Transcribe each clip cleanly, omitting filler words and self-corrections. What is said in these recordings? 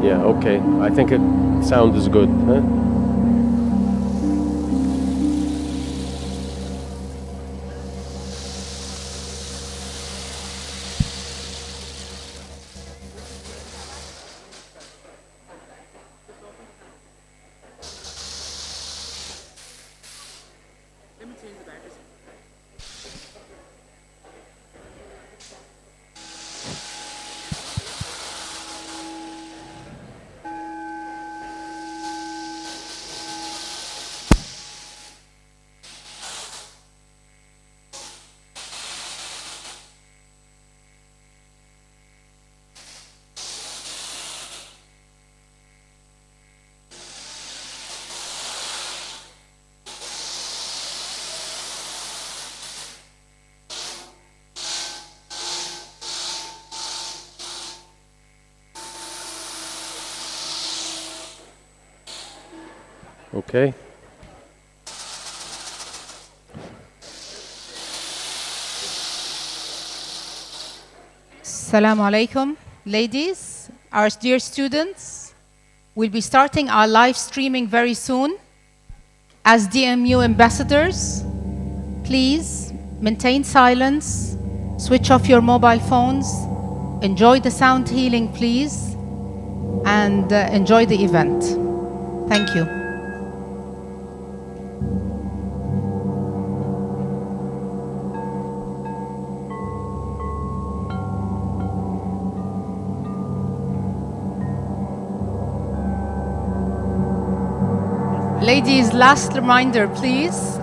Yeah, okay. I think it sounds good, huh? Okay. Assalamu alaikum, ladies, our dear students. We'll be starting our live streaming very soon. As DMU ambassadors, please maintain silence, switch off your mobile phones, enjoy the sound healing, please, and enjoy the event. Thank you. Ladies, last reminder, please.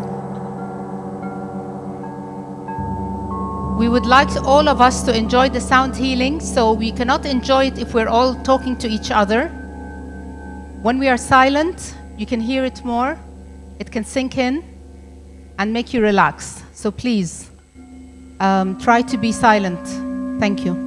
We would like all of us to enjoy the sound healing, so we cannot enjoy it if we're all talking to each other. When we are silent, you can hear it more, it can sink in and make you relax. So please, try to be silent. Thank you.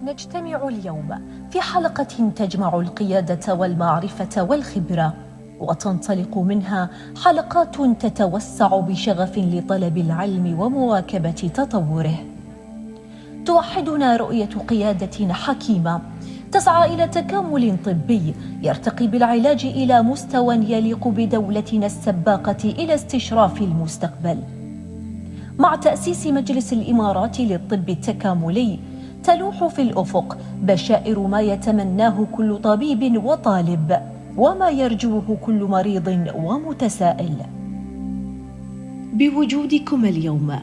نجتمع اليوم في حلقة تجمع القيادة والمعرفة والخبرة، وتنطلق منها حلقات تتوسع بشغف لطلب العلم ومواكبة تطوره. توحدنا رؤية قيادة حكيمة تسعى إلى تكامل طبي يرتقي بالعلاج إلى مستوى يليق بدولتنا السباقة إلى استشراف المستقبل. مع تأسيس مجلس الإمارات للطب التكاملي تلوح في الأفق بشائر ما يتمناه كل طبيب وطالب وما يرجوه كل مريض ومتسائل. بوجودكم اليوم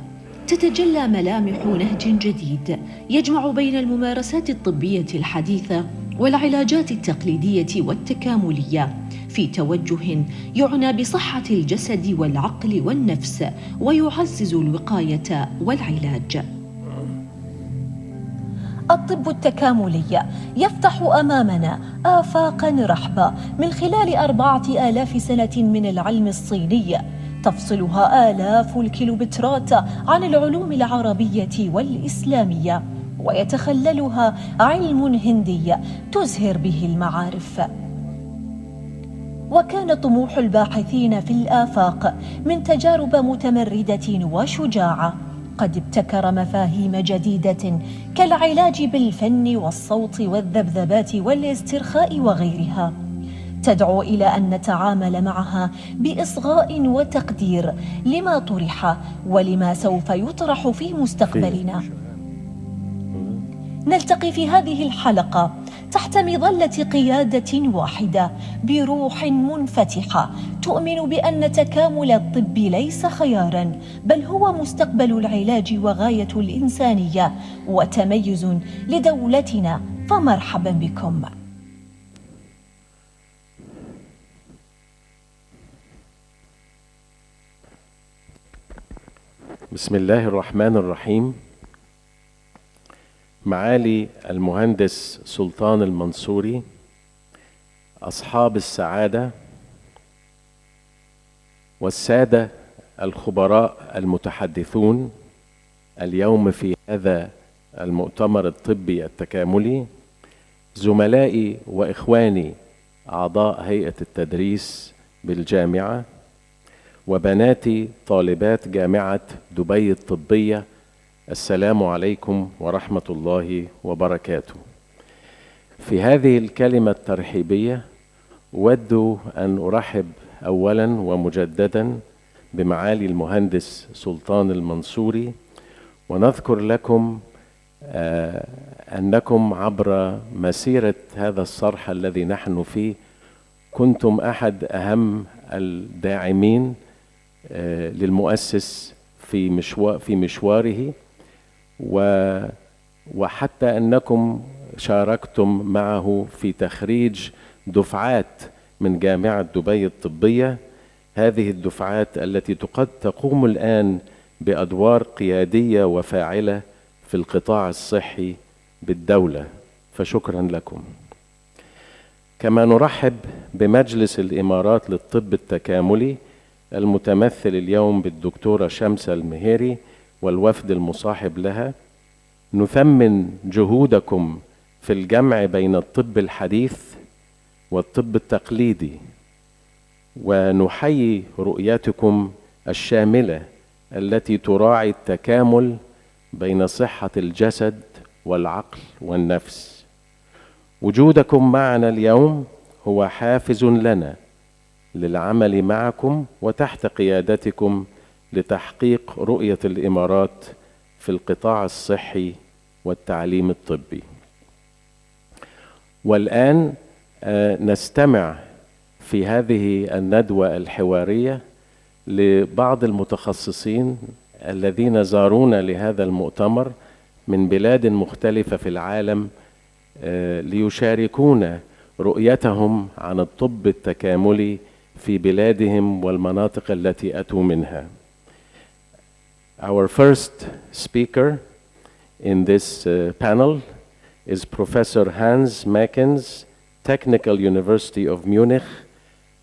تتجلى ملامح نهج جديد يجمع بين الممارسات الطبية الحديثة والعلاجات التقليدية والتكاملية في توجه يعنى بصحة الجسد والعقل والنفس ويعزز الوقاية والعلاج. الطب التكاملي يفتح أمامنا آفاقاً رحبة من خلال 4000 سنة من العلم الصيني تفصلها آلاف الكيلومترات عن العلوم العربية والإسلامية، ويتخللها علم هندي تزهر به المعارف. وكان طموح الباحثين في الآفاق من تجارب متمردة وشجاعة قد ابتكر مفاهيم جديدة كالعلاج بالفن والصوت والذبذبات والاسترخاء وغيرها، تدعو إلى أن نتعامل معها بإصغاء وتقدير لما طرح ولما سوف يطرح في مستقبلنا. نلتقي في هذه الحلقة تحت مظلة قيادة واحدة بروح منفتحة تؤمن بأن تكامل الطب ليس خياراً بل هو مستقبل العلاج وغاية الإنسانية وتميز لدولتنا، فمرحبا بكم. بسم الله الرحمن الرحيم. معالي المهندس سلطان المنصوري، أصحاب السعادة والسادة الخبراء المتحدثون اليوم في هذا المؤتمر الطبي التكاملي، زملائي وإخواني أعضاء هيئة التدريس بالجامعة، وبناتي طالبات جامعة دبي الطبية، السلام عليكم ورحمة الله وبركاته. في هذه الكلمة الترحيبية أود أن أرحب أولا ومجددا بمعالي المهندس سلطان المنصوري، ونذكر لكم أنكم عبر مسيرة هذا الصرح الذي نحن فيه كنتم أحد أهم الداعمين للمؤسس في مشواره، وحتى أنكم شاركتم معه في تخريج دفعات من جامعة دبي الطبية. هذه الدفعات التي قد تقوم الآن بأدوار قيادية وفاعلة في القطاع الصحي بالدولة، فشكرا لكم. كما نرحب بمجلس الإمارات للطب التكاملي المتمثل اليوم بالدكتورة شمسة المهيري والوفد المصاحب لها. نثمن جهودكم في الجمع بين الطب الحديث والطب التقليدي، ونحيي رؤيتكم الشاملة التي تراعي التكامل بين صحة الجسد والعقل والنفس. وجودكم معنا اليوم هو حافز لنا للعمل معكم وتحت قيادتكم لتحقيق رؤية الإمارات في القطاع الصحي والتعليم الطبي. والآن نستمع في هذه الندوة الحوارية لبعض المتخصصين الذين زارونا لهذا المؤتمر من بلاد مختلفة في العالم ليشاركونا رؤيتهم عن الطب التكاملي في بلادهم والمناطق التي أتوا منها. Our first speaker in this panel is Professor Hans Mackens, Technical University of Munich.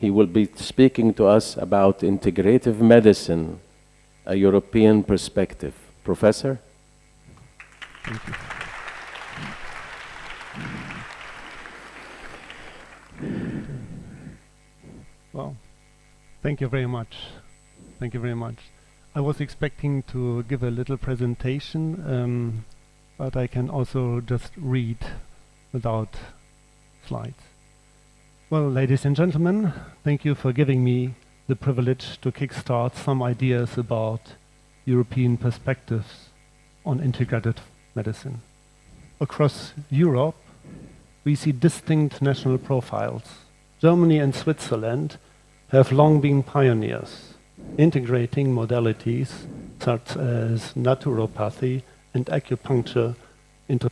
He will be speaking to us about integrative medicine, a European perspective. Professor? Thank you. Well, thank you very much. Thank you very much. I was expecting to give a little presentation, but I can also just read without slides. Well, ladies and gentlemen, thank you for giving me the privilege to kickstart some ideas about European perspectives on integrative medicine. Across Europe, we see distinct national profiles. Germany and Switzerland have long been pioneers, integrating modalities such as naturopathy and acupuncture into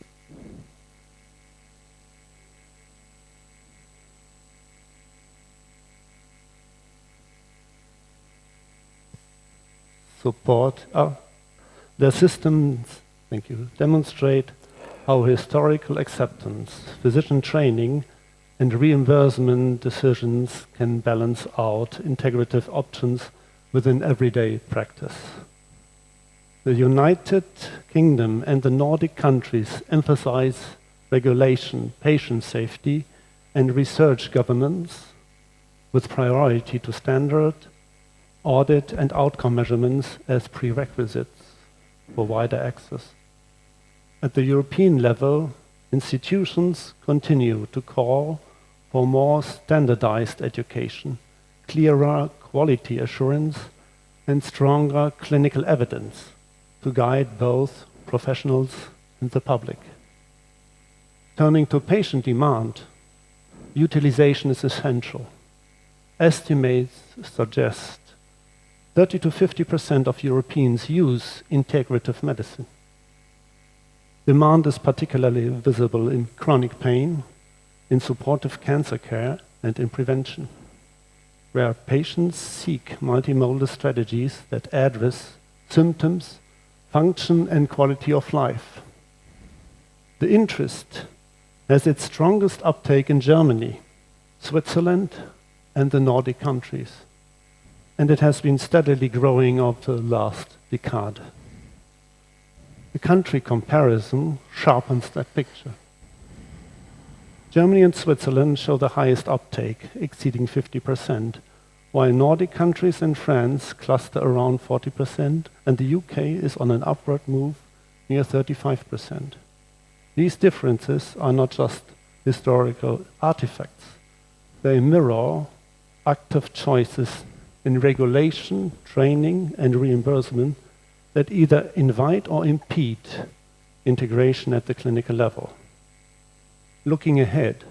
support. Their systems, thank you, demonstrate how historical acceptance, physician training, and reimbursement decisions can balance out integrative options within everyday practice. The United Kingdom and the Nordic countries emphasize regulation, patient safety, and research governance with priority to standard, audit, and outcome measurements as prerequisites for wider access. At the European level, institutions continue to call for more standardized education, clearer quality assurance, and stronger clinical evidence to guide both professionals and the public. Turning to patient demand, utilization is essential. Estimates suggest 30 to 50% of Europeans use integrative medicine. Demand is particularly visible in chronic pain, in supportive cancer care, and in prevention, where patients seek multimodal strategies that address symptoms, function, and quality of life. The interest has its strongest uptake in Germany, Switzerland, and the Nordic countries, and it has been steadily growing over the last decade. The country comparison sharpens that picture. Germany and Switzerland show the highest uptake, exceeding 50%, while Nordic countries and France cluster around 40%, and the UK is on an upward move near 35%. These differences are not just historical artifacts. They mirror active choices in regulation, training, and reimbursement that either invite or impede integration at the clinical level. Looking ahead,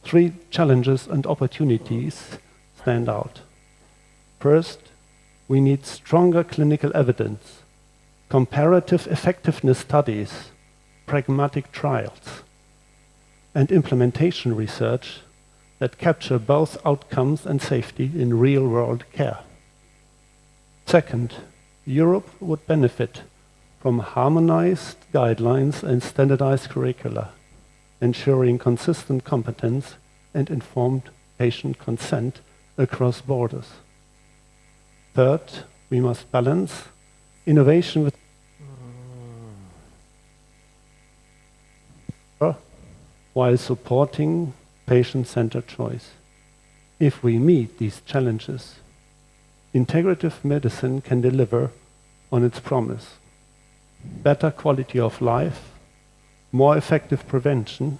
3 challenges and opportunities stand out. First, we need stronger clinical evidence, comparative effectiveness studies, pragmatic trials, and implementation research that capture both outcomes and safety in real-world care. Second, Europe would benefit from harmonized guidelines and standardized curricula, ensuring consistent competence and informed patient consent across borders. Third, we must balance innovation with while supporting patient-centered choice. If we meet these challenges, integrative medicine can deliver on its promise: better quality of life, more effective prevention,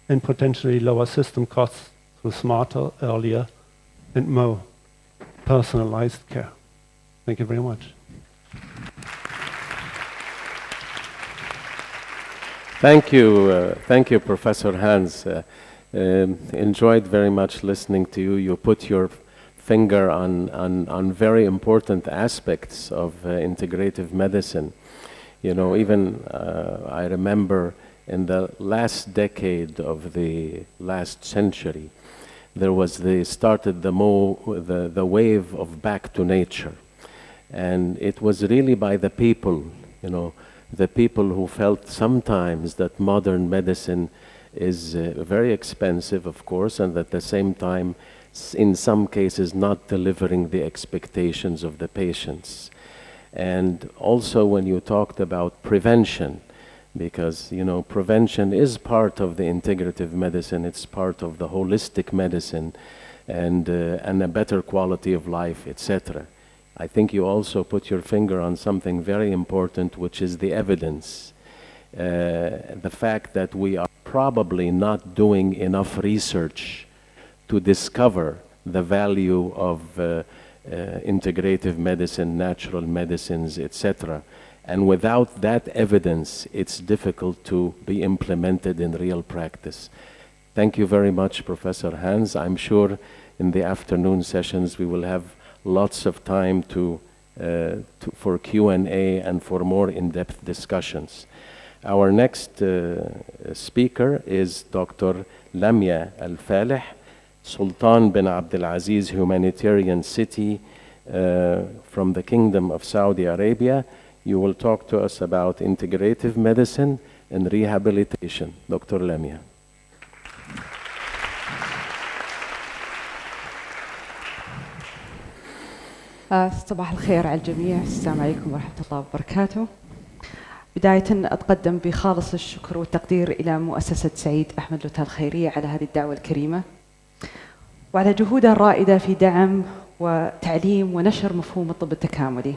and potentially lower system costs through smarter, earlier, and more personalized care. Thank you very much. Thank you, Professor Hans. Enjoyed very much listening to you. You put your finger on very important aspects of integrative medicine. You know, even I remember in the last decade of the last century, there was started the wave of back to nature, and it was really by the people, you know, the people who felt sometimes that modern medicine is very expensive, of course, and at the same time, in some cases, not delivering the expectations of the patients. And also when you talked about prevention, because, you know, prevention is part of the integrative medicine, it's part of the holistic medicine. and a better quality of life, etc. I think you also put your finger on something very important, which is the evidence. The fact that we are probably not doing enough research to discover the value of integrative medicine, natural medicines, etc. And without that evidence, it's difficult to be implemented in real practice. Thank you very much, Professor Hans. I'm sure in the afternoon sessions we will have lots of time for Q&A and for more in-depth discussions. Our next speaker is Dr. Lamia Al-Falih, Sultan bin Abdulaziz Humanitarian City from the Kingdom of Saudi Arabia. You will talk to us about integrative medicine and rehabilitation. Dr. Lamia. صباح الخير على الجميع. السلام عليكم ورحمة الله وبركاته. بداية أتقدم بخالص الشكر والتقدير إلى مؤسسة سعيد أحمد لوتها الخيرية على هذه الدعوة الكريمة وعلى جهودها الرائدة في دعم وتعليم ونشر مفهوم الطب التكاملي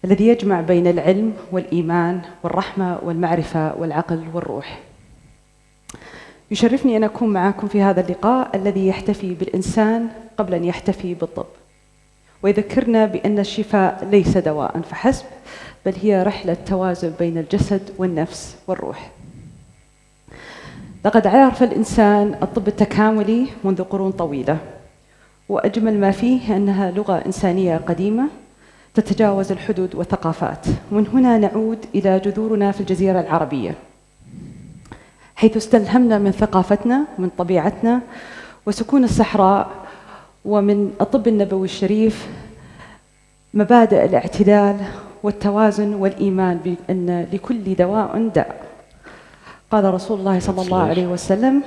الذي يجمع بين العلم والإيمان والرحمة والمعرفة والعقل والروح. يشرفني أن أكون معكم في هذا اللقاء الذي يحتفي بالإنسان قبل أن يحتفي بالطب، ويذكرنا بأن الشفاء ليس دواء فحسب، بل هي رحلة توازن بين الجسد والنفس والروح. لقد عرف الإنسان الطب التكاملي منذ قرون طويلة، وأجمل ما فيه أنها لغة إنسانية قديمة تتجاوز الحدود والثقافات. ومن هنا نعود إلى جذورنا في الجزيرة العربية، حيث استلهمنا من ثقافتنا ومن طبيعتنا وسكون الصحراء ومن الطب النبوي الشريف مبادئ الاعتدال والتوازن والإيمان بأن لكل دواء داء. قال رسول الله صلى الله عليه وسلم: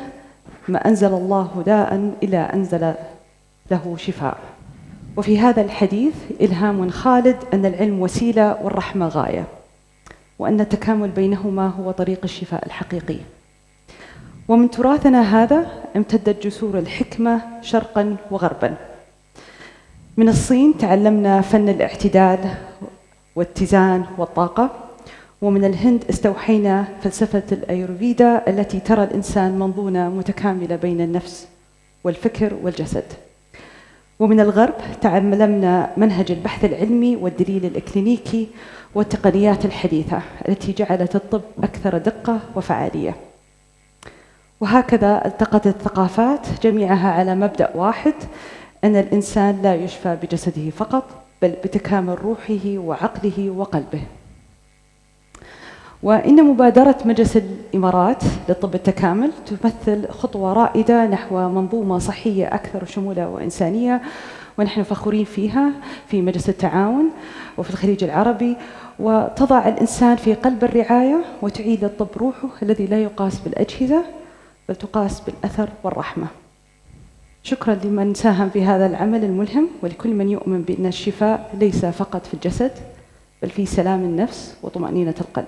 ما أنزل الله داء إلا أنزل له شفاء. وفي هذا الحديث إلهام خالد أن العلم وسيلة والرحمة غاية، وأن التكامل بينهما هو طريق الشفاء الحقيقي. ومن تراثنا هذا امتدت جسور الحكمة شرقا وغربا. من الصين تعلمنا فن الاعتدال والاتزان والطاقة، ومن الهند استوحينا فلسفة الأيورفيدا التي ترى الإنسان منظومة متكاملة بين النفس والفكر والجسد. ومن الغرب تعلمنا منهج البحث العلمي والدليل الإكلينيكي والتقنيات الحديثة التي جعلت الطب أكثر دقة وفعالية. وهكذا التقت الثقافات جميعها على مبدأ واحد، أن الإنسان لا يشفى بجسده فقط، بل بتكامل روحه وعقله وقلبه. وإن مبادرة مجلس الإمارات للطب التكامل تمثل خطوة رائدة نحو منظومة صحية أكثر شمولة وإنسانية، ونحن فخورين فيها في مجلس التعاون وفي الخليج العربي، وتضع الإنسان في قلب الرعاية وتعيد الطب روحه الذي لا يقاس بالأجهزة بل تقاس بالأثر والرحمة. شكرا لمن ساهم في هذا العمل الملهم، ولكل من يؤمن بأن الشفاء ليس فقط في الجسد بل في سلام النفس وطمأنينة القلب.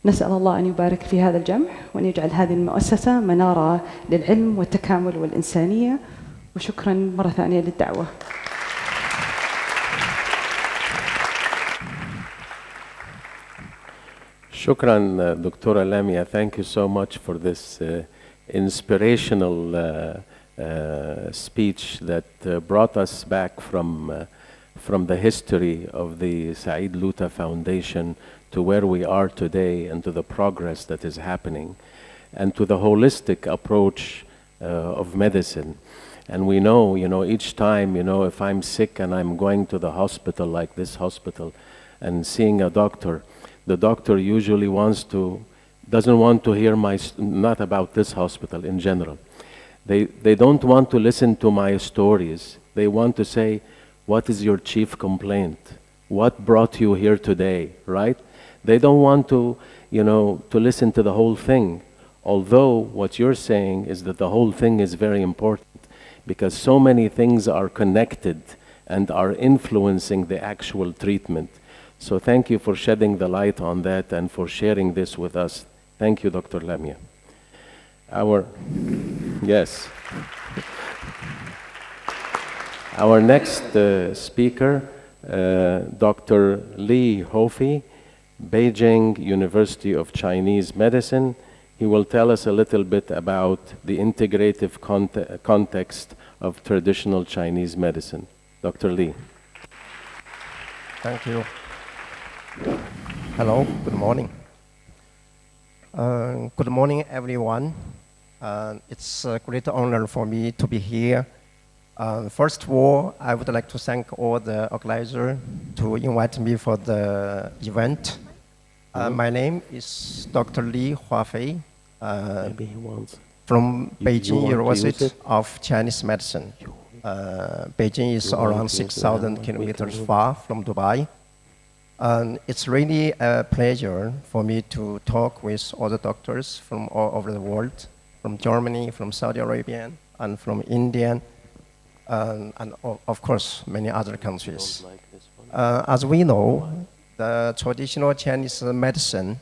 نسأل الله أن يبارك في هذا الجمع وأن يجعل هذه المؤسسة منارة للعلم والتكامل والإنسانية. وشكرا مرة ثانية للدعوة. Shukran, Dr. Lamia. Thank you so much for this inspirational speech that brought us back from the history of the Said Luta Foundation to where we are today and to the progress that is happening and to the holistic approach of medicine. And we know, each time, if I'm sick and I'm going to the hospital like this hospital and seeing a doctor, the doctor usually doesn't want to hear not about this hospital in general. They don't want to listen to my stories. They want to say, what is your chief complaint? What brought you here today, right? They don't want to, to listen to the whole thing. Although what you're saying is that the whole thing is very important because so many things are connected and are influencing the actual treatment. So thank you for shedding the light on that and for sharing this with us. Thank you, Dr. Lamia. Yes. Our next speaker, Dr. Li Hofi, Beijing University of Chinese Medicine. He will tell us a little bit about the integrative context of traditional Chinese medicine. Dr. Li. Thank you. Hello, good morning. Good morning, everyone. It's a great honor for me to be here. First of all, I would like to thank all the organizers to invite me for the event. My name is Dr. Li Huafei from Beijing University of Chinese Medicine. Beijing is around 6,000 kilometers far from Dubai. It's really a pleasure for me to talk with all the doctors from all over the world, from Germany, from Saudi Arabia, and from India, and of course, many other countries. As we know, the traditional Chinese medicine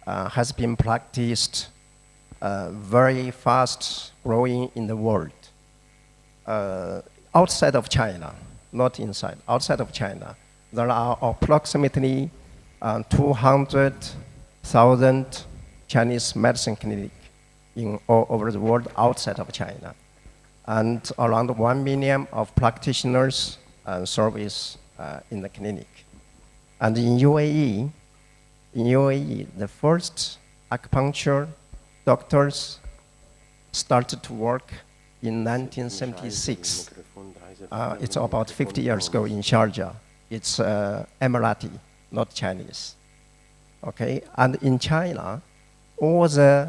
has been practiced very fast growing in the world. Outside of China, not inside, outside of China, there are approximately 200,000 Chinese medicine clinics in all over the world outside of China, and around 1 million of practitioners service in the clinic. And in UAE, the first acupuncture doctors started to work in 1976. It's about 50 years ago in Sharjah. It's Emirati, not Chinese. Okay, and in China, all the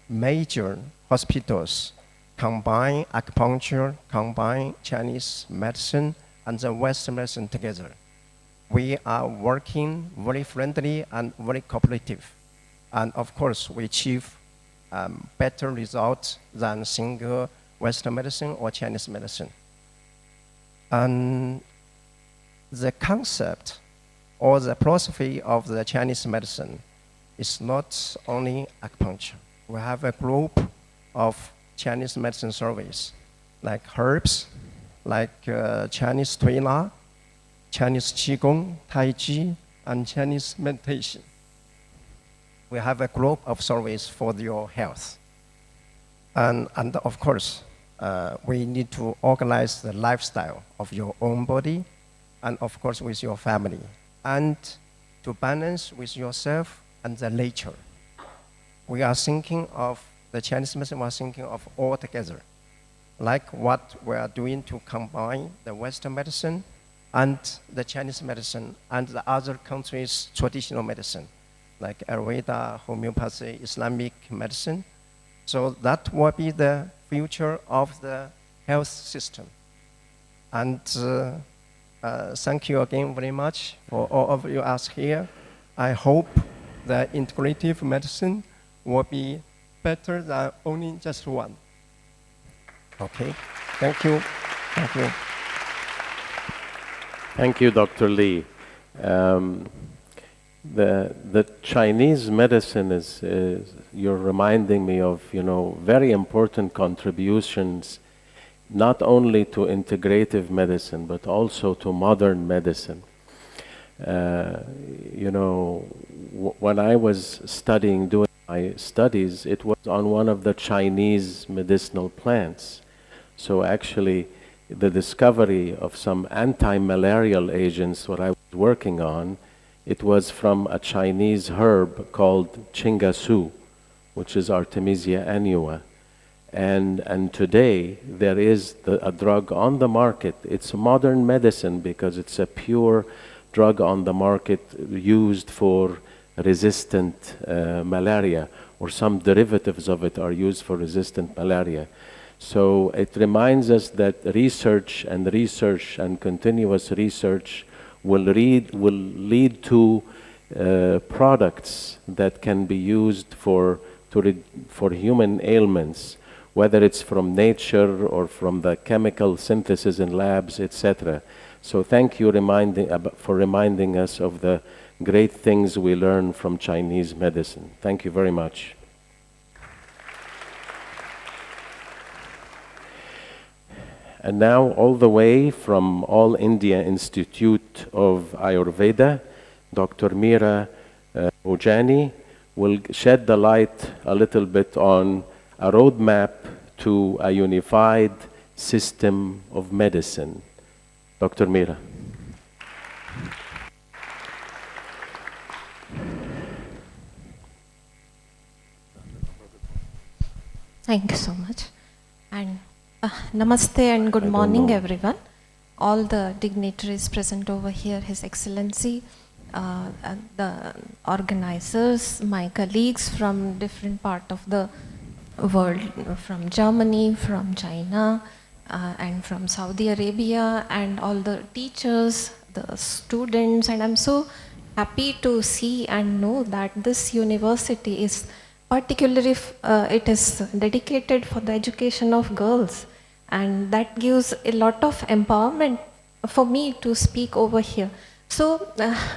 major hospitals combine acupuncture, combine Chinese medicine, and the Western medicine together. We are working very friendly and very cooperative. And of course, we achieve better results than single Western medicine or Chinese medicine. And the concept or the philosophy of the Chinese medicine is not only acupuncture. We have a group of Chinese medicine service, like herbs, like Chinese Tuila, Chinese Qigong, Tai Chi, and Chinese meditation. We have a group of service for your health. And of course, we need to organize the lifestyle of your own body, and of course with your family, and to balance with yourself and the nature. We are thinking of the Chinese medicine, we are thinking of all together, like what we are doing to combine the Western medicine and the Chinese medicine and the other countries' traditional medicine, like Ayurveda, homeopathy, Islamic medicine. So that will be the future of the health system. And thank you again very much for all of you us here. I hope that integrative medicine will be better than only just one. Okay, thank you. Thank you. Thank you, Dr. Li. The Chinese medicine is you're reminding me of, very important contributions, not only to integrative medicine, but also to modern medicine. When I was doing my studies, it was on one of the Chinese medicinal plants. So actually, the discovery of some anti-malarial agents, what I was working on, it was from a Chinese herb called chingasu, which is Artemisia annua. And today, there is a drug on the market. It's modern medicine because it's a pure drug on the market used for resistant malaria, or some derivatives of it are used for resistant malaria. So it reminds us that research and continuous research will lead to products that can be used for human ailments, whether it's from nature or from the chemical synthesis in labs, etc. So thank you for reminding us of the great things we learn from Chinese medicine. Thank you very much. And now, all the way from All India Institute of Ayurveda, Dr. Meera Ujani will shed the light a little bit on a roadmap to a unified system of medicine. Dr. Meera. Thank you so much. And namaste and good morning, everyone. All the dignitaries present over here, His Excellency, the organizers, my colleagues from different part of the world, from Germany, from China, and from Saudi Arabia, and all the teachers, the students, and I'm so happy to see and know that this university is particularly it is dedicated for the education of girls, and that gives a lot of empowerment for me to speak over here. So,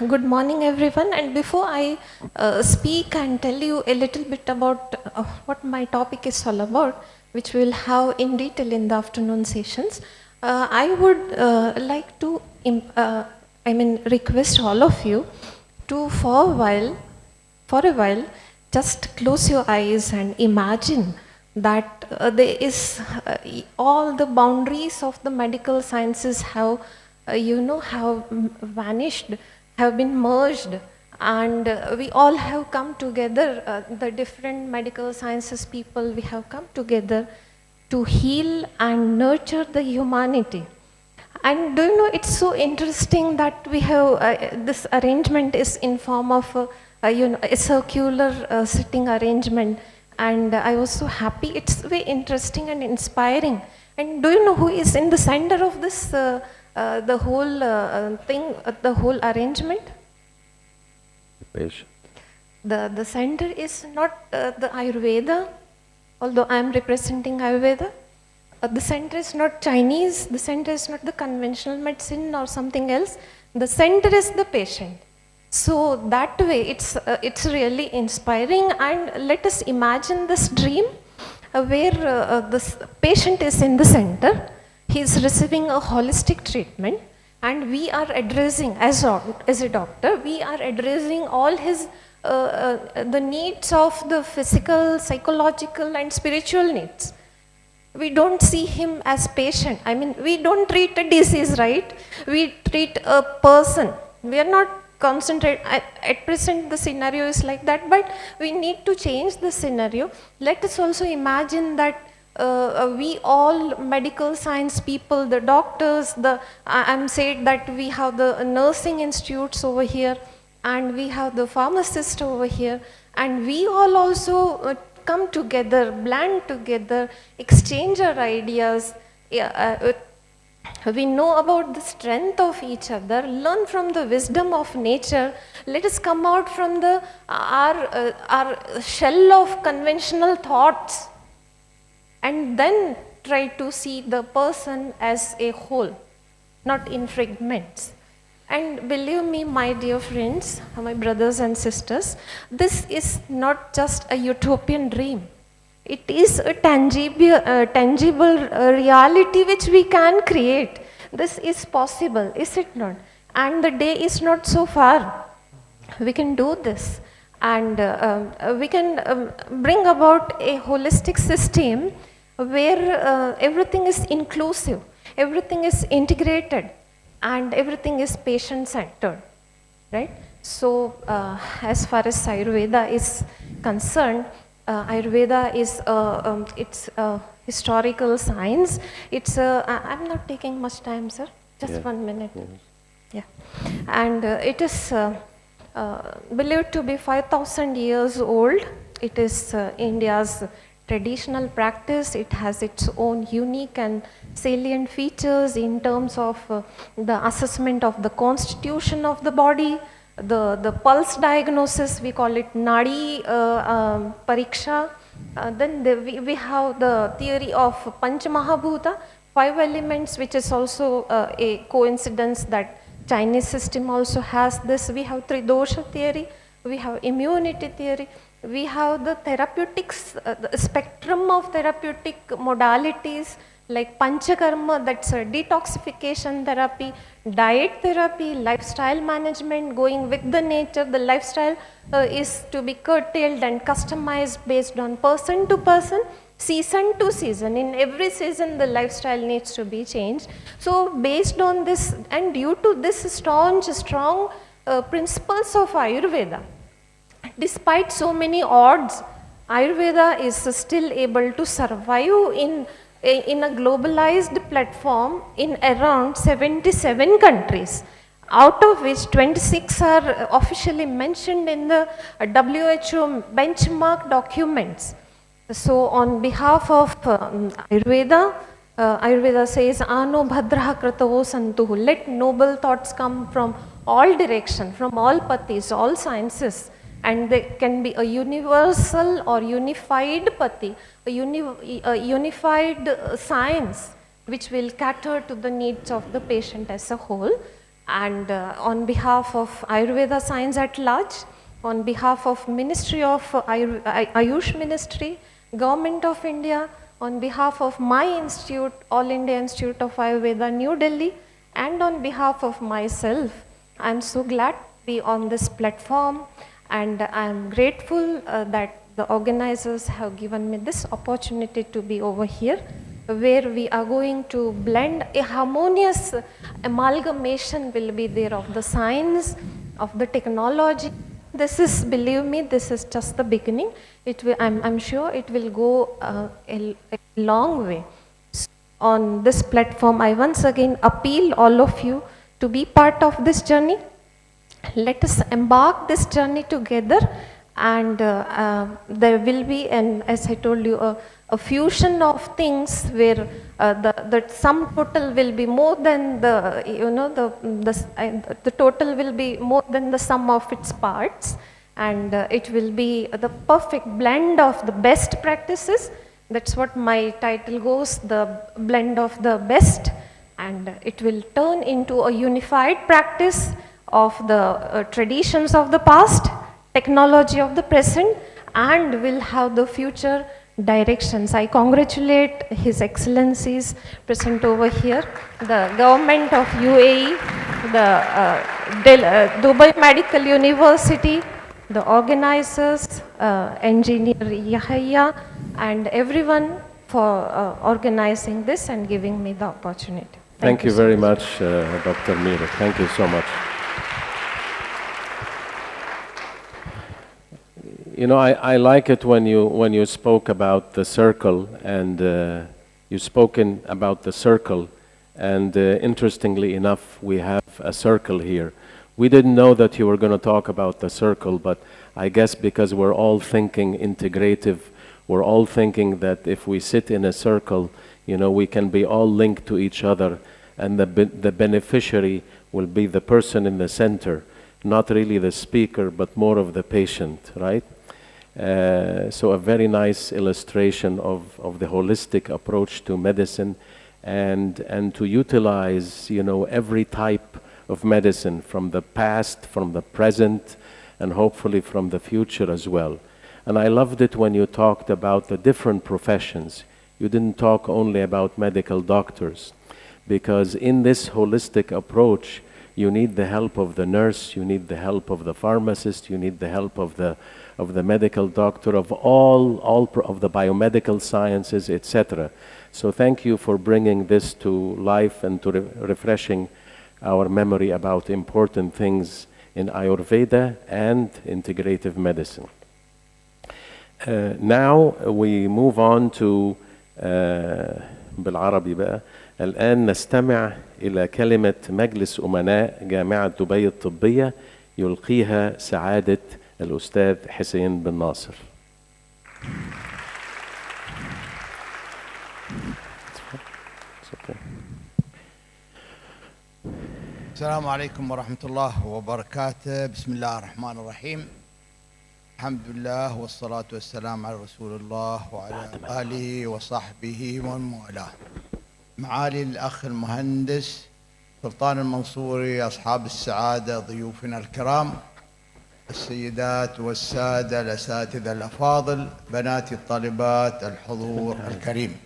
good morning everyone, and before I speak and tell you a little bit about what my topic is all about, which we'll have in detail in the afternoon sessions, I would like to request all of you to for a while just close your eyes and imagine that there is all the boundaries of the medical sciences have have vanished, have been merged, and we all have come together, the different medical sciences people, we have come together to heal and nurture the humanity. And do you know, it's so interesting that we have this arrangement is in form of a circular sitting arrangement, and I was so happy. It's very interesting and inspiring. And do you know who is in the center of this the whole thing, the whole arrangement? The patient. The center is not the Ayurveda, although I am representing Ayurveda. The center is not Chinese, the center is not the conventional medicine or something else. The center is the patient. So that way it's really inspiring, and let us imagine this dream where this patient is in the center, he is receiving a holistic treatment, and we are addressing, as a doctor, we are addressing all his the needs of the physical, psychological and spiritual needs. We don't see him as patient. I mean, we don't treat a disease, right? We treat a person. We are not concentrate. At present, the scenario is like that, but we need to change the scenario. Let us also imagine that we all medical science people, the doctors, I'm saying that we have the nursing institutes over here, and we have the pharmacists over here, and we all also come together, blend together, exchange our ideas. We know about the strength of each other, learn from the wisdom of nature. Let us come out from our shell of conventional thoughts, and then try to see the person as a whole, not in fragments. And believe me, my dear friends, my brothers and sisters, this is not just a utopian dream. It is a tangible reality which we can create. This is possible, is it not? And the day is not so far. We can do this, and we can bring about a holistic system where everything is inclusive, everything is integrated, and everything is patient-centered, right? So, as far as Ayurveda is concerned, Ayurveda is it's a historical science. It's I'm not taking much time, sir. Just 1 minute. Yeah, and it is believed to be 5,000 years old. It is India's traditional practice. It has its own unique and salient features in terms of the assessment of the constitution of the body, the pulse diagnosis, we call it Nadi Pariksha. Then we have the theory of Panchamahabhuta, 5 elements, which is also a coincidence that Chinese system also has this. We have Tridosha theory, we have immunity theory, we have the therapeutics, the spectrum of therapeutic modalities, like panchakarma, that's a detoxification therapy, diet therapy, lifestyle management, going with the nature. The lifestyle is to be curtailed and customized based on person to person, season to season. In every season the lifestyle needs to be changed. So based on this and due to this strong principles of Ayurveda, despite so many odds, Ayurveda is still able to survive in a globalized platform in around 77 countries, out of which 26 are officially mentioned in the WHO benchmark documents. So on behalf of Ayurveda, Ayurveda says, Ano bhadraha kratavo santuhu. Let noble thoughts come from all directions, from all pathis, all sciences. And they can be a universal or unified pati, a unified science which will cater to the needs of the patient as a whole. And on behalf of Ayurveda science at large, on behalf of Ministry of Ayush Ministry, Government of India, on behalf of my institute, All India Institute of Ayurveda, New Delhi, and on behalf of myself, I am so glad to be on this platform, and I am grateful that the organizers have given me this opportunity to be over here, where we are going to blend a harmonious amalgamation will be there of the science, of the technology. This is, believe me, this is just the beginning. It will, I'm sure it will go a long way. So on this platform, I once again appeal all of you to be part of this journey. Let us embark this journey together, and there will be, and as I told you, a fusion of things where the sum total will be more than the, you know, the total will be more than the sum of its parts, and it will be the perfect blend of the best practices. That's what my title goes, the blend of the best, and it will turn into a unified practice of the traditions of the past, technology of the present, and will have the future directions. I congratulate His Excellencies present over here, the government of UAE, the Dubai Medical University, the organizers, Engineer Yahya, and everyone for organizing this and giving me the opportunity. Thank you very much, Dr. Meera. Thank you so much. You know, I like it when you spoke about the circle, and you spoken about the circle, and interestingly enough, we have a circle here. We didn't know that you were going to talk about the circle, but I guess because we're all thinking integrative, we're all thinking that if we sit in a circle, you know, we can be all linked to each other, and the beneficiary will be the person in the center, not really the speaker, but more of the patient, right? So a very nice illustration of the holistic approach to medicine, and to utilize, you know, every type of medicine from the past, from the present, and hopefully from the future as well. And I loved it when you talked about the different professions. You didn't talk only about medical doctors, because in this holistic approach, you need the help of the nurse, you need the help of the pharmacist, you need the help of the medical doctor, of all of the biomedical sciences, etc. So thank you for bringing this to life and to refreshing our memory about important things in Ayurveda and integrative medicine. Now we move on to بالعربي بقى. الآن نستمع إلى كلمة مجلس أمناء جامعة دبي الطبية يلقيها سعادة الأستاذ حسين بن ناصر. السلام عليكم ورحمة الله وبركاته. بسم الله الرحمن الرحيم. الحمد لله والصلاة والسلام على رسول الله وعلى آله وصحبه ومن والاه. معالي الأخ المهندس سلطان المنصوري، أصحاب السعادة، ضيوفنا الكرام، السيدات والسادة الأساتذة الأفاضل، بناتي الطالبات، الحضور الكريم.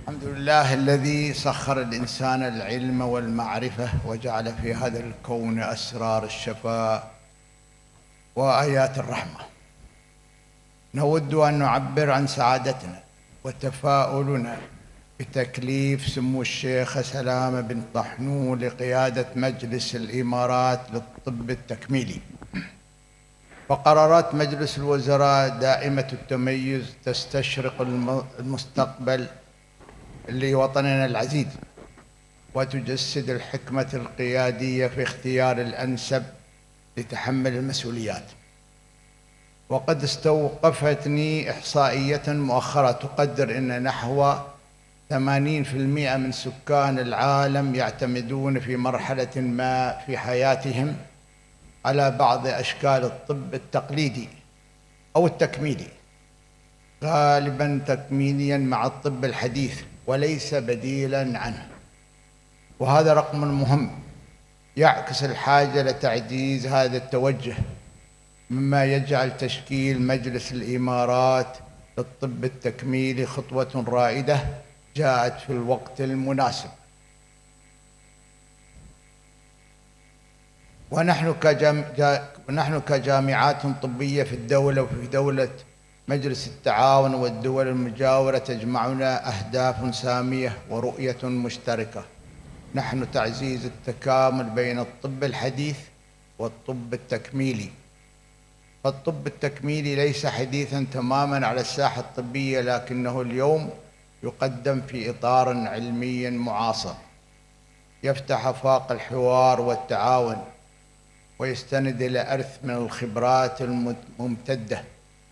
الحمد لله الذي سخر الإنسان العلم والمعرفة وجعل في هذا الكون أسرار الشفاء وآيات الرحمة. نود أن نعبر عن سعادتنا وتفاؤلنا بتكليف سمو الشيخ سلامة بن طحنون لقيادة مجلس الإمارات للطب التكميلي. فقرارات مجلس الوزراء دائمة التميز تستشرق المستقبل لوطننا العزيز، وتجسد الحكمة القيادية في اختيار الأنسب لتحمل المسؤوليات. وقد استوقفتني إحصائية مؤخرة تقدر أن نحو 80% من سكان العالم يعتمدون في مرحلة ما في حياتهم على بعض أشكال الطب التقليدي أو التكميلي، غالباً تكميلياً مع الطب الحديث وليس بديلاً عنه. وهذا رقم مهم يعكس الحاجة لتعزيز هذا التوجه، مما يجعل تشكيل مجلس الإمارات للطب التكميلي خطوة رائدة جاءت في الوقت المناسب. ونحن كجامعات طبية في الدولة وفي دولة مجلس التعاون والدول المجاورة تجمعنا أهداف سامية ورؤية مشتركة، نحن تعزيز التكامل بين الطب الحديث والطب التكميلي. فالطب التكميلي ليس حديثا تماما على الساحة الطبية، لكنه اليوم يقدم في إطار علمي معاصر يفتح آفاق الحوار والتعاون، ويستند إلى إرث من الخبرات الممتدة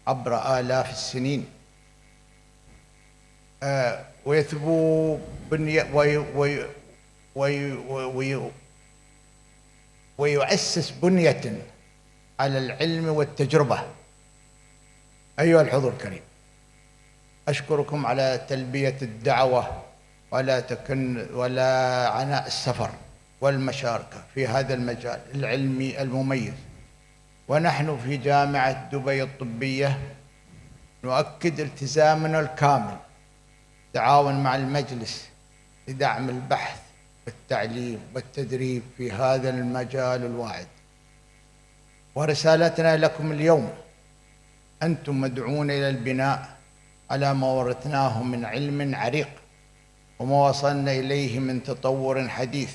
عبر آلاف السنين، ويثبو ويؤسس بنية على العلم والتجربة. أيها الحضور الكريم، أشكركم على تلبية الدعوة ولا عناء السفر والمشاركة في هذا المجال العلمي المميز. ونحن في جامعة دبي الطبية نؤكد التزامنا الكامل بالتعاون مع المجلس لدعم البحث والتعليم والتدريب في هذا المجال الواعد. ورسالتنا لكم اليوم، أنتم مدعون إلى البناء على ما ورثناه من علم عريق وما وصلنا إليه من تطور حديث،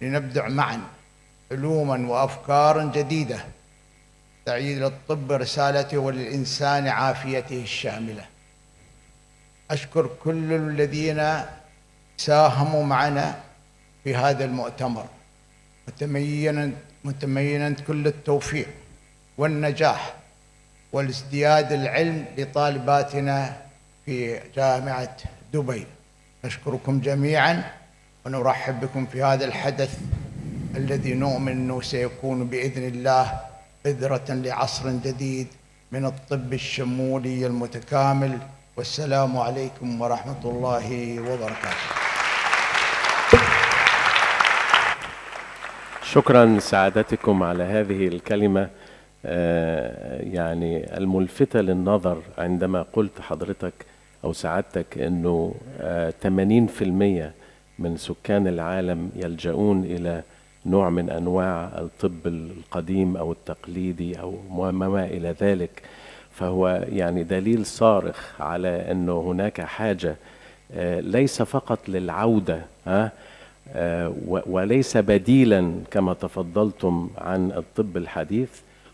لنبدع معا علوما وأفكارا جديدة تعيد للطب رسالته وللإنسان عافيته الشاملة. أشكر كل الذين ساهموا معنا في هذا المؤتمر، متمينا كل التوفيق والنجاح والازدياد العلم لطالباتنا في جامعة دبي. نشكركم جميعا ونرحب بكم في هذا الحدث الذي نؤمن أنه سيكون بإذن الله بذرة لعصر جديد من الطب الشمولي المتكامل. والسلام عليكم ورحمة الله وبركاته. شكرا سعادتكم على هذه الكلمة يعني الملفتة للنظر، عندما قلت حضرتك أو سعادتك أنه 80% من سكان العالم يلجؤون إلى نوع من أنواع الطب القديم أو التقليدي أو ما إلى ذلك. فهو يعني دليل صارخ على أنه هناك حاجة ليس فقط للعودة وليس بديلا كما تفضلتم عن الطب الحديث،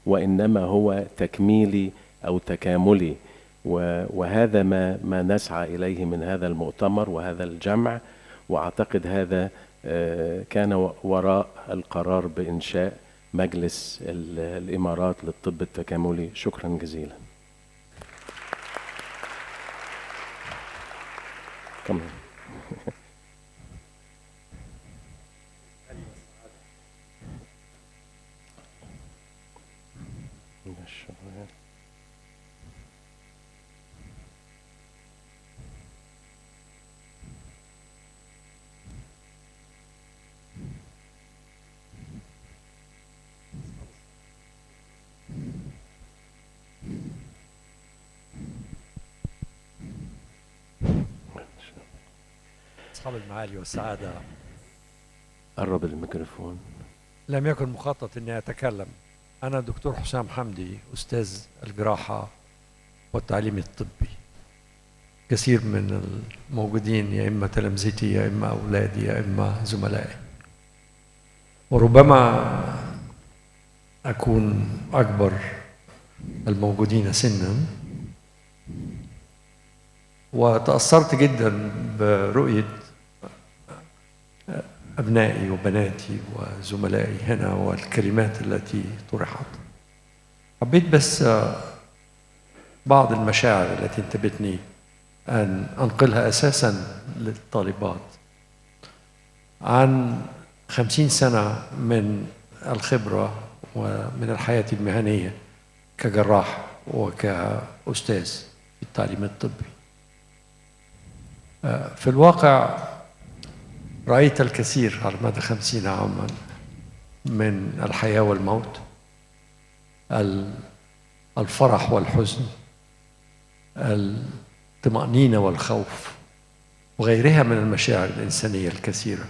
وإنما هو تكميلي أو تكاملي. وهذا ما نسعى إليه من هذا المؤتمر وهذا الجمع. وأعتقد هذا كان وراء القرار بإنشاء مجلس الإمارات للطب التكاملي. شكرا جزيلا. أصحاب المعالي والسعادة، قرب الميكروفون. لم يكن مخطط أني أتكلم. أنا دكتور حسام حمدي، أستاذ الجراحة والتعليم الطبي. كثير من الموجودين يا إما تلامذتي يا إما أولادي يا إما زملائي، وربما أكون أكبر الموجودين سنا. وتأثرت جدا برؤية أبنائي وبناتي وزملائي هنا والكلمات التي طرحت. حبيت بس بعض المشاعر التي انتابتني أن أنقلها أساسا للطالبات. عن 50 سنة من الخبرة ومن الحياة المهنية كجراح وكأستاذ في التعليم الطبي. في الواقع رأيت الكثير على مدى 50 عاما من الحياة والموت، الفرح والحزن، الطمأنينة والخوف، وغيرها من المشاعر الإنسانية الكثيرة.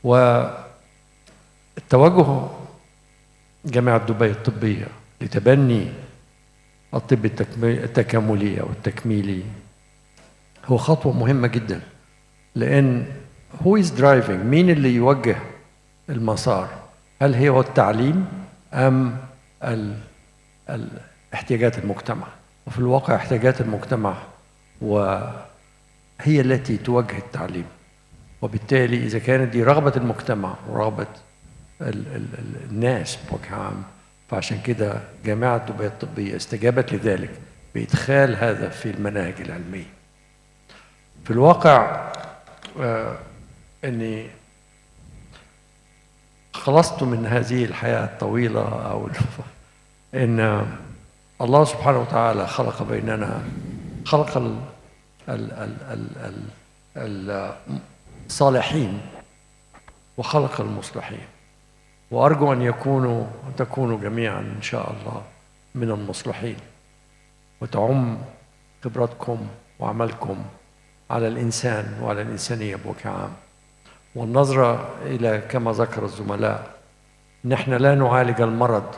والتوجه جامعة دبي الطبية لتبني الطب التكاملي أو التكميلي هو خطوة مهمة جدا، لأن who is driving؟ مين اللي يوجه المسار؟ هل هو التعليم أم احتياجات المجتمع؟ وفي الواقع احتياجات المجتمع وهي التي توجه التعليم. وبالتالي إذا كانت دي رغبة المجتمع ورغبة الناس بوجه عام، فعشان كده جامعة دبي الطبية استجابت لذلك بإدخال هذا في المناهج العلمية. في الواقع أني خلصت من هذه الحياة الطويلة، أو أن الله سبحانه وتعالى خلق بيننا، خلق الصالحين وخلق المصلحين، وأرجو أن تكونوا جميعا إن شاء الله من المصلحين، وتعم خبرتكم وعملكم على الإنسان وعلى الإنسانية بوجه عام. والنظرة إلى كما ذكر الزملاء، نحن لا نعالج المرض،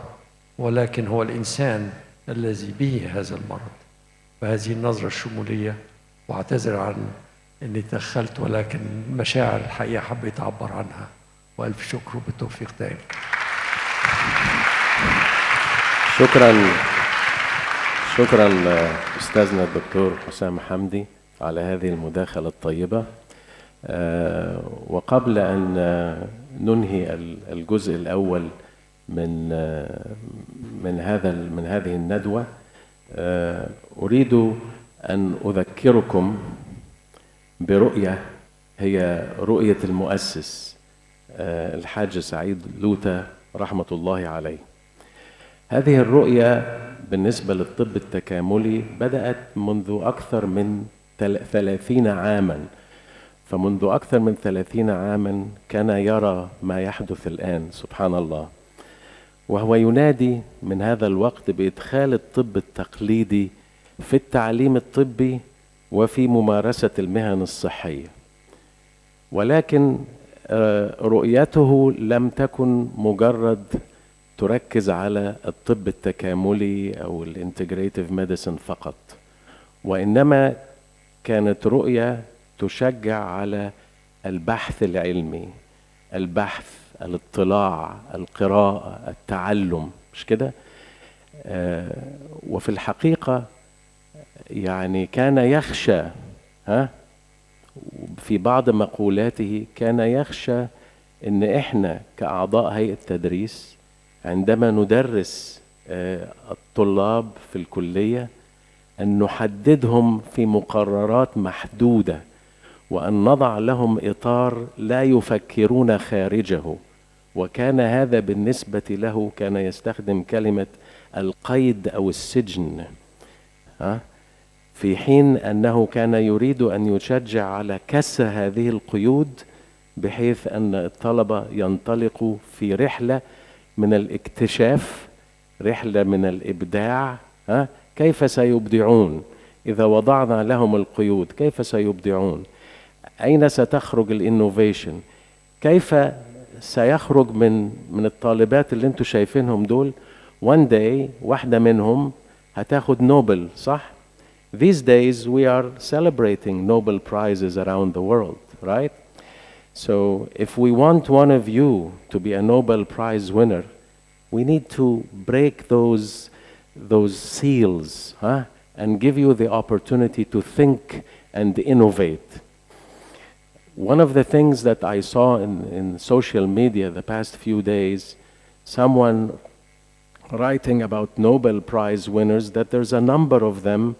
ولكن هو الإنسان الذي به هذا المرض. فهذه النظرة الشمولية، واعتذر عن أني تدخلت، ولكن مشاعر الحقيقة حبيت أعبر عنها. وألف شكر وبالتوفيق تاني. شكرا أستاذنا الدكتور حسام حمدي على هذه المداخلة الطيبة. وقبل أن ننهي الجزء الأول من هذه الندوة، أريد أن أذكركم برؤية هي رؤية المؤسس الحاج سعيد لوتة رحمة الله عليه. هذه الرؤية بالنسبة للطب التكاملي بدأت منذ أكثر من 30 عاما. فمنذ أكثر من 30 عاما كان يرى ما يحدث الآن، سبحان الله، وهو ينادي من هذا الوقت بإدخال الطب التقليدي في التعليم الطبي وفي ممارسة المهن الصحية. ولكن رؤيته لم تكن مجرد تركز على الطب التكاملي أو الانتجريتيف ميديسن فقط، وإنما كانت رؤية تشجع على البحث العلمي، البحث، الاطلاع، القراءة، التعلم، مش كده؟ وفي الحقيقة يعني كان يخشى، في بعض مقولاته كان يخشى ان احنا كأعضاء هيئة التدريس عندما ندرس الطلاب في الكلية أن نحددهم في مقررات محدودة، وأن نضع لهم إطار لا يفكرون خارجه. وكان هذا بالنسبة له كان يستخدم كلمة القيد أو السجن، في حين أنه كان يريد أن يشجع على كسر هذه القيود، بحيث أن الطلبة ينطلقوا في رحلة من الاكتشاف، رحلة من الإبداع. كيف سيبدعون إذا وضعنا لهم القيود؟ كيف سيبدعون؟ أين ستخرج الانوفيشن؟ كيف سيخرج من الطالبات اللي انتوا شايفينهم دول one day واحدة منهم هتاخد نوبل، صح؟ These days we are celebrating Nobel prizes around the world, right? So if we want one of you to be a Nobel Prize winner, we need to break those seals, huh? And give you the opportunity to think and innovate. One of the things that I saw in social media the past few days, someone writing about Nobel Prize winners, that there's a number of them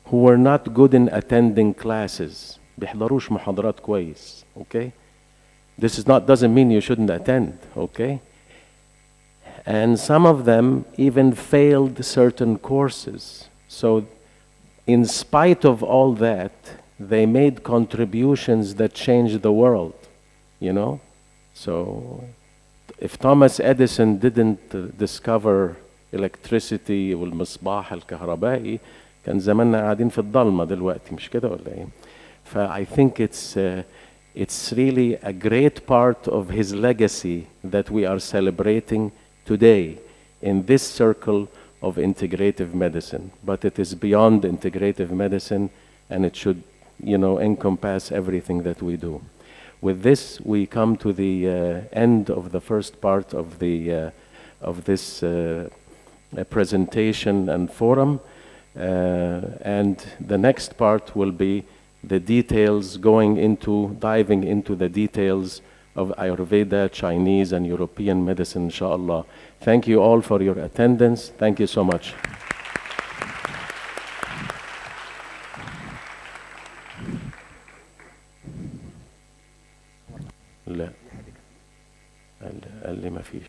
who were not good in attending classes. بيحضروش محاضرات كويس, okay? This doesn't mean you shouldn't attend, okay? And some of them even failed certain courses. So in spite of all that, they made contributions that changed the world, you know? So if Thomas Edison didn't discover electricity والمصباح الكهربائي كان زماننا قاعدين في الضلمة دلوقتي, مش كده ولا ايه؟ I think it's really a great part of his legacy that we are celebrating today in this circle of integrative medicine. But it is beyond integrative medicine, and it should, you know, encompass everything that we do. With this, we come to the end of the first part of this presentation and forum, and the next part will be the details, diving into the details of Ayurveda, Chinese and European medicine, inshallah. Thank you all for your attendance. Thank you so much. لا قال لي ما فيش.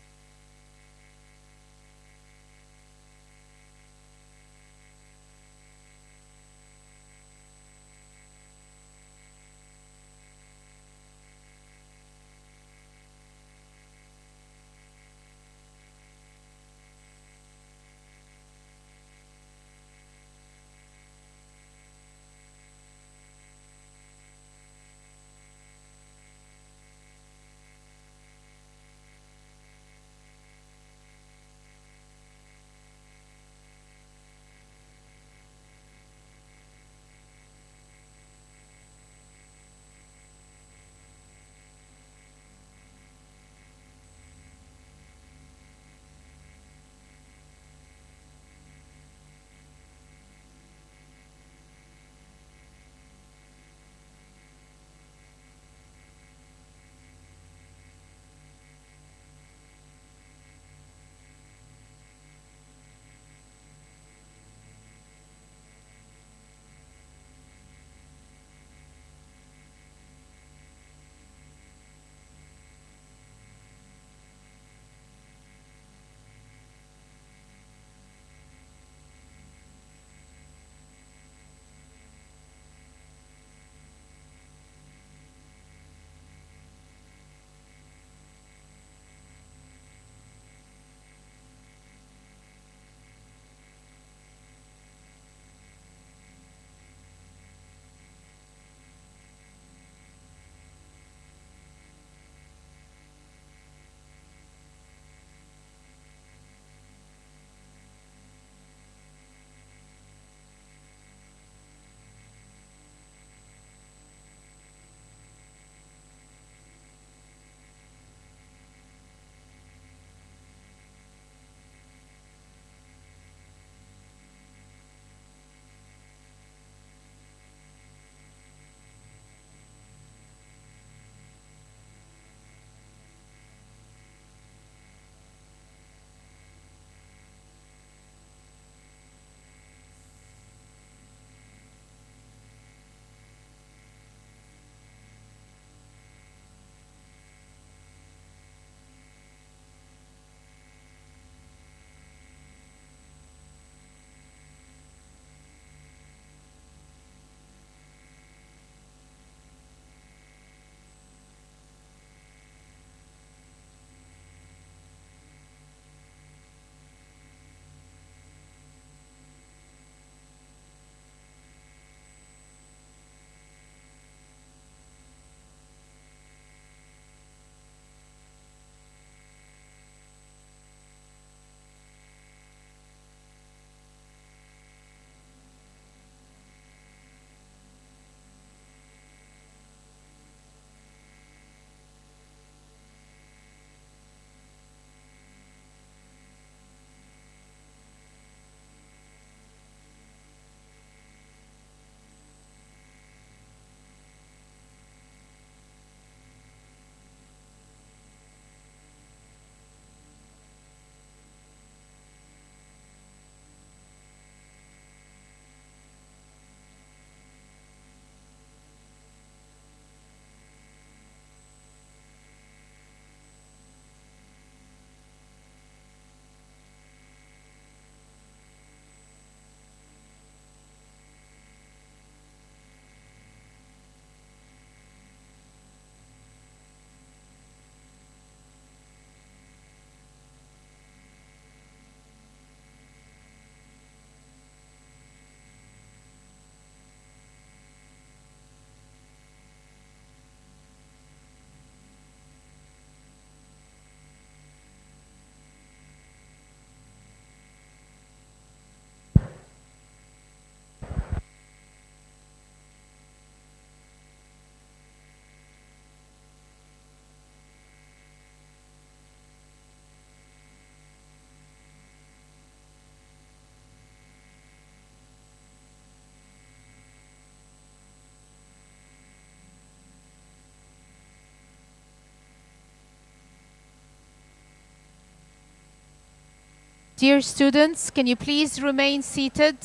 Dear students, can you please remain seated?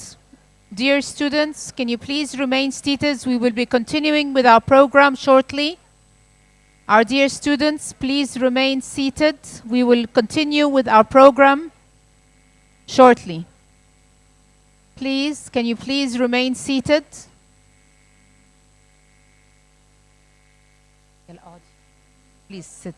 Dear students, can you please remain seated? We will be continuing with our program shortly. Our dear students, please remain seated. We will continue with our program shortly. Please, can you please remain seated? Please sit.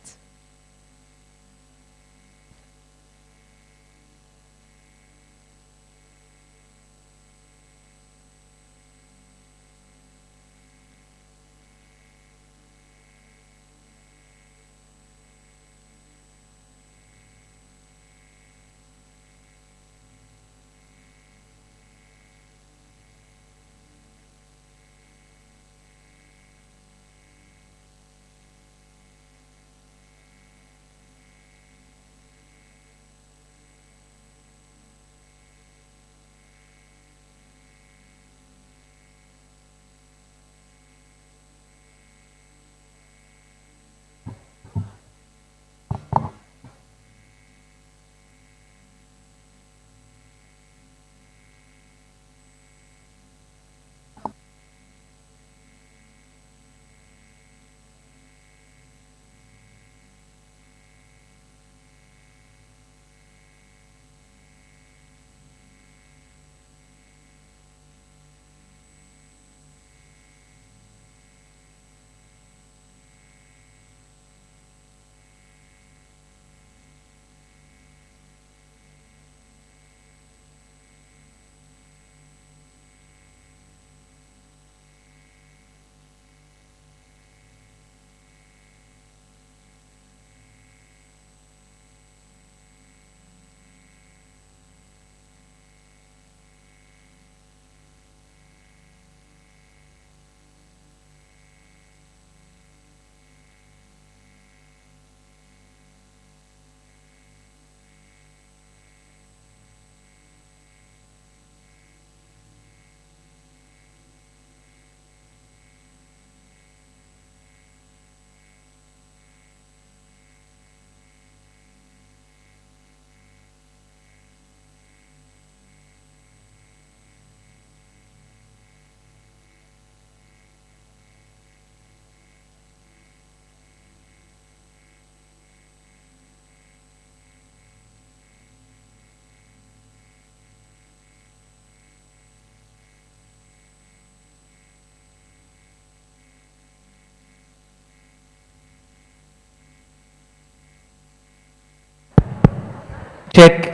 Check.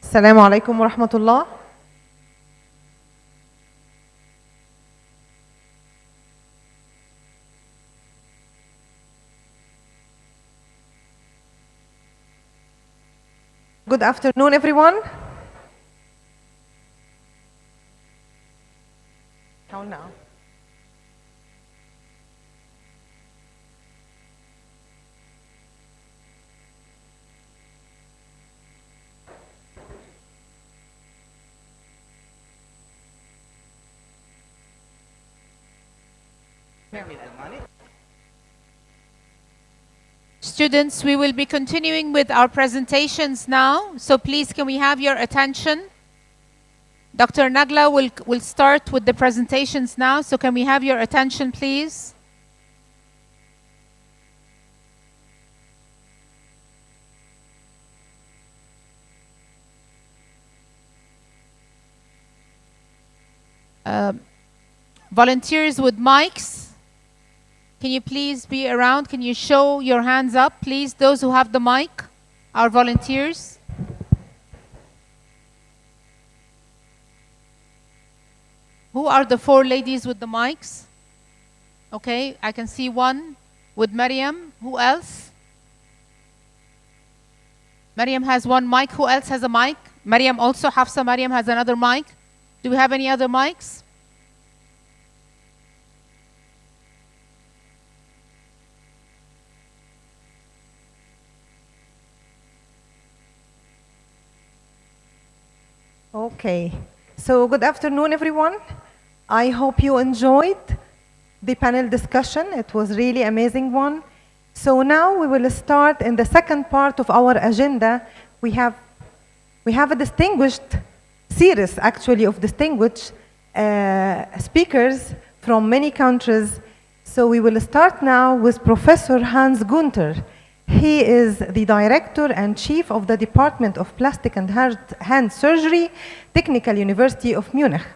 السلام عليكم ورحمة الله. Good afternoon, everyone. How now? Students, we will be continuing with our presentations now. So please, can we have your attention? Dr. Nagla will start with the presentations now. So can we have your attention, please? Volunteers with mics. Can you please be around? Can you show your hands up, please? Those who have the mic, our volunteers. Who are the 4 ladies with the mics? Okay, I can see one with Mariam. Who else? Mariam has one mic. Who else has a mic? Mariam also. Hafsa Mariam has another mic. Do we have any other mics? Okay, so good afternoon, everyone. I hope you enjoyed the panel discussion. It was really amazing one. So now we will start in the second part of our agenda. We have a distinguished series, actually, of distinguished speakers from many countries. So we will start now with Professor Hans Günther. He is the Director and Chief of the Department of Plastic and Hand Surgery, Technical University of Munich.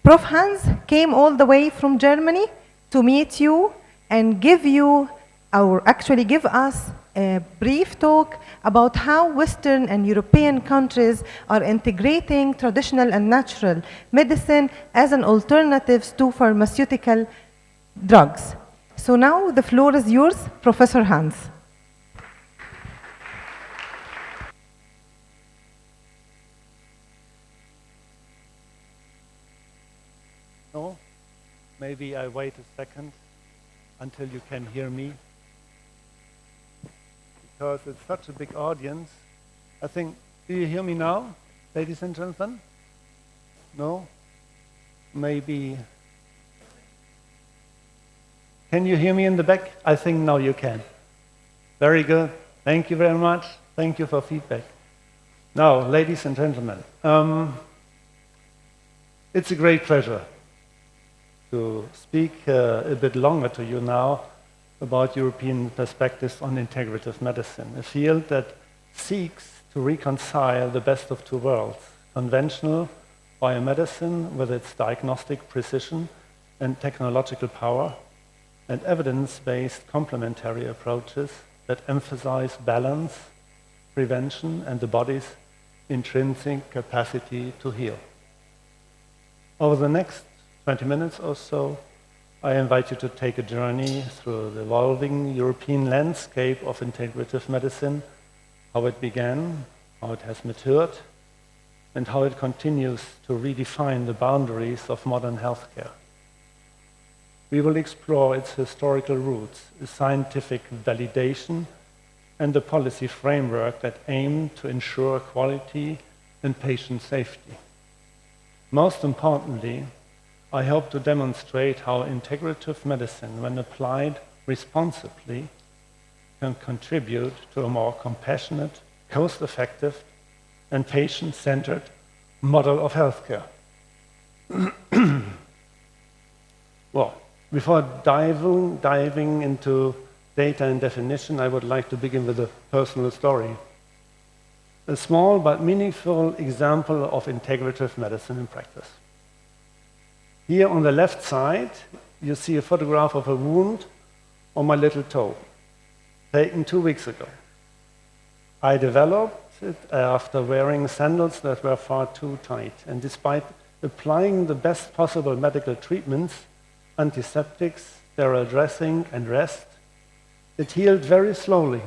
Prof. Hans came all the way from Germany to meet you and give us a brief talk about how Western and European countries are integrating traditional and natural medicine as an alternative to pharmaceutical drugs. So now the floor is yours, Professor Hans. No? Maybe I wait a second until you can hear me. Because it's such a big audience. I think, do you hear me now, ladies and gentlemen? No? Maybe. Can you hear me in the back? I think now you can. Very good. Thank you very much. Thank you for feedback. Now, ladies and gentlemen, it's a great pleasure to speak a bit longer to you now about European perspectives on integrative medicine, a field that seeks to reconcile the best of two worlds, conventional biomedicine with its diagnostic precision and technological power, and evidence-based complementary approaches that emphasize balance, prevention, and the body's intrinsic capacity to heal. Over the next 20 minutes or so, I invite you to take a journey through the evolving European landscape of integrative medicine, how it began, how it has matured, and how it continues to redefine the boundaries of modern healthcare. We will explore its historical roots, the scientific validation, and the policy framework that aim to ensure quality and patient safety. Most importantly, I hope to demonstrate how integrative medicine, when applied responsibly, can contribute to a more compassionate, cost-effective, and patient-centered model of healthcare. Well, before diving into data and definition, I would like to begin with a personal story. A small but meaningful example of integrative medicine in practice. Here on the left side, you see a photograph of a wound on my little toe, taken 2 weeks ago. I developed it after wearing sandals that were far too tight, and despite applying the best possible medical treatments, antiseptics, sterile dressing, and rest, it healed very slowly.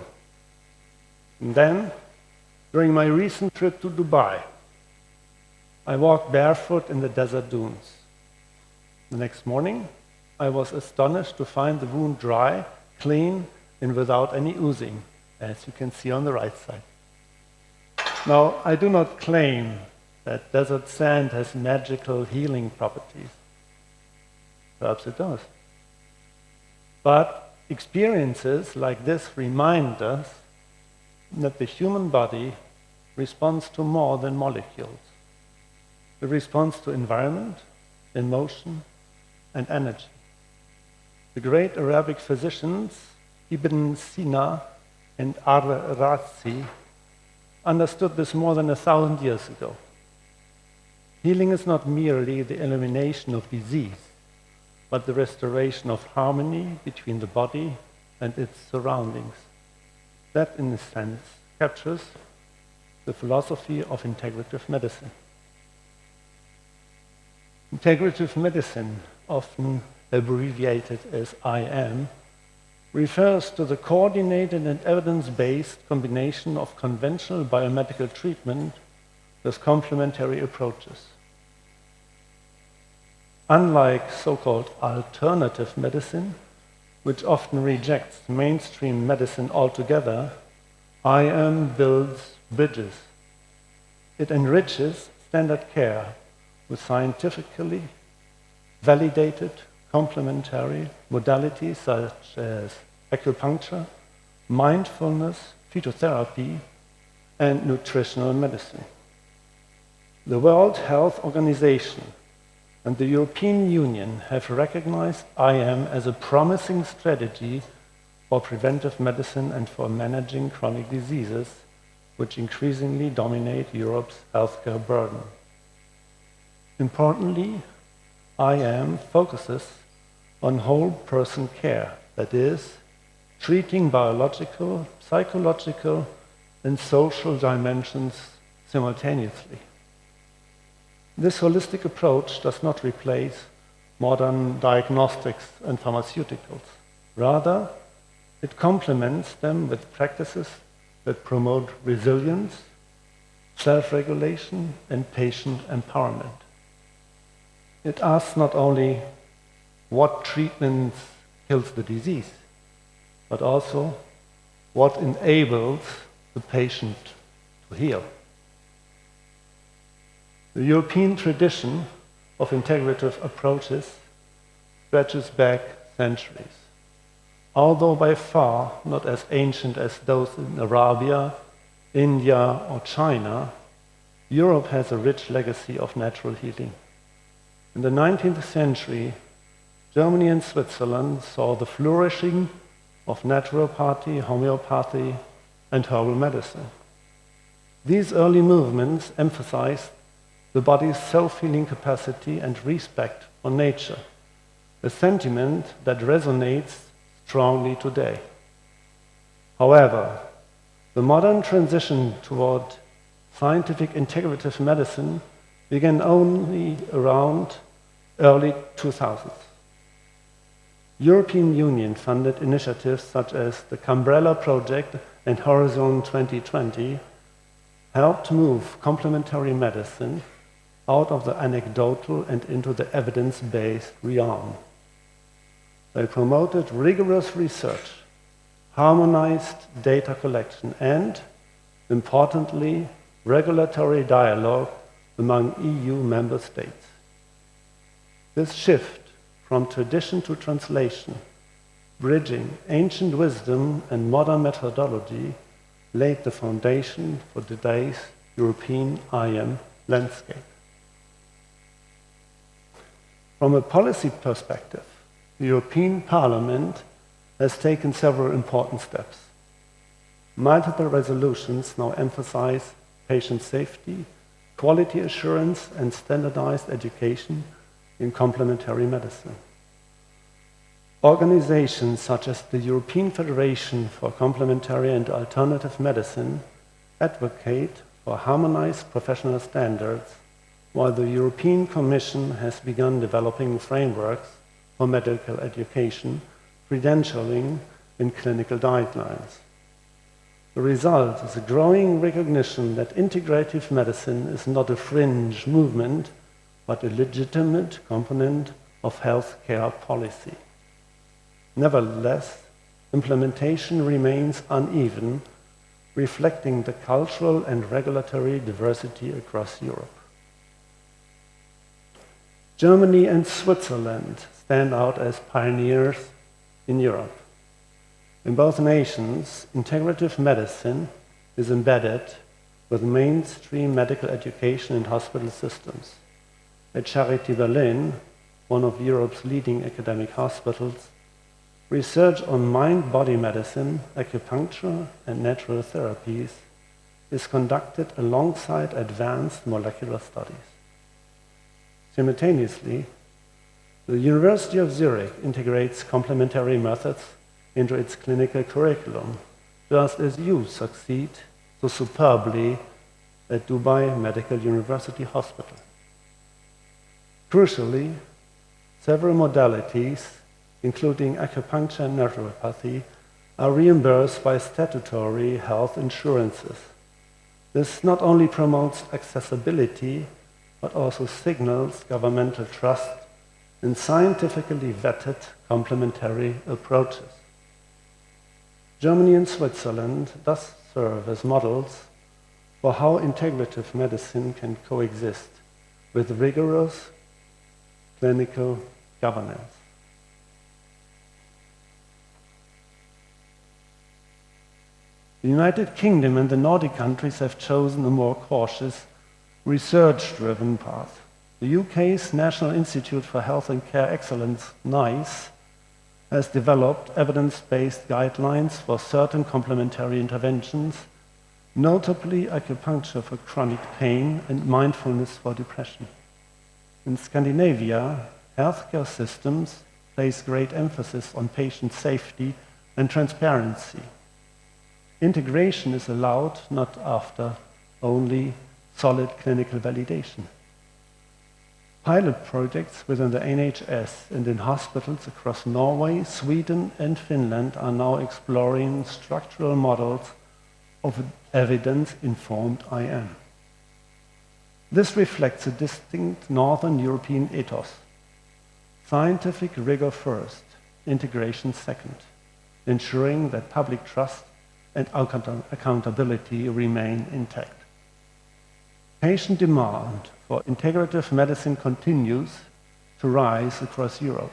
And then, during my recent trip to Dubai, I walked barefoot in the desert dunes. The next morning, I was astonished to find the wound dry, clean, and without any oozing, as you can see on the right side. Now, I do not claim that desert sand has magical healing properties. Perhaps it does. But experiences like this remind us that the human body responds to more than molecules. It responds to environment, emotion, and energy. The great Arabic physicians, Ibn Sina and Ar-Razi, understood this more than 1,000 years ago. Healing is not merely the elimination of disease, but the restoration of harmony between the body and its surroundings. That, in a sense, captures the philosophy of integrative medicine. Integrative medicine, often abbreviated as IM, refers to the coordinated and evidence-based combination of conventional biomedical treatment with complementary approaches. Unlike so-called alternative medicine, which often rejects mainstream medicine altogether, IM builds bridges. It enriches standard care with scientifically validated, complementary modalities such as acupuncture, mindfulness, phytotherapy, and nutritional medicine. The World Health Organization and the European Union have recognized IM as a promising strategy for preventive medicine and for managing chronic diseases, which increasingly dominate Europe's healthcare burden. Importantly, IM focuses on whole person care, that is, treating biological, psychological, and social dimensions simultaneously. This holistic approach does not replace modern diagnostics and pharmaceuticals. Rather, it complements them with practices that promote resilience, self-regulation, and patient empowerment. It asks not only what treatment kills the disease, but also what enables the patient to heal. The European tradition of integrative approaches stretches back centuries. Although by far not as ancient as those in Arabia, India, or China, Europe has a rich legacy of natural healing. In the 19th century, Germany and Switzerland saw the flourishing of naturopathy, homeopathy, and herbal medicine. These early movements emphasized the body's self-healing capacity and respect for nature, a sentiment that resonates strongly today. However, the modern transition toward scientific integrative medicine began only around early 2000s. European Union funded initiatives such as the Umbrella Project and Horizon 2020 helped move complementary medicine out of the anecdotal and into the evidence-based realm. They promoted rigorous research, harmonized data collection, and, importantly, regulatory dialogue among EU member states. This shift from tradition to translation, bridging ancient wisdom and modern methodology, laid the foundation for today's European IM landscape. From a policy perspective, the European Parliament has taken several important steps. Multiple resolutions now emphasize patient safety, quality assurance, and standardized education in complementary medicine. Organizations such as the European Federation for Complementary and Alternative Medicine advocate for harmonized professional standards, while the European Commission has begun developing frameworks for medical education, credentialing, and clinical guidelines. The result is a growing recognition that integrative medicine is not a fringe movement, but a legitimate component of healthcare policy. Nevertheless, implementation remains uneven, reflecting the cultural and regulatory diversity across Europe. Germany and Switzerland stand out as pioneers in Europe. In both nations, integrative medicine is embedded with mainstream medical education and hospital systems. At Charité Berlin, one of Europe's leading academic hospitals, research on mind-body medicine, acupuncture, and natural therapies is conducted alongside advanced molecular studies. Simultaneously, the University of Zurich integrates complementary methods into its clinical curriculum, just as you succeed so superbly at Dubai Medical University Hospital. Crucially, several modalities, including acupuncture and naturopathy, are reimbursed by statutory health insurances. This not only promotes accessibility, but also signals governmental trust in scientifically vetted complementary approaches. Germany and Switzerland thus serve as models for how integrative medicine can coexist with rigorous clinical governance. The United Kingdom and the Nordic countries have chosen a more cautious, research-driven path. The UK's National Institute for Health and Care Excellence, NICE, has developed evidence-based guidelines for certain complementary interventions, notably acupuncture for chronic pain and mindfulness for depression. In Scandinavia, healthcare systems place great emphasis on patient safety and transparency. Integration is allowed not after only solid clinical validation. Pilot projects within the NHS and in hospitals across Norway, Sweden, and Finland are now exploring structural models of evidence-informed IM. This reflects a distinct Northern European ethos. Scientific rigor first, integration second, ensuring that public trust and accountability remain intact. Patient demand for integrative medicine continues to rise across Europe.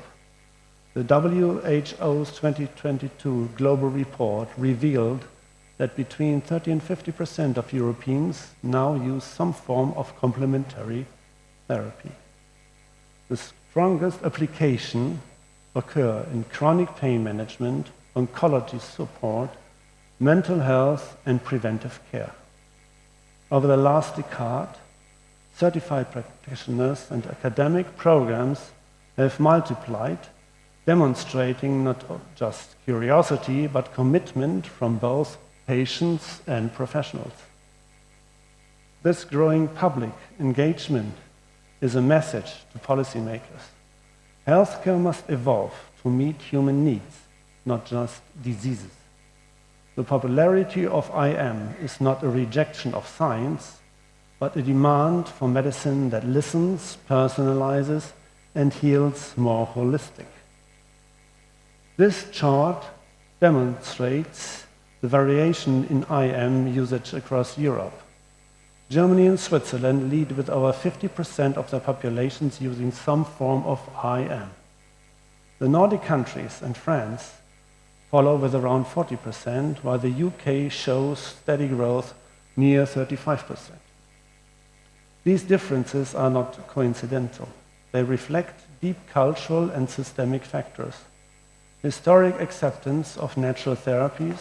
The WHO's 2022 global report revealed that between 30 and 50% of Europeans now use some form of complementary therapy. The strongest application occur in chronic pain management, oncology support, mental health, and preventive care. Over the last decade, certified practitioners and academic programs have multiplied, demonstrating not just curiosity, but commitment from both patients and professionals. This growing public engagement is a message to policymakers. Healthcare must evolve to meet human needs, not just diseases. The popularity of IM is not a rejection of science, but a demand for medicine that listens, personalizes, and heals more holistic. This chart demonstrates the variation in IM usage across Europe. Germany and Switzerland lead with over 50% of their populations using some form of IM. The Nordic countries and France follow with around 40%, while the UK shows steady growth near 35%. These differences are not coincidental. They reflect deep cultural and systemic factors. Historic acceptance of natural therapies,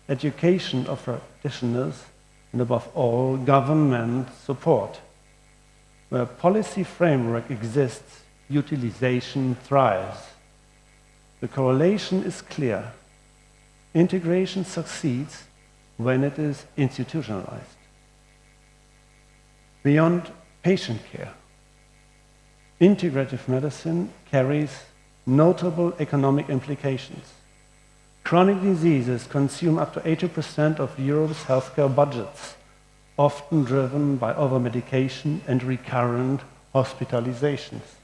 education of practitioners, and above all, government support. Where policy framework exists, utilization thrives. The correlation is clear. Integration succeeds when it is institutionalized. Beyond patient care, integrative medicine carries notable economic implications. Chronic diseases consume up to 80% of Europe's healthcare budgets, often driven by over-medication and recurrent hospitalizations.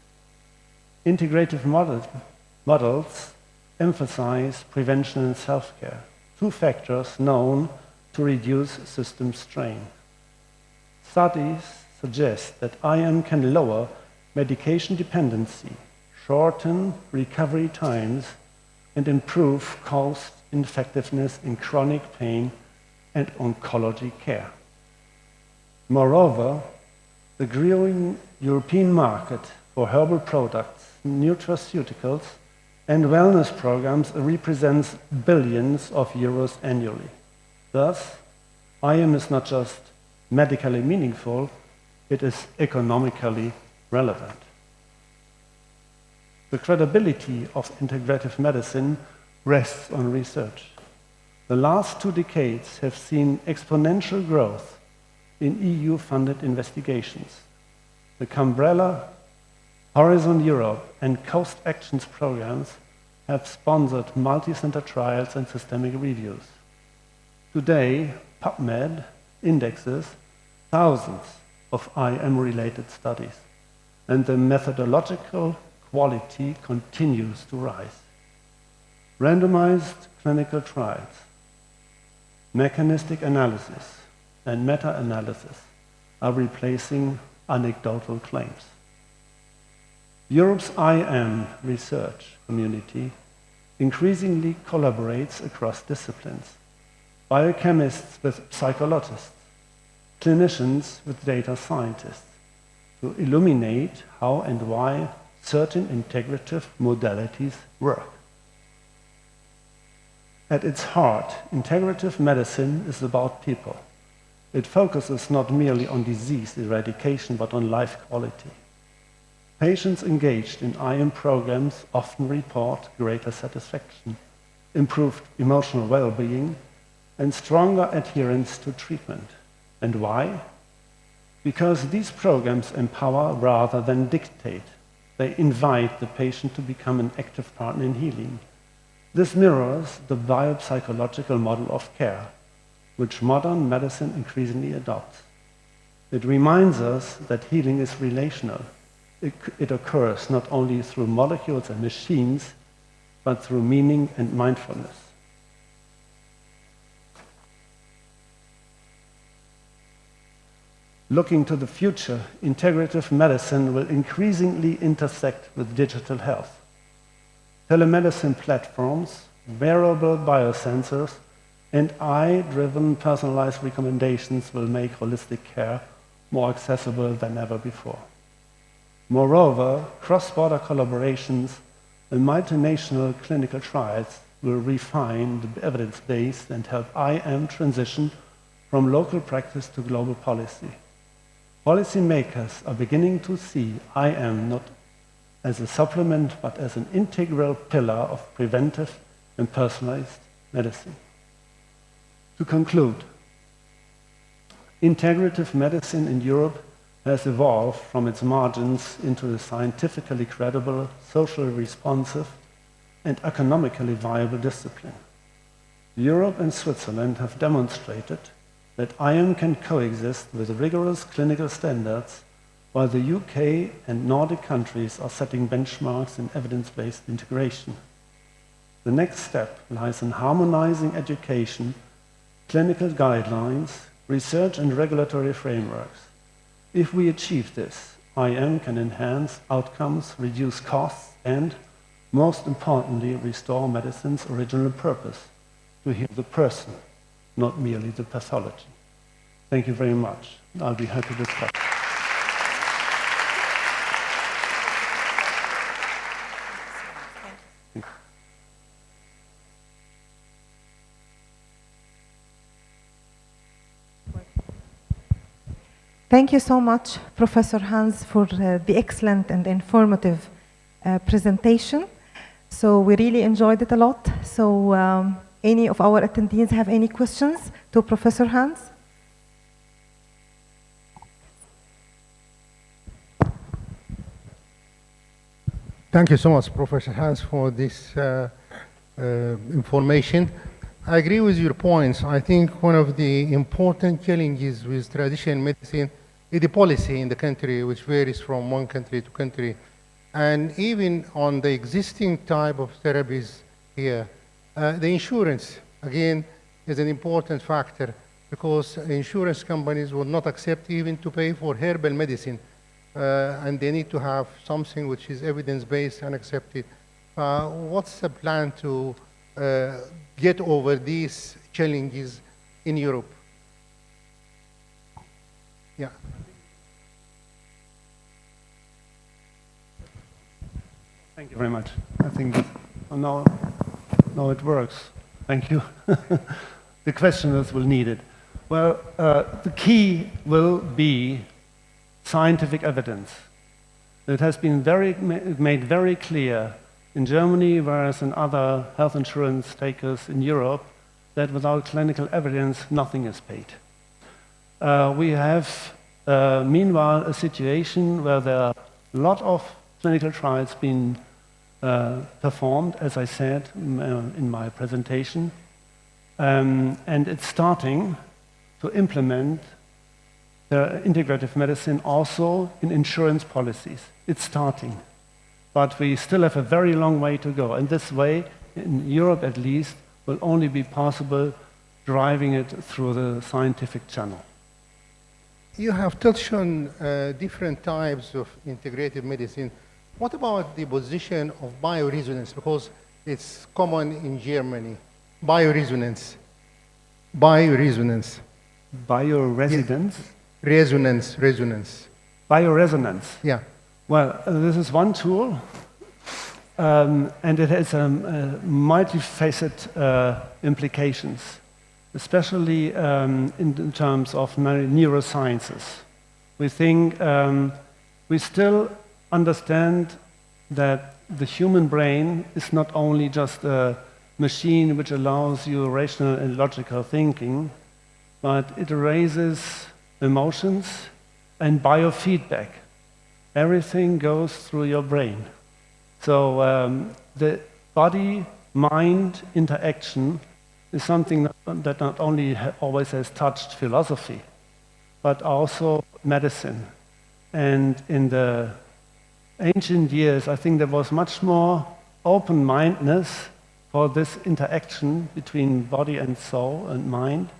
Integrative models emphasize prevention and self-care, two factors known to reduce system strain. Studies suggest that IM can lower medication dependency, shorten recovery times, and improve cost-effectiveness in chronic pain and oncology care. Moreover, the growing European market for herbal products, nutraceuticals, and wellness programs represents billions of euros annually. Thus, IM is not just medically meaningful, it is economically relevant. The credibility of integrative medicine rests on research. The last 2 decades have seen exponential growth in EU-funded investigations. The Umbrella, Horizon Europe, and Coast Actions programs have sponsored multi-center trials and systemic reviews. Today, PubMed indexes thousands of IM-related studies, and the methodological quality continues to rise. Randomized clinical trials, mechanistic analysis, and meta-analysis are replacing anecdotal claims. Europe's IM research community increasingly collaborates across disciplines. biochemists with psychologists, clinicians with data scientists, to illuminate how and why certain integrative modalities work. At its heart, integrative medicine is about people. It focuses not merely on disease eradication, but on life quality. Patients engaged in IM programs often report greater satisfaction, improved emotional well-being, and stronger adherence to treatment. And why? Because these programs empower rather than dictate. They invite the patient to become an active partner in healing. This mirrors the biopsychological model of care, which modern medicine increasingly adopts. It reminds us that healing is relational. It occurs not only through molecules and machines, but through meaning and mindfulness. Looking to the future, integrative medicine will increasingly intersect with digital health. Telemedicine platforms, wearable biosensors, and AI-driven personalized recommendations will make holistic care more accessible than ever before. Moreover, cross-border collaborations and multinational clinical trials will refine the evidence base and help IM transition from local practice to global policy. Policymakers are beginning to see IM not as a supplement, but as an integral pillar of preventive and personalized medicine. To conclude, integrative medicine in Europe has evolved from its margins into a scientifically credible, socially responsive, and economically viable discipline. Europe and Switzerland have demonstrated that IM can coexist with rigorous clinical standards, while the UK and Nordic countries are setting benchmarks in evidence-based integration. The next step lies in harmonizing education, clinical guidelines, research and regulatory frameworks. If we achieve this, IM can enhance outcomes, reduce costs, and, most importantly, restore medicine's original purpose, to heal the person, not merely the pathology. Thank you very much. I'll be happy to discuss. Thank you so much, Professor Hans, for the excellent and informative presentation. So we really enjoyed it a lot. So any of our attendees have any questions to Professor Hans? Thank you so much, Professor Hans, for this information. I agree with your points. I think one of the important challenges with traditional medicine is the policy in the country, which varies from one country to country. And even on the existing type of therapies here, the insurance, again, is an important factor because insurance companies will not accept even to pay for herbal medicine. And they need to have something which is evidence-based and accepted. What's the plan to get over these challenges in Europe? Yeah. Thank you very much. I think now it works. Thank you. The questioners will need it. Well, the key will be scientific evidence. It has been made very clear in Germany, whereas in other health insurance takers in Europe, that without clinical evidence, nothing is paid. We have, meanwhile, a situation where there are a lot of clinical trials being performed, as I said in my presentation, and it's starting to implement integrative medicine also in insurance policies. It's starting, but we still have a very long way to go. And this way, in Europe at least, will only be possible driving it through the scientific channel. You have touched on different types of integrative medicine. What about the position of bioresonance? Because it's common in Germany, bioresonance. Bioresonance. Bioresidence? Resonance, resonance. Bioresonance. Yeah. Well, this is one tool, and it has multifaceted implications, especially in terms of neurosciences. We think we still understand that the human brain is not only just a machine which allows you rational and logical thinking, but it raises emotions and biofeedback. Everything goes through your brain. So the body-mind interaction is something that not only always has touched philosophy, but also medicine. And in the ancient years, I think there was much more open-mindedness for this interaction between body and soul and mind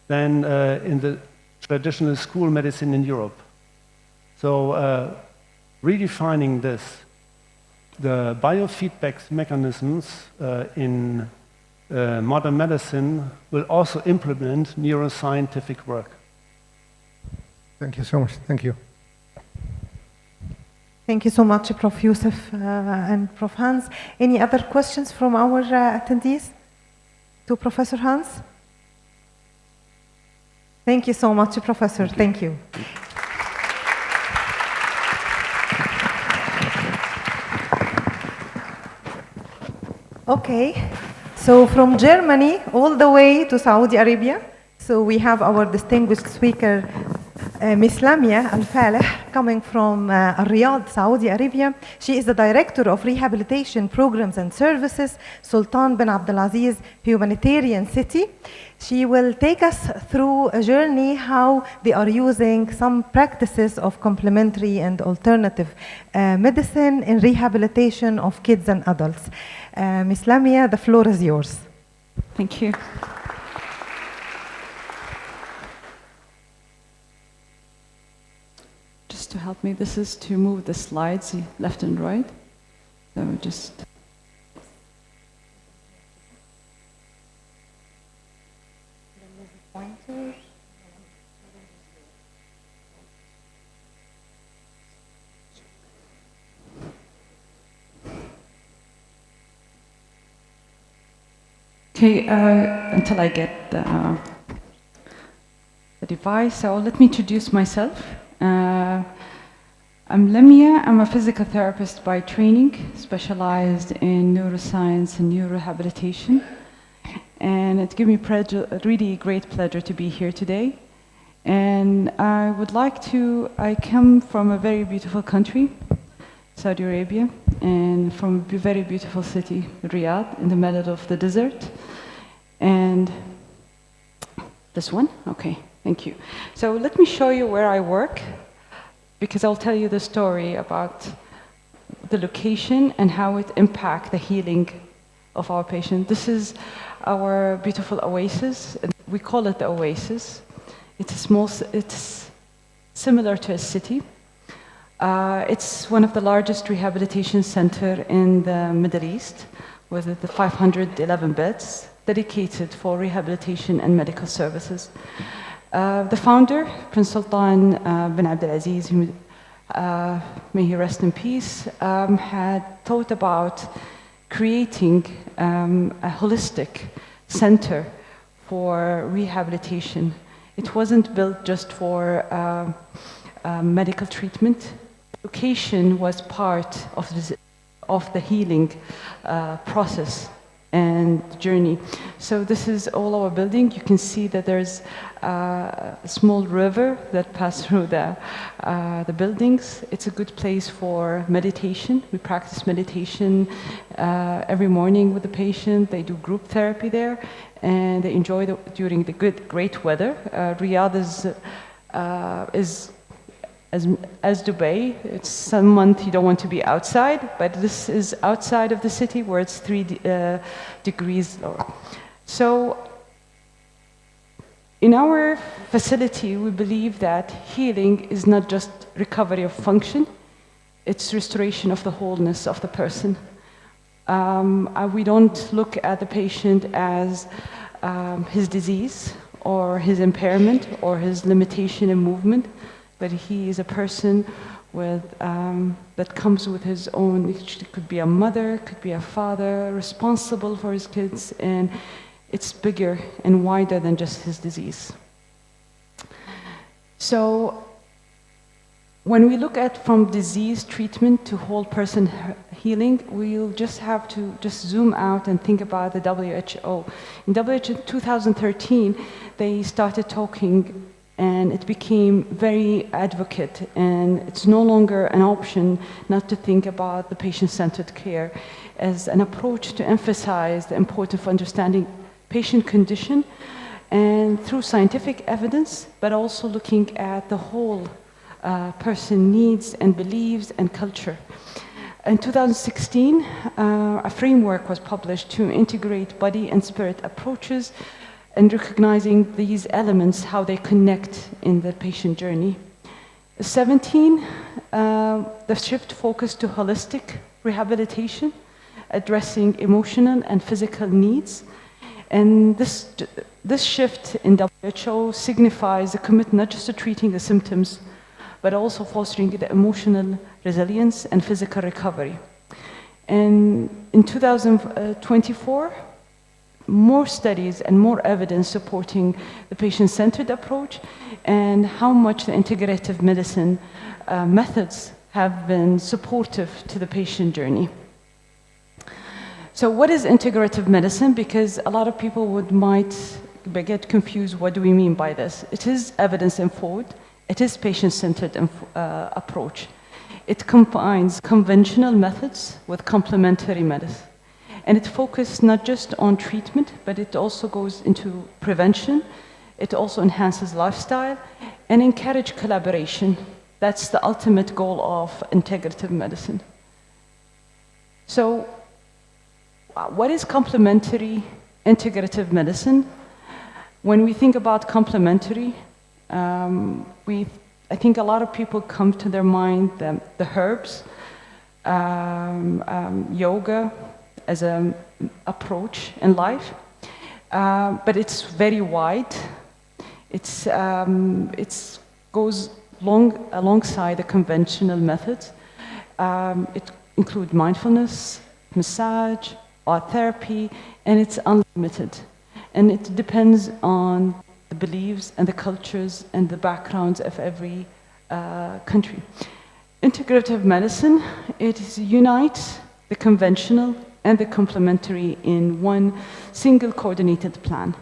than in the traditional school medicine in Europe. So redefining this, the biofeedback mechanisms in modern medicine will also implement neuroscientific work. Thank you so much. Thank you. Thank you so much, Prof. Youssef and Prof. Hans. Any other questions from our attendees to Professor Hans? Thank you so much, Professor. Thank you. Okay, so from Germany all the way to Saudi Arabia, so we have our distinguished speaker, Miss Lamia Al-Faleh, coming from Riyadh, Saudi Arabia. She is the Director of Rehabilitation Programs and Services, Sultan bin Abdulaziz Humanitarian City. She will take us through a journey how they are using some practices of complementary and alternative medicine in rehabilitation of kids and adults. Miss Lamia, the floor is yours. Thank you. Just to help me, this is to move the slides left and right. So just... Okay, until I get the device, so let me introduce myself. I'm Lamia. I'm a physical therapist by training, specialized in neuroscience and neurorehabilitation. And it gives me a really great pleasure to be here today. And I come from a very beautiful country, Saudi Arabia, and from a very beautiful city, Riyadh, in the middle of the desert. And this one? Okay, thank you. So let me show you where I work, because I'll tell you the story about the location and how it impacts the healing of our patient. This is our beautiful oasis. We call it the oasis. It's similar to a city. It's one of the largest rehabilitation centers in the Middle East, with the 511 beds dedicated for rehabilitation and medical services. The founder, Prince Sultan bin Abdulaziz, may he rest in peace, had thought about creating a holistic center for rehabilitation. It wasn't built just for medical treatment. Education was part of the healing process and journey. So this is all our building. You can see that there's a small river that passes through the buildings. It's a good place for meditation. We practice meditation every morning with the patient. They do group therapy there, and they enjoy during the great weather. Riyadh is as Dubai. It's some month you don't want to be outside, but this is outside of the city where it's 3 degrees lower. So in our facility, we believe that healing is not just recovery of function, it's restoration of the wholeness of the person. We don't look at the patient as his disease or his impairment or his limitation in movement, but he is a person with, that comes with his own, it could be a mother, could be a father, responsible for his kids, and it's bigger and wider than just his disease. So when we look at from disease treatment to whole person healing, we'll just have to just zoom out and think about the WHO. In WHO 2013, they started talking and it became very advocate, and it's no longer an option not to think about the patient-centered care as an approach to emphasize the importance of understanding patient condition and through scientific evidence, but also looking at the whole person needs and beliefs and culture. In 2016, a framework was published to integrate body and spirit approaches and recognizing these elements, how they connect in the patient journey. 17, the shift focused to holistic rehabilitation, addressing emotional and physical needs. And this shift in WHO signifies a commitment not just to treating the symptoms, but also fostering the emotional resilience and physical recovery. And in 2024, more studies and more evidence supporting the patient-centered approach and how much the integrative medicine methods have been supportive to the patient journey. So what is integrative medicine? Because a lot of people might get confused, what do we mean by this? It is evidence-informed, it is patient-centered approach. It combines conventional methods with complementary medicine. And it focuses not just on treatment, but it also goes into prevention. It also enhances lifestyle and encourages collaboration. That's the ultimate goal of integrative medicine. So, what is complementary integrative medicine? When we think about complementary, I think a lot of people come to their mind the herbs, yoga, as an approach in life, but it's very wide. It goes alongside the conventional methods. It includes mindfulness, massage, art therapy, and it's unlimited. And it depends on the beliefs and the cultures and the backgrounds of every country. Integrative medicine, it unites the conventional and the complementary in one single coordinated plan.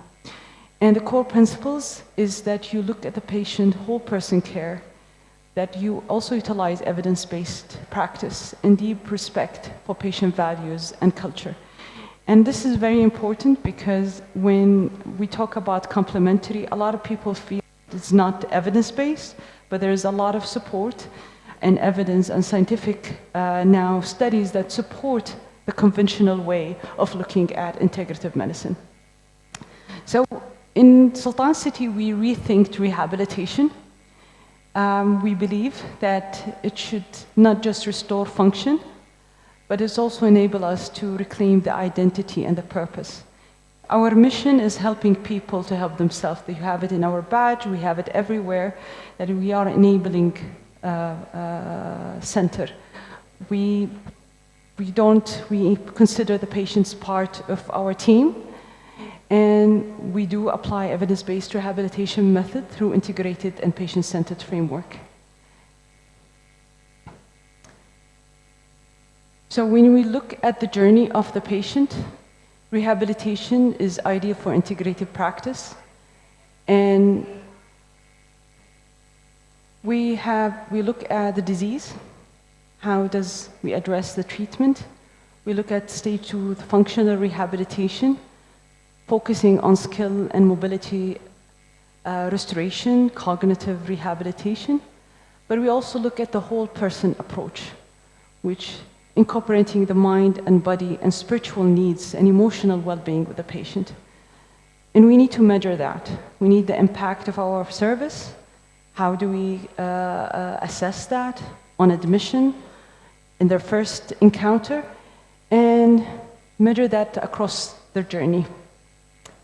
And the core principles is that you look at the patient whole person care, that you also utilize evidence-based practice and deep respect for patient values and culture. And this is very important because when we talk about complementary, a lot of people feel it's not evidence-based, but there is a lot of support and evidence and scientific now studies that support the conventional way of looking at integrative medicine. So in Sultan City, we rethinked rehabilitation. We believe that it should not just restore function, but it's also enable us to reclaim the identity and the purpose. Our mission is helping people to help themselves. We have it in our badge, we have it everywhere, that we are enabling center. We consider the patients part of our team, and we do apply evidence-based rehabilitation method through integrated and patient-centered framework. So when we look at the journey of the patient, rehabilitation is ideal for integrative practice, and we look at the disease. How does we address the treatment? We look at stage 2, the functional rehabilitation, focusing on skill and mobility restoration, cognitive rehabilitation. But we also look at the whole person approach, which incorporating the mind and body and spiritual needs and emotional well-being with the patient. And we need to measure that. We need the impact of our service. How do we assess that on admission, in their first encounter, and measure that across their journey.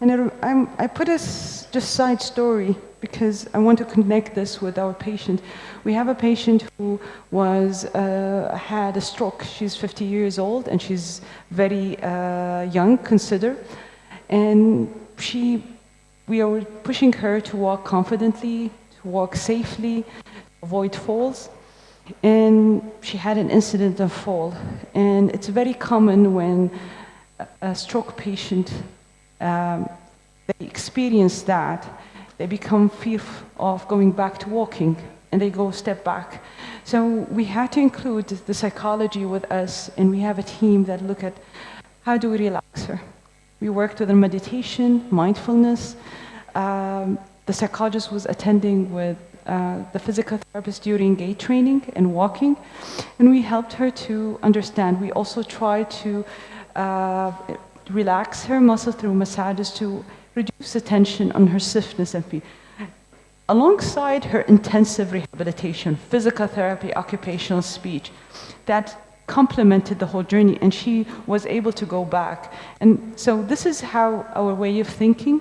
And I put a just side story because I want to connect this with our patient. We have a patient who had a stroke. She's 50 years old and she's very young, consider. And we are pushing her to walk confidently, to walk safely, avoid falls. And she had an incident of fall. And it's very common when a stroke patient they experience that, they become fearful of going back to walking and they go step back. So we had to include the psychology with us, and we have a team that look at how do we relax her. We worked with her meditation, mindfulness. The psychologist was attending with the physical therapist during gait training and walking, and we helped her to understand. We also tried to relax her muscle through massages to reduce the tension on her stiffness and pain. Alongside her intensive rehabilitation, physical therapy, occupational speech, that complemented the whole journey, and she was able to go back. And so this is how our way of thinking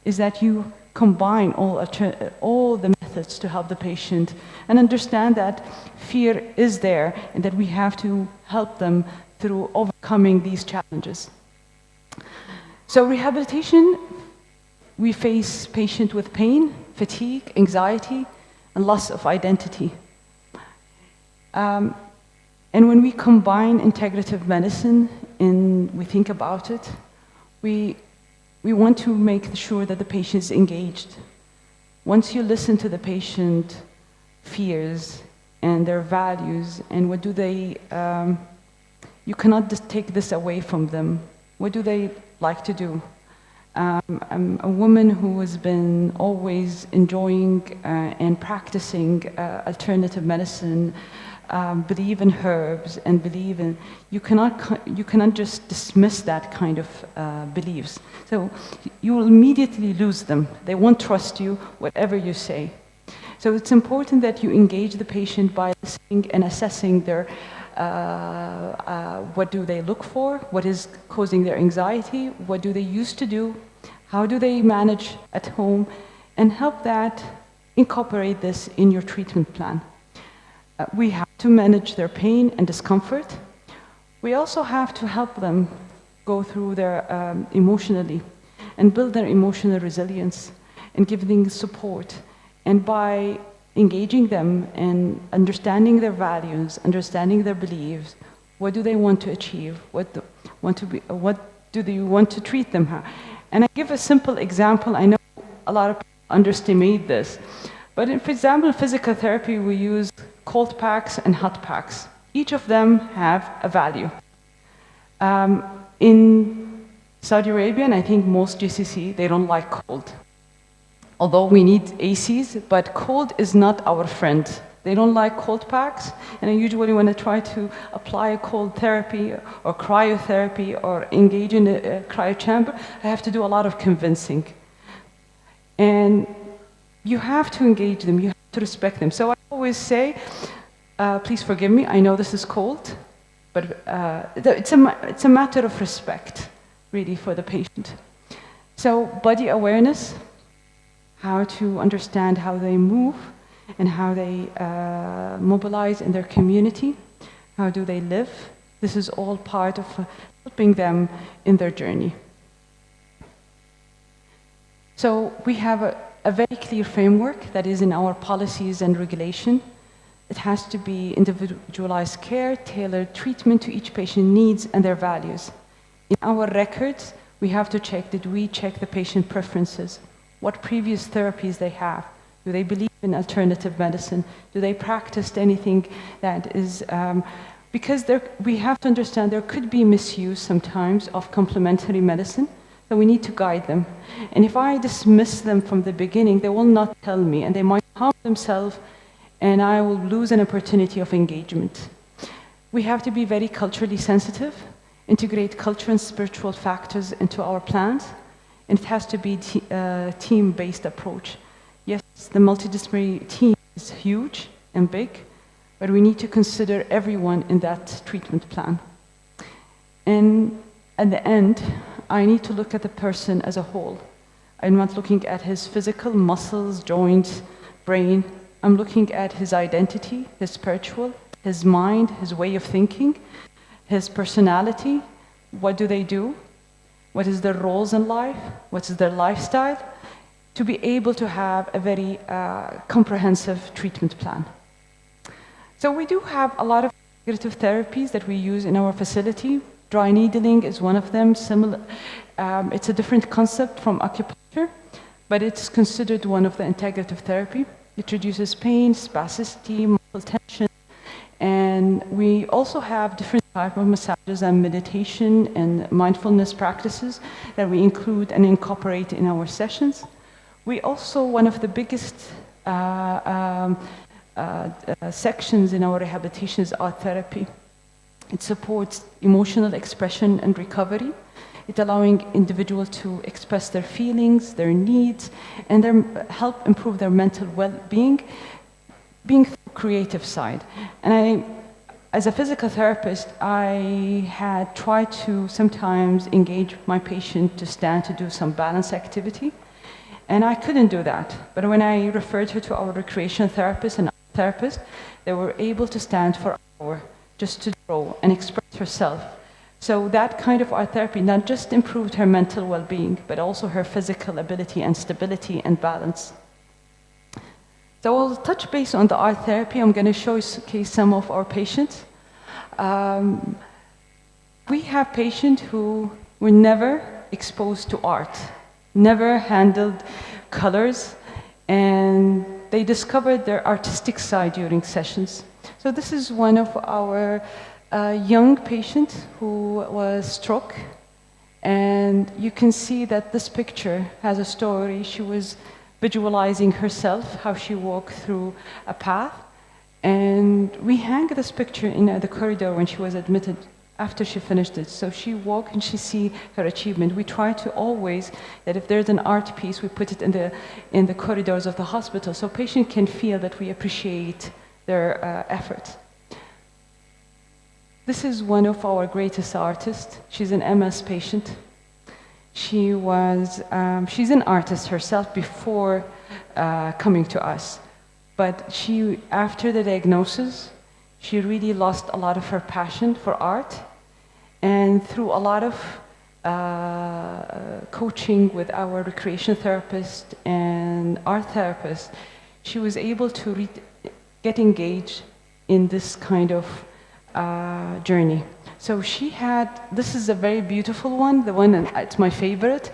is that you combine all the methods to help the patient and understand that fear is there and that we have to help them through overcoming these challenges. So rehabilitation, we face patients with pain, fatigue, anxiety, and loss of identity. And when we combine integrative medicine and we think about it, we want to make sure that the patient is engaged. Once you listen to the patient fears and their values and what do they, you cannot just take this away from them. What do they like to do? I'm a woman who has been always enjoying and practicing alternative medicine, believe in herbs and believe in, you cannot just dismiss that kind of beliefs. So you will immediately lose them. They won't trust you, whatever you say. So it's important that you engage the patient by listening and assessing their what do they look for, what is causing their anxiety, what do they used to do, how do they manage at home, and help that incorporate this in your treatment plan. We have to manage their pain and discomfort. We also have to help them go through their emotionally and build their emotional resilience and give them support. And by engaging them and understanding their values, understanding their beliefs, what do they want to achieve, what do they want to treat them how. And I give a simple example. I know a lot of people underestimate this, but for example, physical therapy, we use cold packs and hot packs. Each of them have a value. In Saudi Arabia, and I think most GCC, they don't like cold. Although we need ACs, but cold is not our friend. They don't like cold packs, and I usually when I try to apply a cold therapy or cryotherapy or engage in a cryo chamber, I have to do a lot of convincing. And you have to engage them, you have to respect them. So I always say, please forgive me, I know this is cold, but it's a matter of respect, really, for the patient. So body awareness, how to understand how they move and how they mobilize in their community, how do they live. This is all part of helping them in their journey. So we have a very clear framework that is in our policies and regulation. It has to be individualized care, tailored treatment to each patient needs and their values. In our records, we have to check, did we check the patient preferences? What previous therapies they have? Do they believe in alternative medicine? Do they practice anything that is, because we have to understand there could be misuse sometimes of complementary medicine, so we need to guide them. And if I dismiss them from the beginning, they will not tell me, and they might harm themselves, and I will lose an opportunity of engagement. We have to be very culturally sensitive, integrate culture and spiritual factors into our plans, and it has to be a team-based approach. Yes, the multidisciplinary team is huge and big, but we need to consider everyone in that treatment plan. And at the end, I need to look at the person as a whole. I'm not looking at his physical muscles, joints, brain. I'm looking at his identity, his spiritual, his mind, his way of thinking, his personality. What do they do? What is their roles in life? What is their lifestyle? To be able to have a very comprehensive treatment plan. So we do have a lot of integrative therapies that we use in our facility. Dry needling is one of them. Similar, it's a different concept from acupuncture, but it's considered one of the integrative therapy. It reduces pain, spasticity, muscle tension, and we also have different types of massages and meditation and mindfulness practices that we include and incorporate in our sessions. We also, one of the biggest sections in our rehabilitation is art therapy. It supports emotional expression and recovery. It's allowing individuals to express their feelings, their needs, and help improve their mental well-being, being the creative side. And as a physical therapist, I had tried to sometimes engage my patient to stand to do some balance activity, and I couldn't do that. But when I referred her to our recreation therapist and therapist, they were able to stand for an hour just to draw and express herself. So that kind of art therapy not just improved her mental well-being, but also her physical ability and stability and balance. So I'll touch base on the art therapy. I'm going to showcase some of our patients. We have patients who were never exposed to art, never handled colors, and they discovered their artistic side during sessions. So this is one of our young patients who was stroke, and you can see that this picture has a story. She was visualizing herself, how she walked through a path, and we hang this picture in the corridor when she was admitted after she finished it. So she walked and she see her achievement. We try to always, that if there's an art piece, we put it in the corridors of the hospital so patient can feel that we appreciate their efforts. This is one of our greatest artists. She's an MS patient. She's an artist herself before coming to us. But after the diagnosis, she really lost a lot of her passion for art. And through a lot of coaching with our recreation therapist and art therapist, she was able to get engaged in this kind of journey. So this is a very beautiful one, it's my favorite.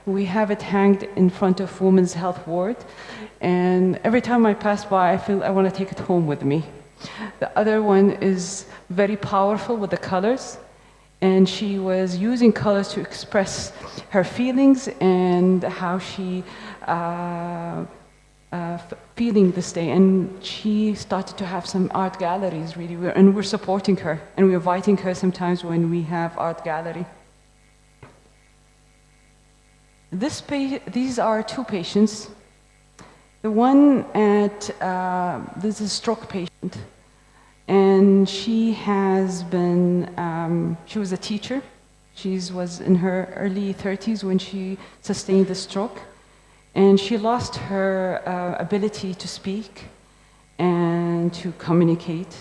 We have it hanged in front of Women's Health Ward, and every time I pass by, I feel I want to take it home with me. The other one is very powerful with the colors, and she was using colors to express her feelings and how she feeling this day, and she started to have some art galleries really, and we're supporting her, and we're inviting her sometimes when we have art gallery. These are two patients. The one this is a stroke patient, and she was a teacher. She was in her early 30s when she sustained the stroke. And she lost her ability to speak and to communicate.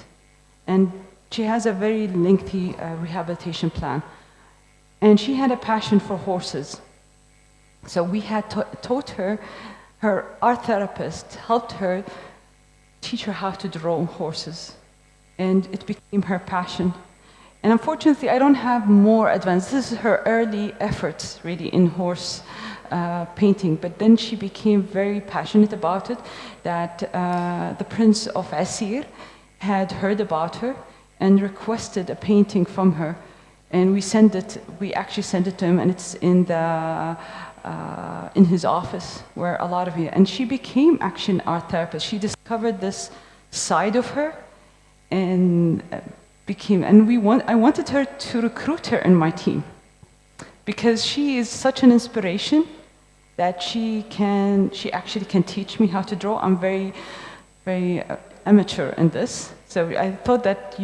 And she has a very lengthy rehabilitation plan. And she had a passion for horses. So we had taught her, her art therapist helped her teach her how to draw horses. And it became her passion. And unfortunately, I don't have more advanced. This is her early efforts really in horse painting, but then she became very passionate about it, that the Prince of Asir had heard about her and requested a painting from her, and we actually sent it to him, and it's in his office where a lot of you, and she became actually an art therapist. She discovered this side of her and I wanted her to recruit her in my team because she is such an inspiration that she actually can teach me how to draw. I'm very, very amateur in this. So I thought that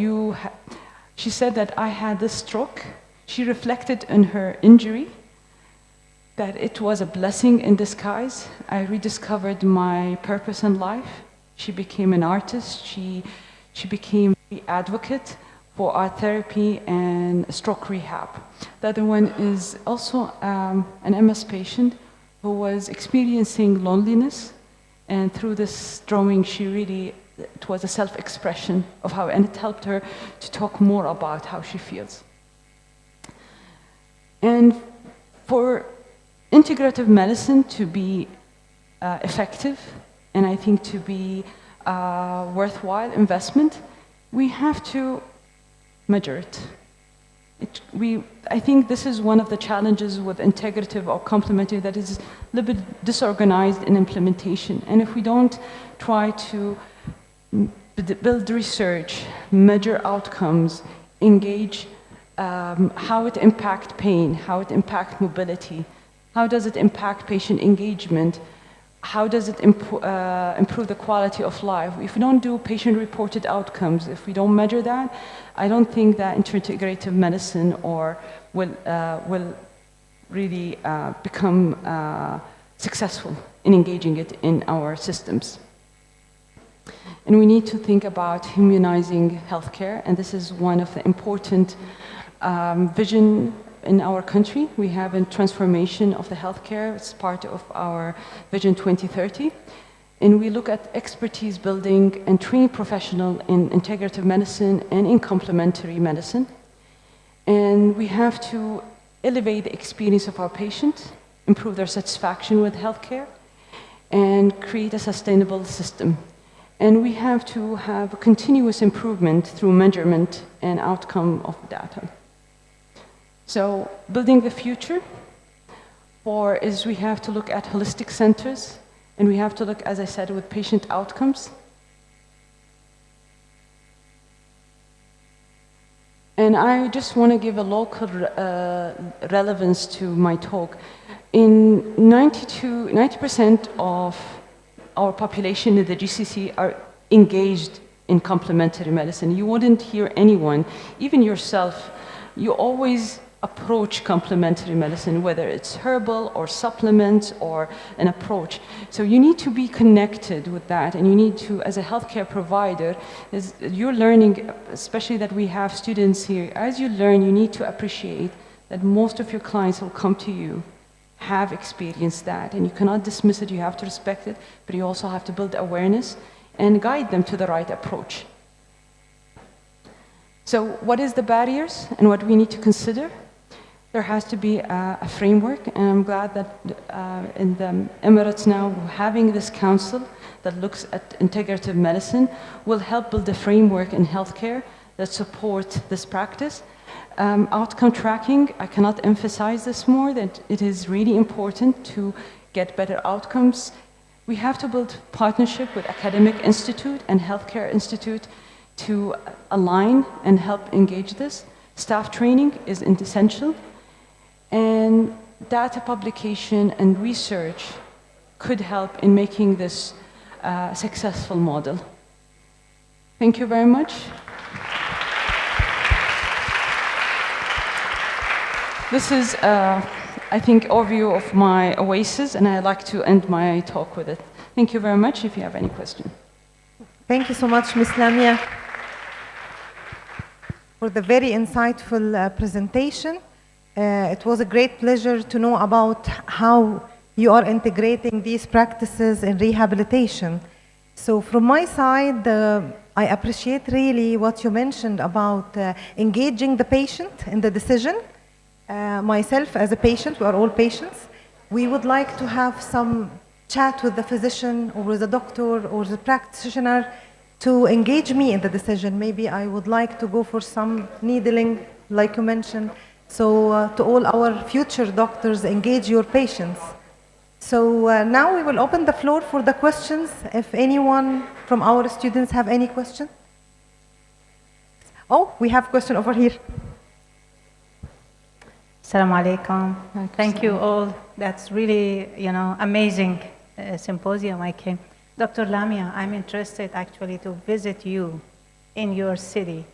she said that I had this stroke. She reflected on her injury that it was a blessing in disguise. I rediscovered my purpose in life. She became an artist. She became the advocate for art therapy and stroke rehab. The other one is also an MS patient who was experiencing loneliness. And through this drawing, it was a self-expression of how, and it helped her to talk more about how she feels. And for integrative medicine to be effective, and I think to be a worthwhile investment, we have to measure it. I think this is one of the challenges with integrative or complementary, that is a little bit disorganized in implementation. And if we don't try to build research, measure outcomes, engage how it impacts pain, how it impacts mobility, how does it impact patient engagement, how does it improve the quality of life. If we don't do patient-reported outcomes, if we don't measure that, I don't think that integrative medicine will really become successful in engaging it in our systems. And we need to think about humanizing healthcare, and this is one of the important vision in our country. We have a transformation of the healthcare. It's part of our Vision 2030. And we look at expertise building and train professionals in integrative medicine and in complementary medicine. And we have to elevate the experience of our patients, improve their satisfaction with healthcare, and create a sustainable system. And we have to have a continuous improvement through measurement and outcome of data. So building the future is we have to look at holistic centers, and we have to look, as I said, with patient outcomes. And I just want to give a local relevance to my talk. In 90% of our population in the GCC are engaged in complementary medicine. You wouldn't hear anyone, even yourself, you always approach complementary medicine, whether it's herbal or supplements or an approach. So you need to be connected with that, and you need to, as a healthcare provider, you're learning, especially that we have students here, as you learn, you need to appreciate that most of your clients will come to you, have experienced that, and you cannot dismiss it, you have to respect it, but you also have to build awareness and guide them to the right approach. So what is the barriers and what we need to consider? There has to be a framework, and I'm glad that in the Emirates now, having this council that looks at integrative medicine will help build a framework in healthcare that supports this practice. Outcome tracking, I cannot emphasize this more, that it is really important to get better outcomes. We have to build partnership with academic institute and healthcare institute to align and help engage this. Staff training is essential. And data publication and research could help in making this a successful model. Thank you very much. This is, I think, overview of my oasis, and I'd like to end my talk with it. Thank you very much. If you have any questions. Thank you so much, Ms. Lamia, for the very insightful presentation. It was a great pleasure to know about how you are integrating these practices in rehabilitation. So from my side, I appreciate really what you mentioned about engaging the patient in the decision. Myself as a patient, we are all patients, we would like to have some chat with the physician or with the doctor or the practitioner to engage me in the decision. Maybe I would like to go for some needling, like you mentioned. So to all our future doctors, engage your patients. So now we will open the floor for the questions. If anyone from our students have any question. Oh, we have a question over here. Assalamu alaikum. Thank you all. That's really, amazing symposium I came. Dr. Lamia, I'm interested actually to visit you in your city.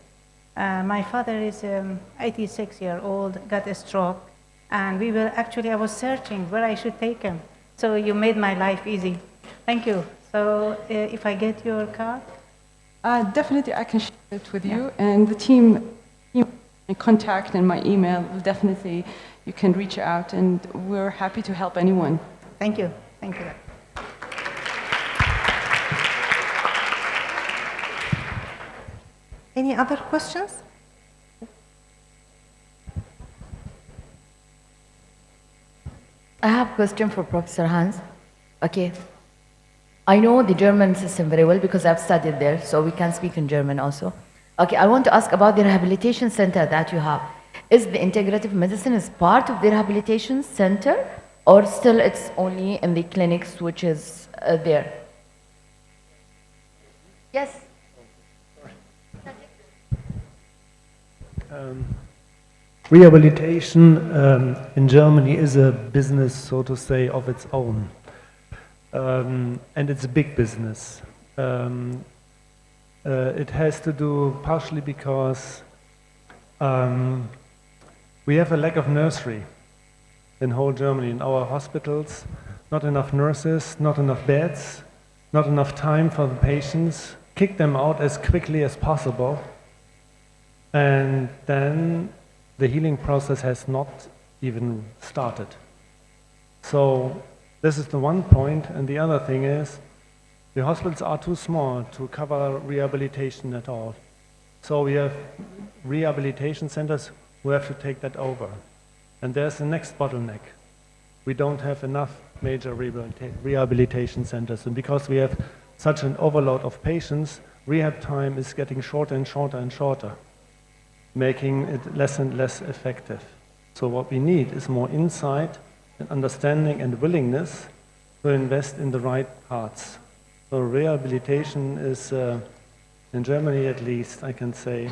My father is 86-year-old, got a stroke, And we will actually, I was searching where I should take him. So you made my life easy. Thank you. So if I get your card? Definitely, I can share it with you. And the team, my contact and my email, definitely you can reach out, and we're happy to help anyone. Thank you. Thank you. Any other questions? I have a question for Professor Hans. Okay. I know the German system very well because I've studied there, so we can speak in German also. Okay, I want to ask about the rehabilitation center that you have. Is the integrative medicine is part of the rehabilitation center, or still it's only in the clinics which is there? Yes. Rehabilitation in Germany is a business, so to say, of its own. And it's a big business. It has to do partially because we have a lack of nursery in whole Germany, in our hospitals. Not enough nurses, not enough beds, not enough time for the patients. Kick them out as quickly as possible. And then the healing process has not even started. So this is the one point, and the other thing is the hospitals are too small to cover rehabilitation at all. So we have rehabilitation centers who have to take that over. And there's the next bottleneck. We don't have enough major rehabilitation centers, and because we have such an overload of patients, rehab time is getting shorter and shorter and shorter, making it less and less effective. So what we need is more insight and understanding and willingness to invest in the right parts. So rehabilitation is, in Germany at least, I can say,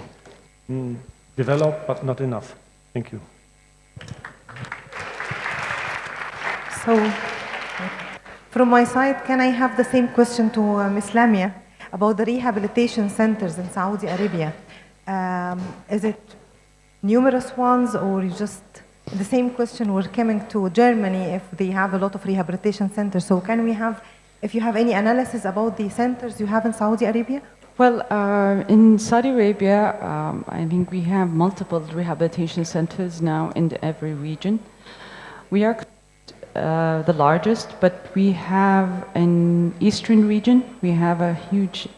developed but not enough. Thank you. So, from my side, can I have the same question to Ms. Lamia about the rehabilitation centers in Saudi Arabia? Is it numerous ones, or you just the same question? We're coming to Germany if they have a lot of rehabilitation centers. So can we have, if you have any analysis about the centers you have in Saudi Arabia? Well, in Saudi Arabia, I think we have multiple rehabilitation centers now in every region. We are the largest, but we have in Eastern region, we have a huge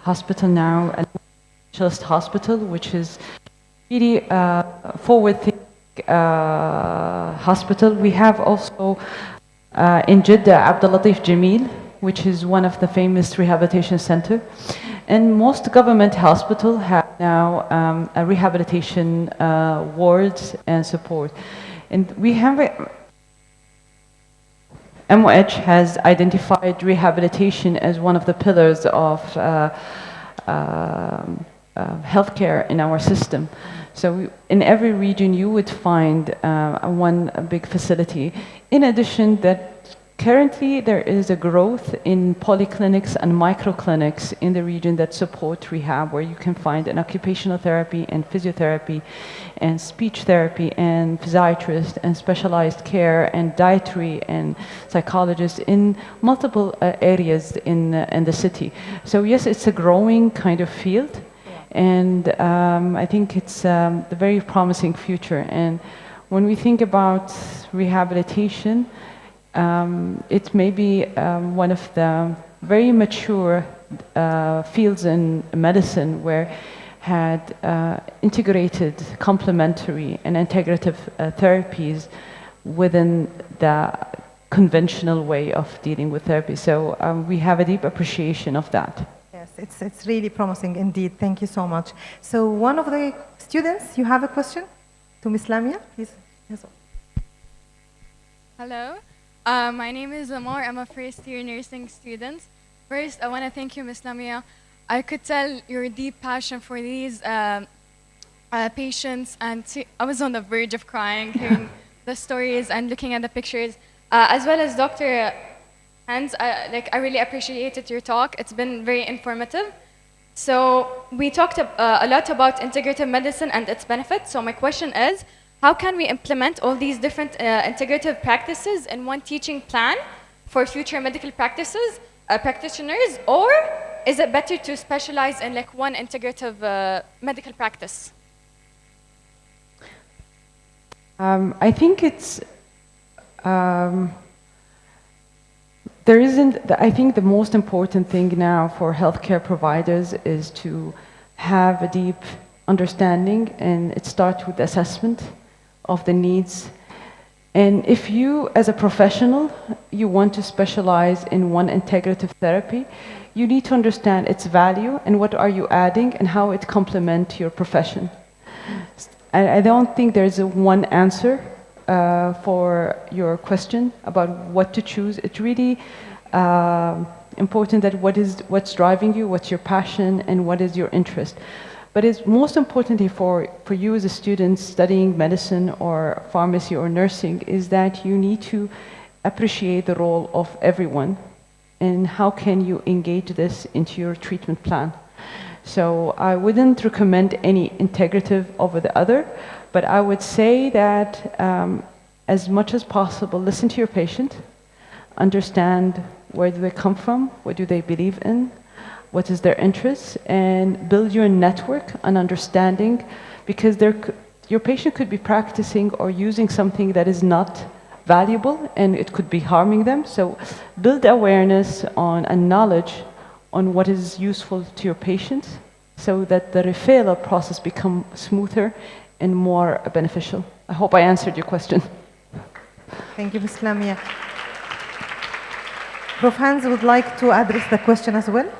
hospital now, a specialist hospital, which is really forward-thinking hospital. We have also in Jeddah, Abdul Latif Jameel, which is one of the famous rehabilitation center. And most government hospitals have now a rehabilitation wards and support. And we have MOH has identified rehabilitation as one of the pillars of healthcare in our system. So in every region you would find one big facility. In addition, that currently there is a growth in polyclinics and microclinics in the region that support rehab, where you can find an occupational therapy and physiotherapy and speech therapy and physiatrist and specialized care and dietary and psychologists in multiple areas in the city. So yes, it's a growing kind of field. And I think it's a very promising future. And when we think about rehabilitation, it may be one of the very mature fields in medicine where had integrated complementary and integrative therapies within the conventional way of dealing with therapy. So we have a deep appreciation of that. Yes, it's really promising indeed. Thank you so much. So one of the students, you have a question to Ms. Lamia, please. Yes. Hello, my name is Lamar. I'm a first-year nursing student. First, I want to thank you, Ms. Lamia. I could tell your deep passion for these patients, and I was on the verge of crying hearing the stories and looking at the pictures, as well as Dr. Hans. I really appreciated your talk. It's been very informative. So we talked a lot about integrative medicine and its benefits. So my question is, how can we implement all these different integrative practices in one teaching plan for future medical practitioners, or is it better to specialize in like one integrative medical practice? I think it's there isn't. I think the most important thing now for healthcare providers is to have a deep understanding, and it starts with assessment of the needs. And if you, as a professional, you want to specialize in one integrative therapy, you need to understand its value and what are you adding and how it complements your profession. I don't think there's a one answer for your question about what to choose. It's really important that what's driving you, what's your passion, and what is your interest. But it's most importantly for you as a student studying medicine or pharmacy or nursing is that you need to appreciate the role of everyone and how can you engage this into your treatment plan. So I wouldn't recommend any integrative over the other, but I would say that as much as possible, listen to your patient, understand where do they come from, what do they believe in, what is their interest, and build your network and understanding, because your patient could be practicing or using something that is not valuable and it could be harming them. So build awareness on and knowledge on what is useful to your patients so that the referral process becomes smoother and more beneficial. I hope I answered your question. Thank you, Ms. Lamia. Prof. Hans would like to address the question as well.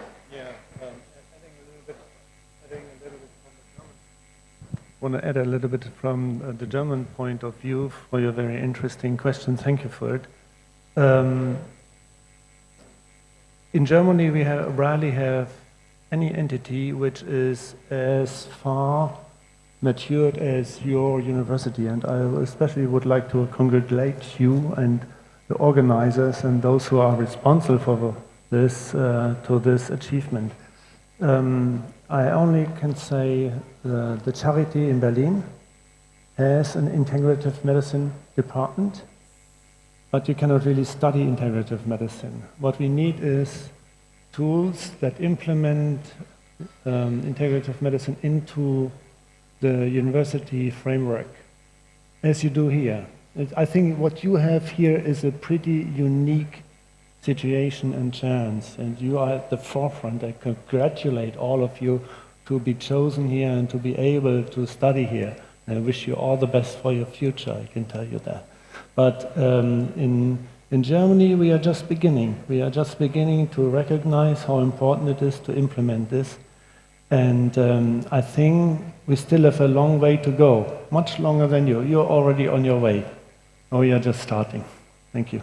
I want to add a little bit from the German point of view for your very interesting question. Thank you for it. In Germany, we rarely have any entity which is as far matured as your university, and I especially would like to congratulate you and the organizers and those who are responsible for this to this achievement. I only can say the Charité in Berlin has an integrative medicine department, but you cannot really study integrative medicine. What we need is tools that implement integrative medicine into the university framework, as you do here. I think what you have here is a pretty unique situation and chance, and you are at the forefront. I congratulate all of you to be chosen here and to be able to study here. I wish you all the best for your future, I can tell you that. But in Germany, we are just beginning. We are just beginning to recognize how important it is to implement this. And I think we still have a long way to go, much longer than you. You're already on your way. Oh, we are just starting. Thank you.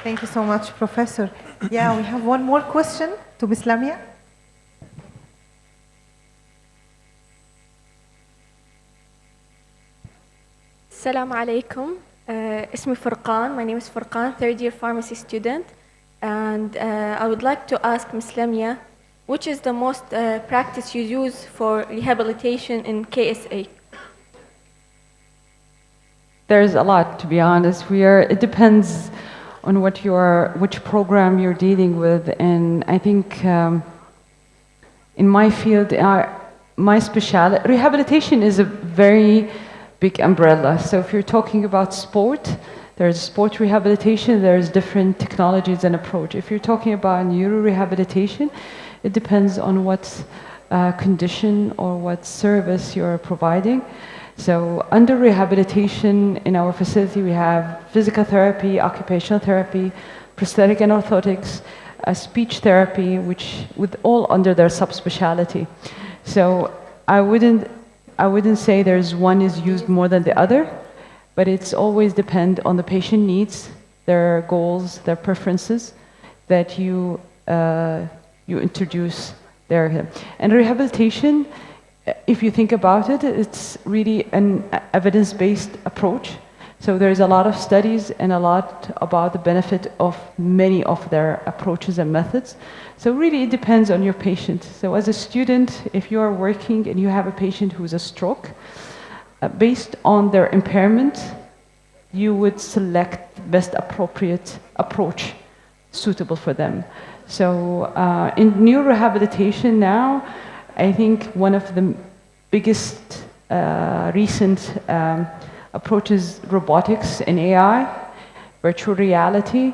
Thank you so much, Professor. Yeah, we have one more question to Ms. Lamia. Assalamu alaikum. اسمي فرقان. My name is Furqan, third year pharmacy student. And I would like to ask Ms. Lamia, which is the most practice you use for rehabilitation in KSA? There's a lot, to be honest. It depends on which program you're dealing with, and I think in my field, my specialty, rehabilitation is a very big umbrella. So if you're talking about sport, there's sport rehabilitation, there's different technologies and approach. If you're talking about neurorehabilitation, it depends on what condition or what service you're providing. So under rehabilitation in our facility, we have physical therapy, occupational therapy, prosthetic and orthotics, speech therapy, which with all under their subspecialty. So I wouldn't say there's one is used more than the other, but it's always depend on the patient needs, their goals, their preferences, that you introduce there. And rehabilitation, if you think about it, it's really an evidence-based approach. So there's a lot of studies and a lot about the benefit of many of their approaches and methods. So really it depends on your patient. So as a student, if you are working and you have a patient who is a stroke, based on their impairment, you would select the best appropriate approach suitable for them. So in neurorehabilitation now, I think one of the biggest recent approaches robotics and AI, virtual reality.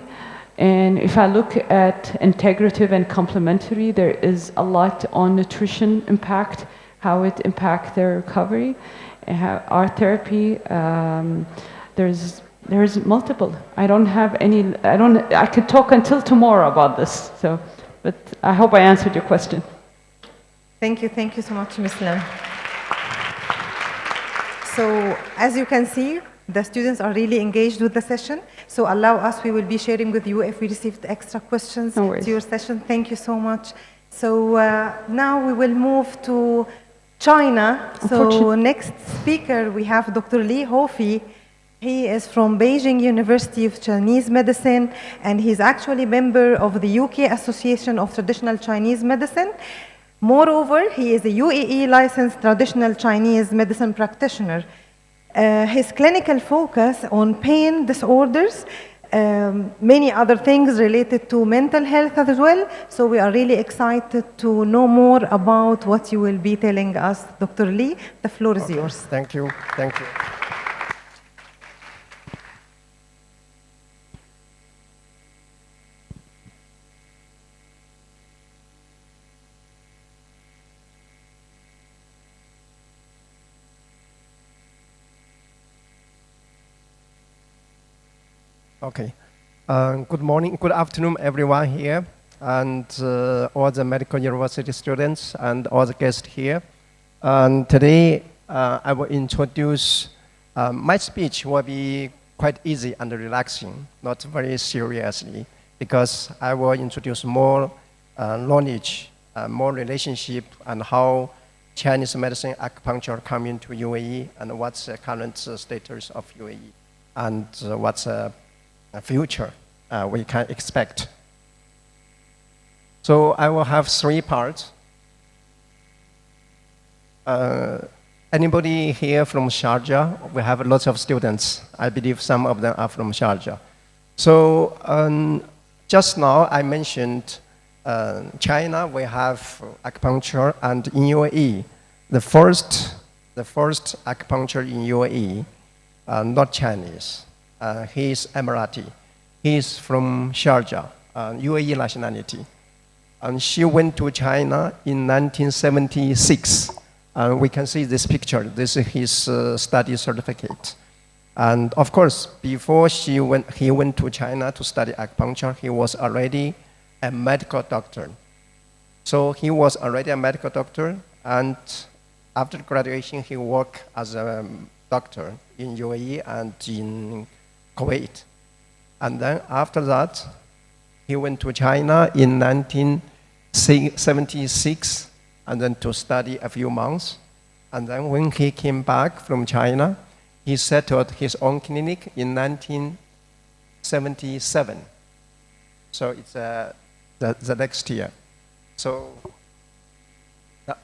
And if I look at integrative and complementary, there is a lot on nutrition impact, how it impacts their recovery, and how our therapy, there's multiple. I don't have any, I could talk until tomorrow about this, so, but I hope I answered your question. Thank you so much, Ms. Lam. So, as you can see, the students are really engaged with the session. So allow us, we will be sharing with you if we received extra questions to your session. Thank you so much. So now we will move to China. So next speaker, we have Dr. Li Hofi. He is from Beijing University of Chinese Medicine, and he's actually member of the UK Association of Traditional Chinese Medicine. Moreover, he is a UAE licensed traditional Chinese medicine practitioner. His clinical focus on pain disorders, many other things related to mental health as well. So we are really excited to know more about what you will be telling us. Dr. Li, the floor is yours. Thank you. Thank you. Okay. Good morning, good afternoon, everyone here, and all the medical university students and all the guests here. And today, I will introduce, my speech will be quite easy and relaxing, not very seriously, because I will introduce more knowledge, more relationship, and how Chinese medicine acupuncture come into UAE, and what's the current status of UAE, and what's future we can expect. So I will have 3 parts. Anybody here from Sharjah? We have lots of students. I believe some of them are from Sharjah. So just now I mentioned China, we have acupuncture, and in UAE, the first acupuncture in UAE, not Chinese. He is Emirati. He is from Sharjah, UAE nationality. And she went to China in 1976. We can see this picture. This is his study certificate. And of course, before he went to China to study acupuncture, he was already a medical doctor. So he was already a medical doctor, and after graduation, he worked as a doctor in UAE and in Kuwait. And then after that, he went to China in 1976 and then to study a few months. And then when he came back from China, he settled his own clinic in 1977. So it's the next year. So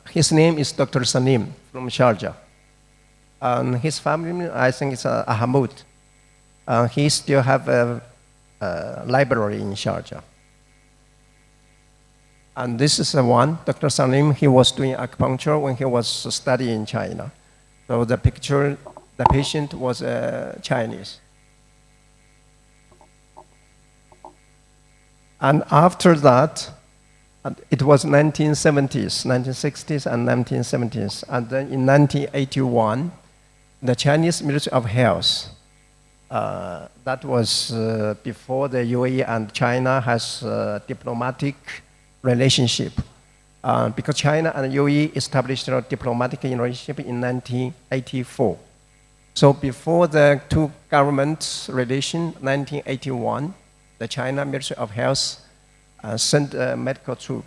his name is Dr. Salim from Sharjah. And his family, I think it's Ahmad. He still have a library in Sharjah. And this is the one, Dr. Salim, he was doing acupuncture when he was studying in China. So the picture, the patient was Chinese. And after that, it was 1970s, 1960s and 1970s. And then in 1981, the Chinese Ministry of Health, that was before the UAE and China has diplomatic relationship. Because China and UAE established a diplomatic relationship in 1984. So before the two governments' relation, 1981, the China Ministry of Health sent a medical troop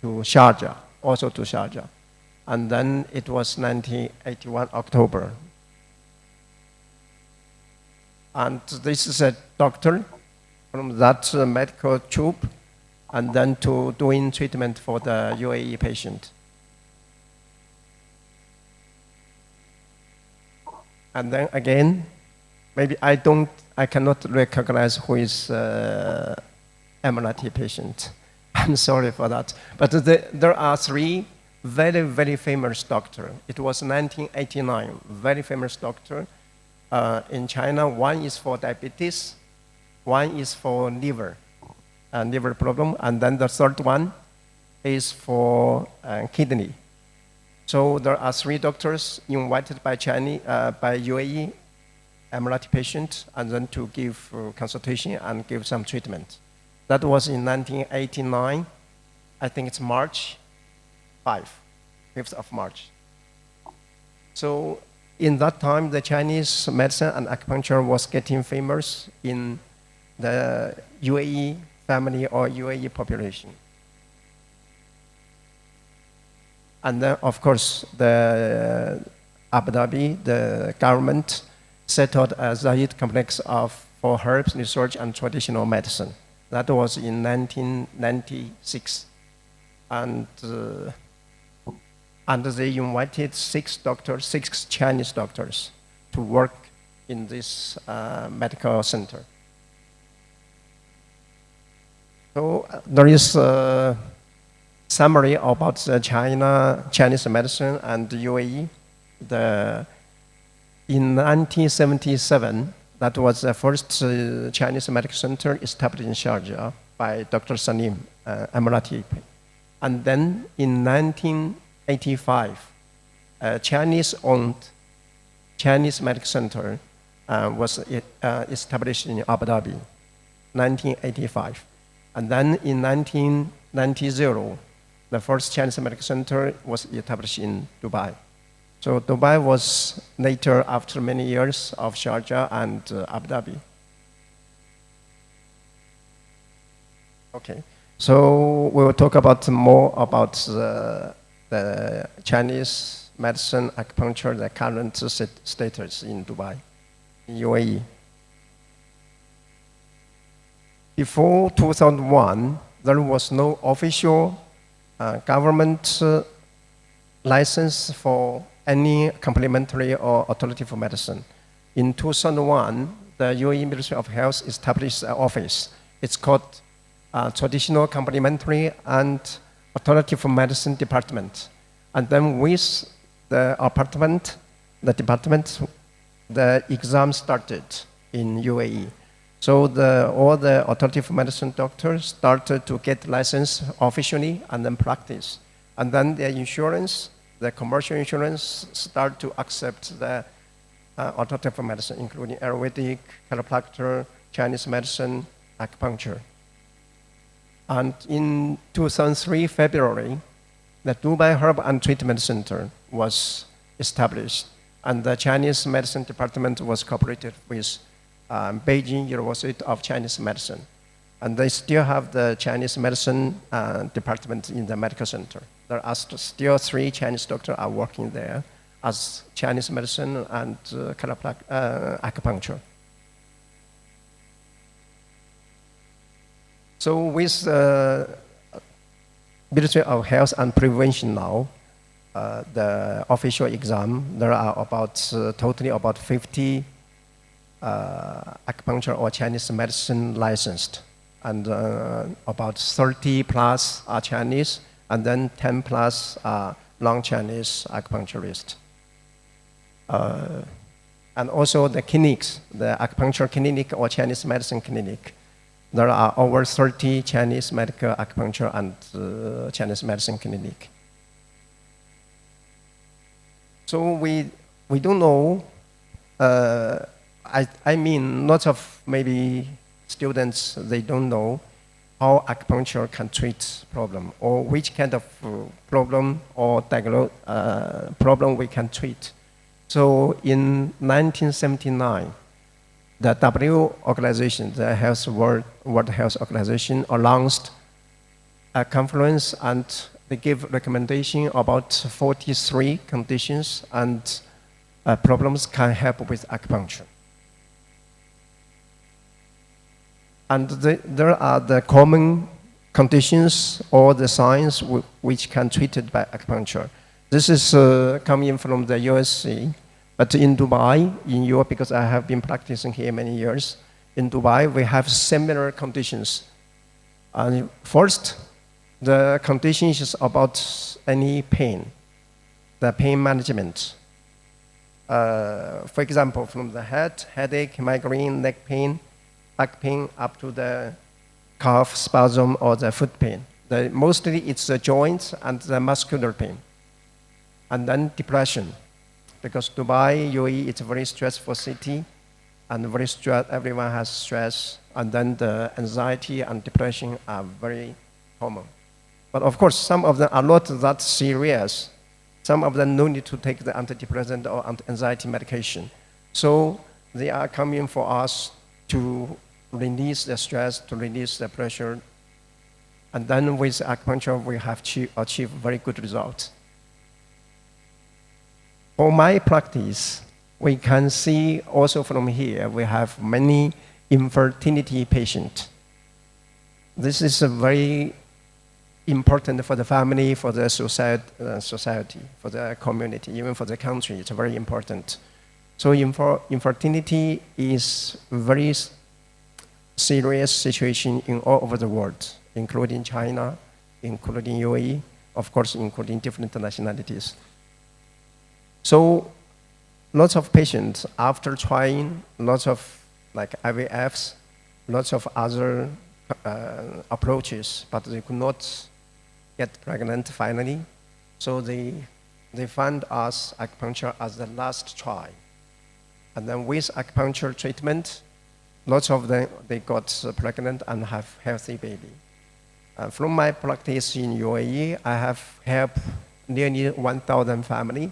to Sharjah, also to Sharjah. And then it was 1981 October. And this is a doctor from that medical tube, and then to doing treatment for the UAE patient. And then again, maybe I cannot recognize who is Emirati patient. I'm sorry for that. But there are three very, very famous doctors. It was 1989, very famous doctor in China. One is for diabetes, one is for liver problem, and then the third one is for kidney. So there are three doctors invited by UAE Emirati patient, and then to give consultation and give some treatment. That was in 1989. I think it's March 5th of March. So in that time, the Chinese medicine and acupuncture was getting famous in the UAE family or UAE population. And then, of course, the Abu Dhabi, the government set out a Zayed complex for herbs research and traditional medicine. That was in 1996. And they invited six Chinese doctors to work in this medical center. So there is a summary about the Chinese medicine and the UAE. In 1977, that was the first Chinese medical center established in Sharjah by Dr. Salim, Emirati. And then in 1985, a Chinese-owned Chinese medical center was established in Abu Dhabi, 1985. And then in 1990, the first Chinese medical center was established in Dubai. So Dubai was later, after many years of Sharjah and Abu Dhabi. Okay, so we will talk more about the Chinese medicine, acupuncture, the current status in Dubai, UAE. Before 2001, there was no official government license for any complementary or alternative medicine. In 2001, the UAE Ministry of Health established an office. It's called Traditional Complementary and Alternative Medicine Department. And then with the department, the exam started in UAE. So all the alternative medicine doctors started to get license officially and then practice. And then their insurance, the commercial insurance, start to accept the alternative medicine, including Ayurvedic, chiropractor, Chinese medicine, acupuncture. And in 2003, February, the Dubai Herb and Treatment Center was established, and the Chinese medicine department was cooperated with Beijing University of Chinese Medicine. And they still have the Chinese medicine department in the medical center. There are still 3 Chinese doctors are working there as Chinese medicine and acupuncture. So with Ministry of Health and Prevention now, the official exam, there are totally about 50 acupuncture or Chinese medicine licensed, and about 30 plus are Chinese, and then 10 plus are non-Chinese acupuncturists. And also the clinics, the acupuncture clinic or Chinese medicine clinic, there are over 30 Chinese medical acupuncture and Chinese medicine clinic. So we don't know, I mean, lots of maybe students, they don't know how acupuncture can treat problem, or which kind of problem or problem we can treat. So in 1979, the WHO organization, the World Health Organization, announced a conference, and they gave recommendation about 43 conditions and problems can help with acupuncture. And there are the common conditions or the signs which can be treated by acupuncture. This is coming from the USA, but in Dubai, in Europe, because I have been practicing here many years, in Dubai we have similar conditions. And first, the condition is about any pain, the pain management. For example, from the head, headache, migraine, neck pain, back pain, up to the calf spasm or the foot pain. Mostly it's the joints and the muscular pain. And then depression, because Dubai, UAE, it's a very stressful city, and very everyone has stress, and then the anxiety and depression are very common. But of course, some of them are not that serious. Some of them no need to take the antidepressant or anxiety medication. So they are coming for us to release the stress, to release the pressure. And then with acupuncture, we have achieved very good results. For my practice, we can see also from here, we have many infertility patients. This is a very important for the family, for the society, for the community, even for the country. It's very important. So infertility is a very serious situation in all over the world, including China, including UAE, of course, including different nationalities. So lots of patients, after trying lots of like IVFs, lots of other approaches, but they could not get pregnant finally. So they found us acupuncture as the last try. And then with acupuncture treatment, lots of them, they got pregnant and have healthy baby. From my practice in UAE, I have helped nearly 1,000 families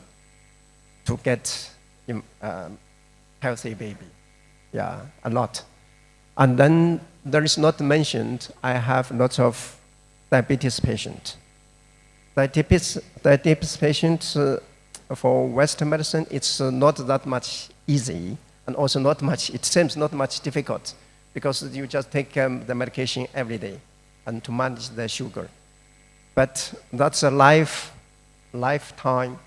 to get healthy baby. Yeah, a lot. And then there is not mentioned, I have lots of diabetes patients. Diabetes patients for Western medicine, it's not that much easy, and also not much, it seems not much difficult, because you just take the medication every day and to manage the sugar. But that's a lifetime,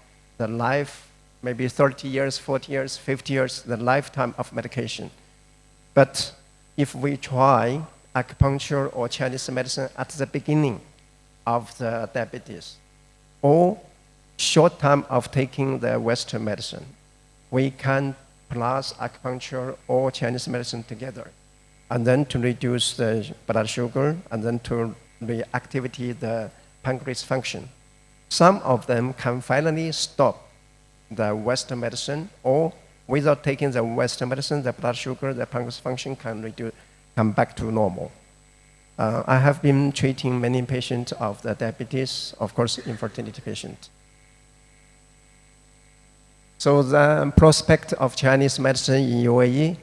maybe 30 years, 40 years, 50 years, the lifetime of medication. But if we try acupuncture or Chinese medicine at the beginning of the diabetes, or short time of taking the Western medicine, we can plus acupuncture or Chinese medicine together, and then to reduce the blood sugar, and then to reactivate the pancreas function. Some of them can finally stop the Western medicine, or without taking the Western medicine, the blood sugar, the pancreas function can come back to normal. I have been treating many patients of the diabetes, of course, infertility patients. So the prospect of Chinese medicine in UAE,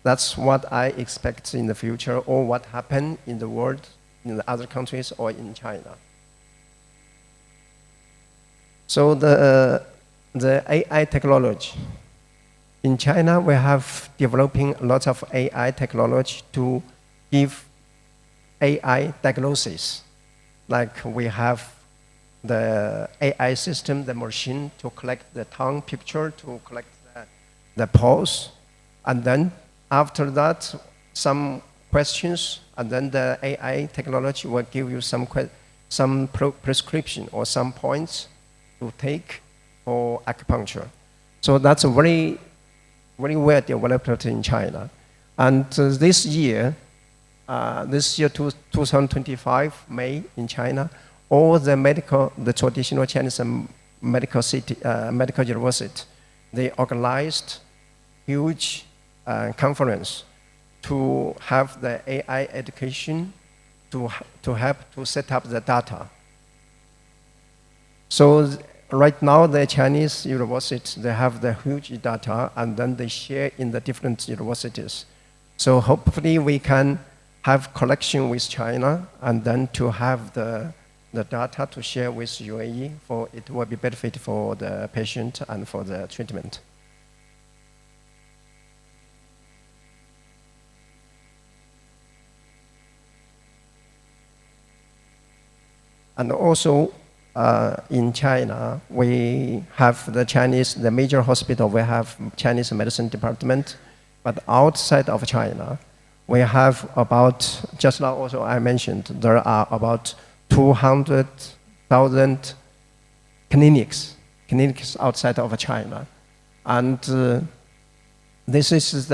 that's what I expect in the future, or what happened in the world, in the other countries, or in China. So the AI technology. In China, we have developing lots of AI technology to give AI diagnosis. Like we have the AI system, the machine to collect the tongue picture, to collect the pulse, and then after that, some questions, and then the AI technology will give you some prescription or some points to take for acupuncture. So that's a very, very well developed in China. And this year, 2025, May, in China, all the traditional Chinese medical university, they organized huge conference to have the AI education to help to set up the data. So right now, the Chinese universities, they have the huge data, and then they share in the different universities. So hopefully we can have collection with China, and then to have the data to share with UAE, for it will be benefit for the patient and for the treatment. And also in China, we have the major hospital, we have Chinese medicine department, but outside of China, we have about, just now also I mentioned, there are about 200,000 clinics outside of China. And this is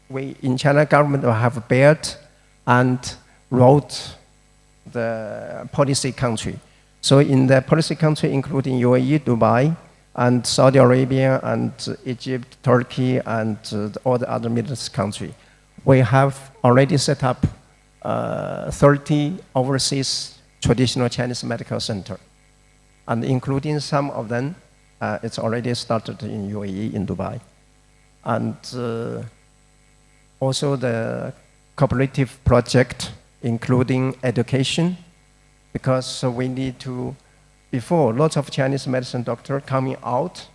we in China government have built and wrote the policy country. So in the policy country, including UAE, Dubai, and Saudi Arabia, and Egypt, Turkey, and all the other Middle East countries, we have already set up 30 overseas traditional Chinese medical centers. And including some of them, it's already started in UAE, in Dubai. And also the cooperative project, including education, because we need to, before, lots of Chinese medicine doctors coming out,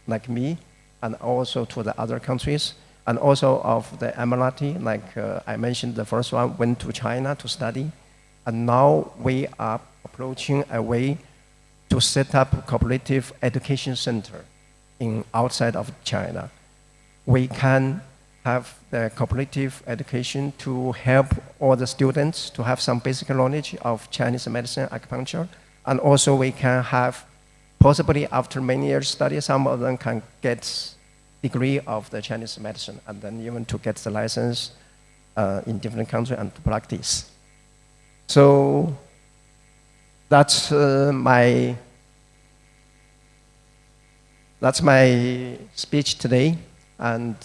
like me, and also to the other countries, and also of the Emirati, like I mentioned, the first one went to China to study, and now we are approaching a way to set up a cooperative education center outside of China. We can have the cooperative education to help all the students to have some basic knowledge of Chinese medicine, acupuncture, and also we can have, possibly after many years study, some of them can get degree of the Chinese medicine, and then even to get the license in different countries and to practice. So that's my speech today, and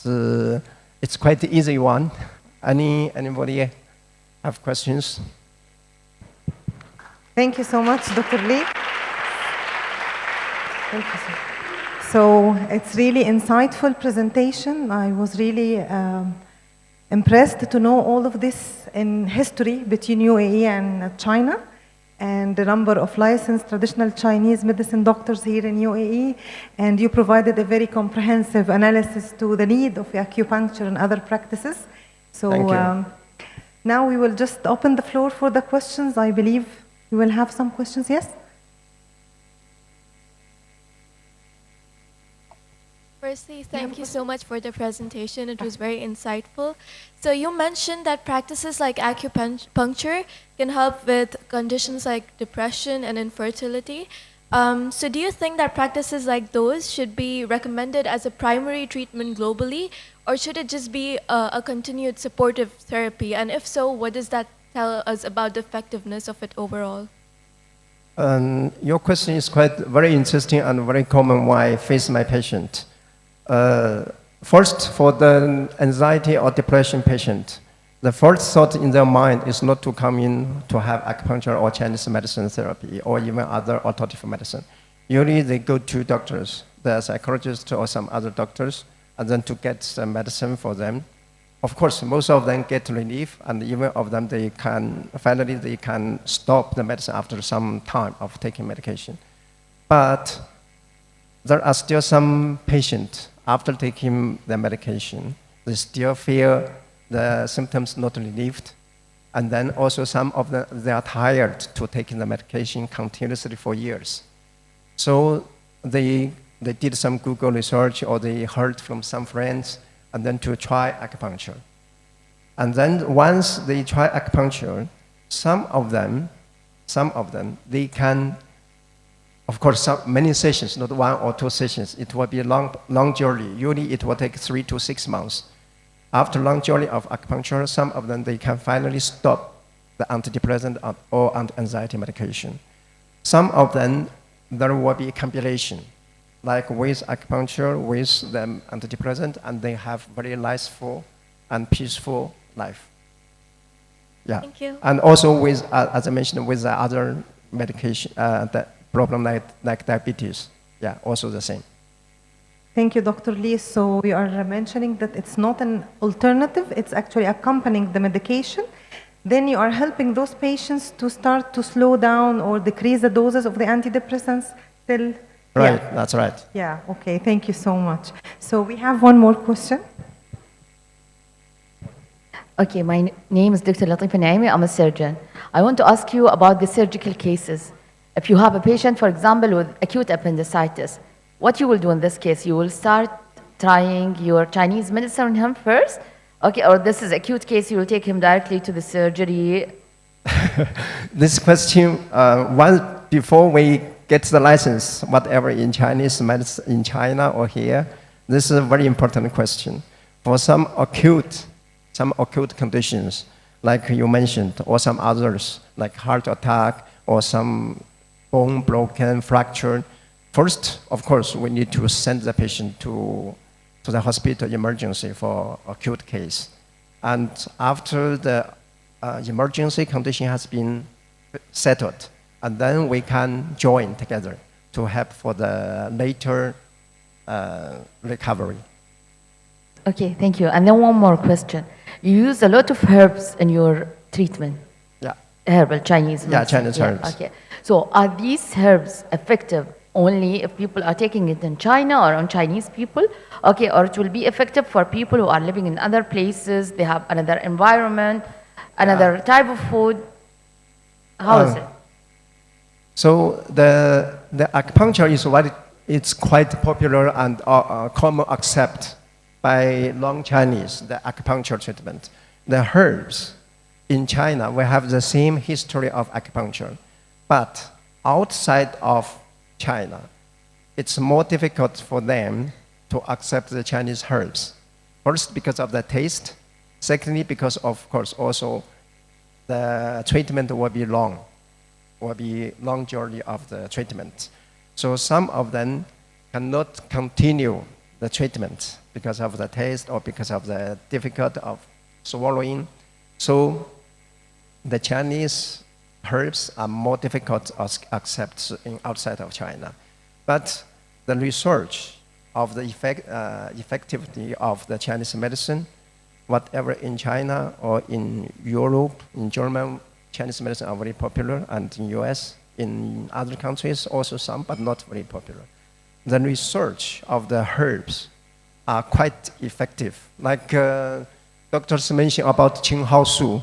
it's quite an easy one. Anybody have questions? Thank you so much, Dr. Lee. Thank you, sir. So it's really insightful presentation. I was really impressed to know all of this in history between UAE and China, and the number of licensed traditional Chinese medicine doctors here in UAE, and you provided a very comprehensive analysis to the need of acupuncture and other practices. So now we will just open the floor for the questions. I believe we will have some questions, yes? Firstly, thank you so much for the presentation. It was very insightful. So you mentioned that practices like acupuncture can help with conditions like depression and infertility. So do you think that practices like those should be recommended as a primary treatment globally, or should it just be a continued supportive therapy? And if so, what does that tell us about the effectiveness of it overall? Your question is very interesting and very common when I face my patient. First, for the anxiety or depression patient, the first thought in their mind is not to come in to have acupuncture or Chinese medicine therapy or even other alternative medicine. Usually they go to doctors, the psychologist or some other doctors, and then to get some medicine for them. Of course, most of them get relief, and even of them finally they can stop the medicine after some time of taking medication. But there are still some patients, after taking the medication, they still feel the symptoms not relieved. And then also some of them, they are tired to taking the medication continuously for years. So they did some Google research, or they heard from some friends, and then to try acupuncture. And then once they try acupuncture, some of them, they can, of course, many sessions, not 1 or 2 sessions. It will be a long journey. Usually it will take 3 to 6 months. After long journey of acupuncture, some of them, they can finally stop the antidepressant or anti-anxiety medication. Some of them, there will be a combination, like with acupuncture, with the antidepressant, and they have very peaceful and peaceful life. Yeah. Thank you. And also with, as I mentioned, with the other medication, the problem like diabetes, yeah, also the same. Thank you, Dr. Lee. So we are mentioning that it's not an alternative, it's actually accompanying the medication. Then you are helping those patients to start to slow down or decrease the doses of the antidepressants till... Right, yeah. That's right. Yeah, okay, thank you so much. So we have one more question. Okay, my name is Dr. Latifa Naimi. I'm a surgeon. I want to ask you about the surgical cases. If you have a patient, for example, with acute appendicitis, what you will do in this case? You will start trying your Chinese medicine on him first? Okay, or this is acute case, you will take him directly to the surgery? This question, before we get the license, whatever in Chinese medicine in China or here, this is a very important question. For some acute conditions, like you mentioned, or some others, like heart attack or some bone broken, fractured, first, of course, we need to send the patient to the hospital emergency for acute case. And after the emergency condition has been settled, and then we can join together to help for the later recovery. Okay, thank you. And then one more question. You use a lot of herbs in your treatment. Yeah. Herbal Chinese medicine. Yeah, Chinese herbs. Okay. So are these herbs effective only if people are taking it in China or on Chinese people? Okay, or it will be effective for people who are living in other places, they have another environment, another type of food? How is it? So the acupuncture is it's quite popular and common accept by long Chinese, the acupuncture treatment. The herbs in China, we have the same history of acupuncture, but outside of China, it's more difficult for them to accept the Chinese herbs. First, because of the taste. Secondly, because of course also the treatment will be long journey of the treatment. So some of them cannot continue the treatment because of the taste or because of the difficulty of swallowing. So the Chinese herbs are more difficult to accept outside of China. But the research of the effectivity of the Chinese medicine, whatever in China or in Europe, in Germany, Chinese medicine are very popular, and in US, in other countries also some, but not very popular. The research of the herbs are quite effective. Like doctors mentioned about Qinghao Su,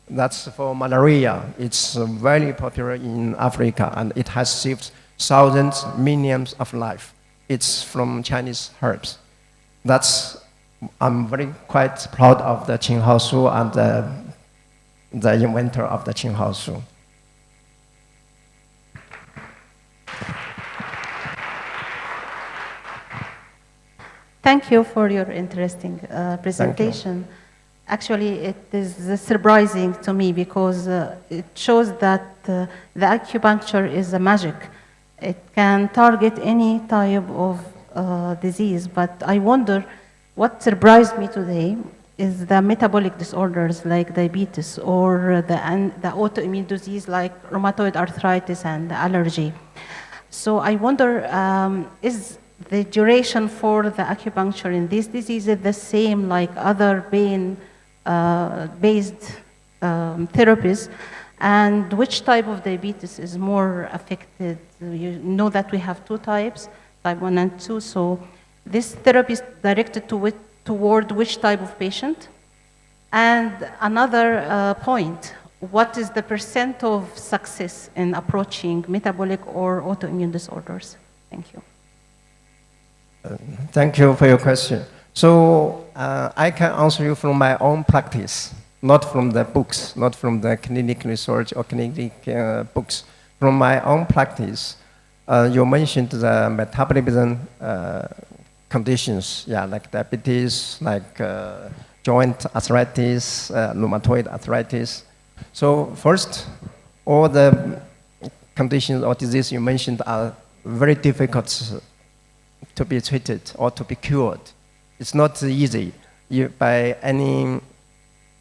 that's for malaria. It's very popular in Africa, and it has saved thousands, millions of lives. It's from Chinese herbs. I'm quite proud of the Qinghao Su and the inventor of the Qinghao Su. Thank you for your interesting presentation. Actually, it is surprising to me because it shows that the acupuncture is a magic. It can target any type of disease, but I wonder what surprised me today is the metabolic disorders like diabetes or the autoimmune disease like rheumatoid arthritis and allergy. So I wonder, is the duration for the acupuncture in these diseases the same like other pain-based therapies? And which type of diabetes is more affected? You know that we have two types, type 1 and 2. So this therapy is directed toward which type of patient? And another point, what is the % of success in approaching metabolic or autoimmune disorders? Thank you. Thank you for your question. So I can answer you from my own practice, not from the books, not from the clinical research or clinic books. From my own practice, you mentioned the metabolism conditions, like diabetes, like joint arthritis, rheumatoid arthritis. So first, all the conditions or diseases you mentioned are very difficult to be treated or to be cured. It's not easy by any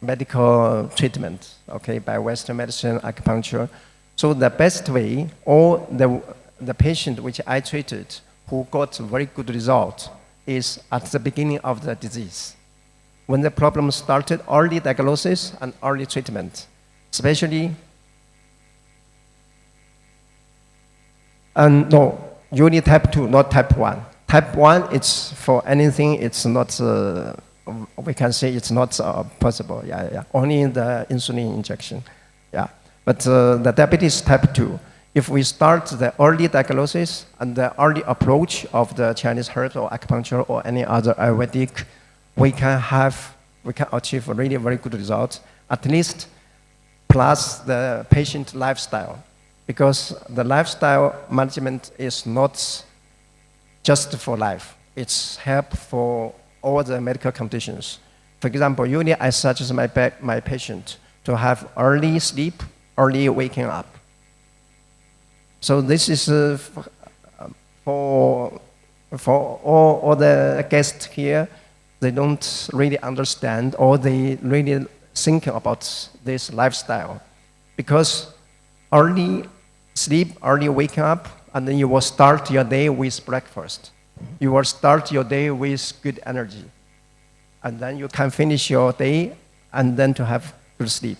medical treatment, okay, by Western medicine, acupuncture. So the best way, or the patient which I treated who got very good result is at the beginning of the disease. When the problem started, early diagnosis and early treatment, especially, and no, you need type 2, not type 1. Type 1, it's for anything, it's not we can say it's not possible. Only the insulin injection. But the diabetes type 2, if we start the early diagnosis and the early approach of the Chinese herbs or acupuncture or any other Ayurvedic, we can achieve really very good results, at least plus the patient lifestyle. Because the lifestyle management is not just for life. It's help for all the medical conditions. For example, usually I suggest my patient to have early sleep, early waking up. So this is for all the guests here. They don't really understand or they really think about this lifestyle. Because early sleep, early waking up, and then you will start your day with breakfast. You will start your day with good energy. And then you can finish your day and then to have good sleep.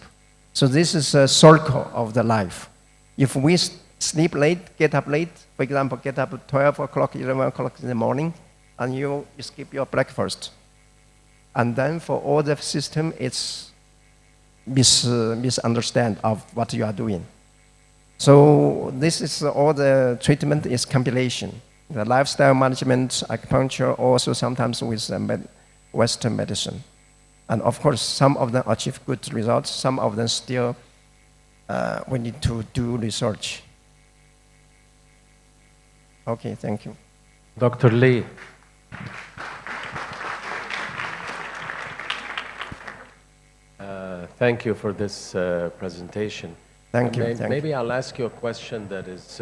So this is a circle of the life. If we sleep late, get up late, for example, get up at 12 o'clock, 11 o'clock in the morning, and you skip your breakfast. And then for all the system, it's misunderstand of what you are doing. So this is all the treatment is compilation. The lifestyle management, acupuncture, also sometimes with Western medicine. And of course, some of them achieve good results. Some of them still, we need to do research. Okay, thank you. Dr. Lee. Thank you for this presentation. Thank you. Maybe I'll ask you a question that is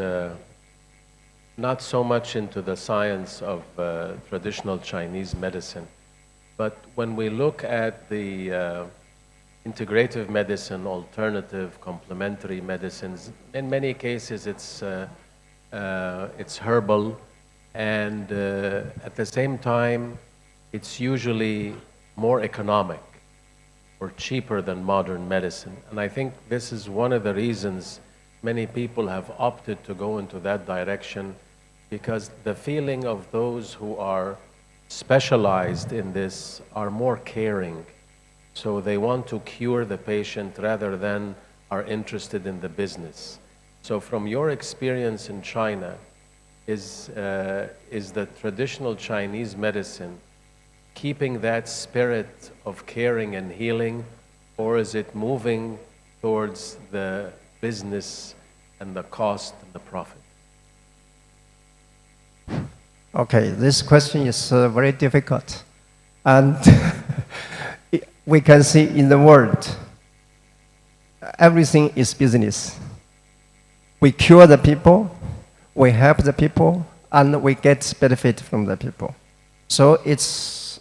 not so much into the science of traditional Chinese medicine, but when we look at the integrative medicine, alternative, complementary medicines, in many cases it's herbal, and at the same time, it's usually more economic or cheaper than modern medicine. And I think this is one of the reasons many people have opted to go into that direction, because the feeling of those who are specialized in this are more caring. So they want to cure the patient rather than are interested in the business. So from your experience in China, is the traditional Chinese medicine keeping that spirit of caring and healing, or is it moving towards the business and the cost and the profit? Okay, this question is very difficult. And we can see in the world, everything is business. We cure the people, we help the people, and we get benefit from the people. So it's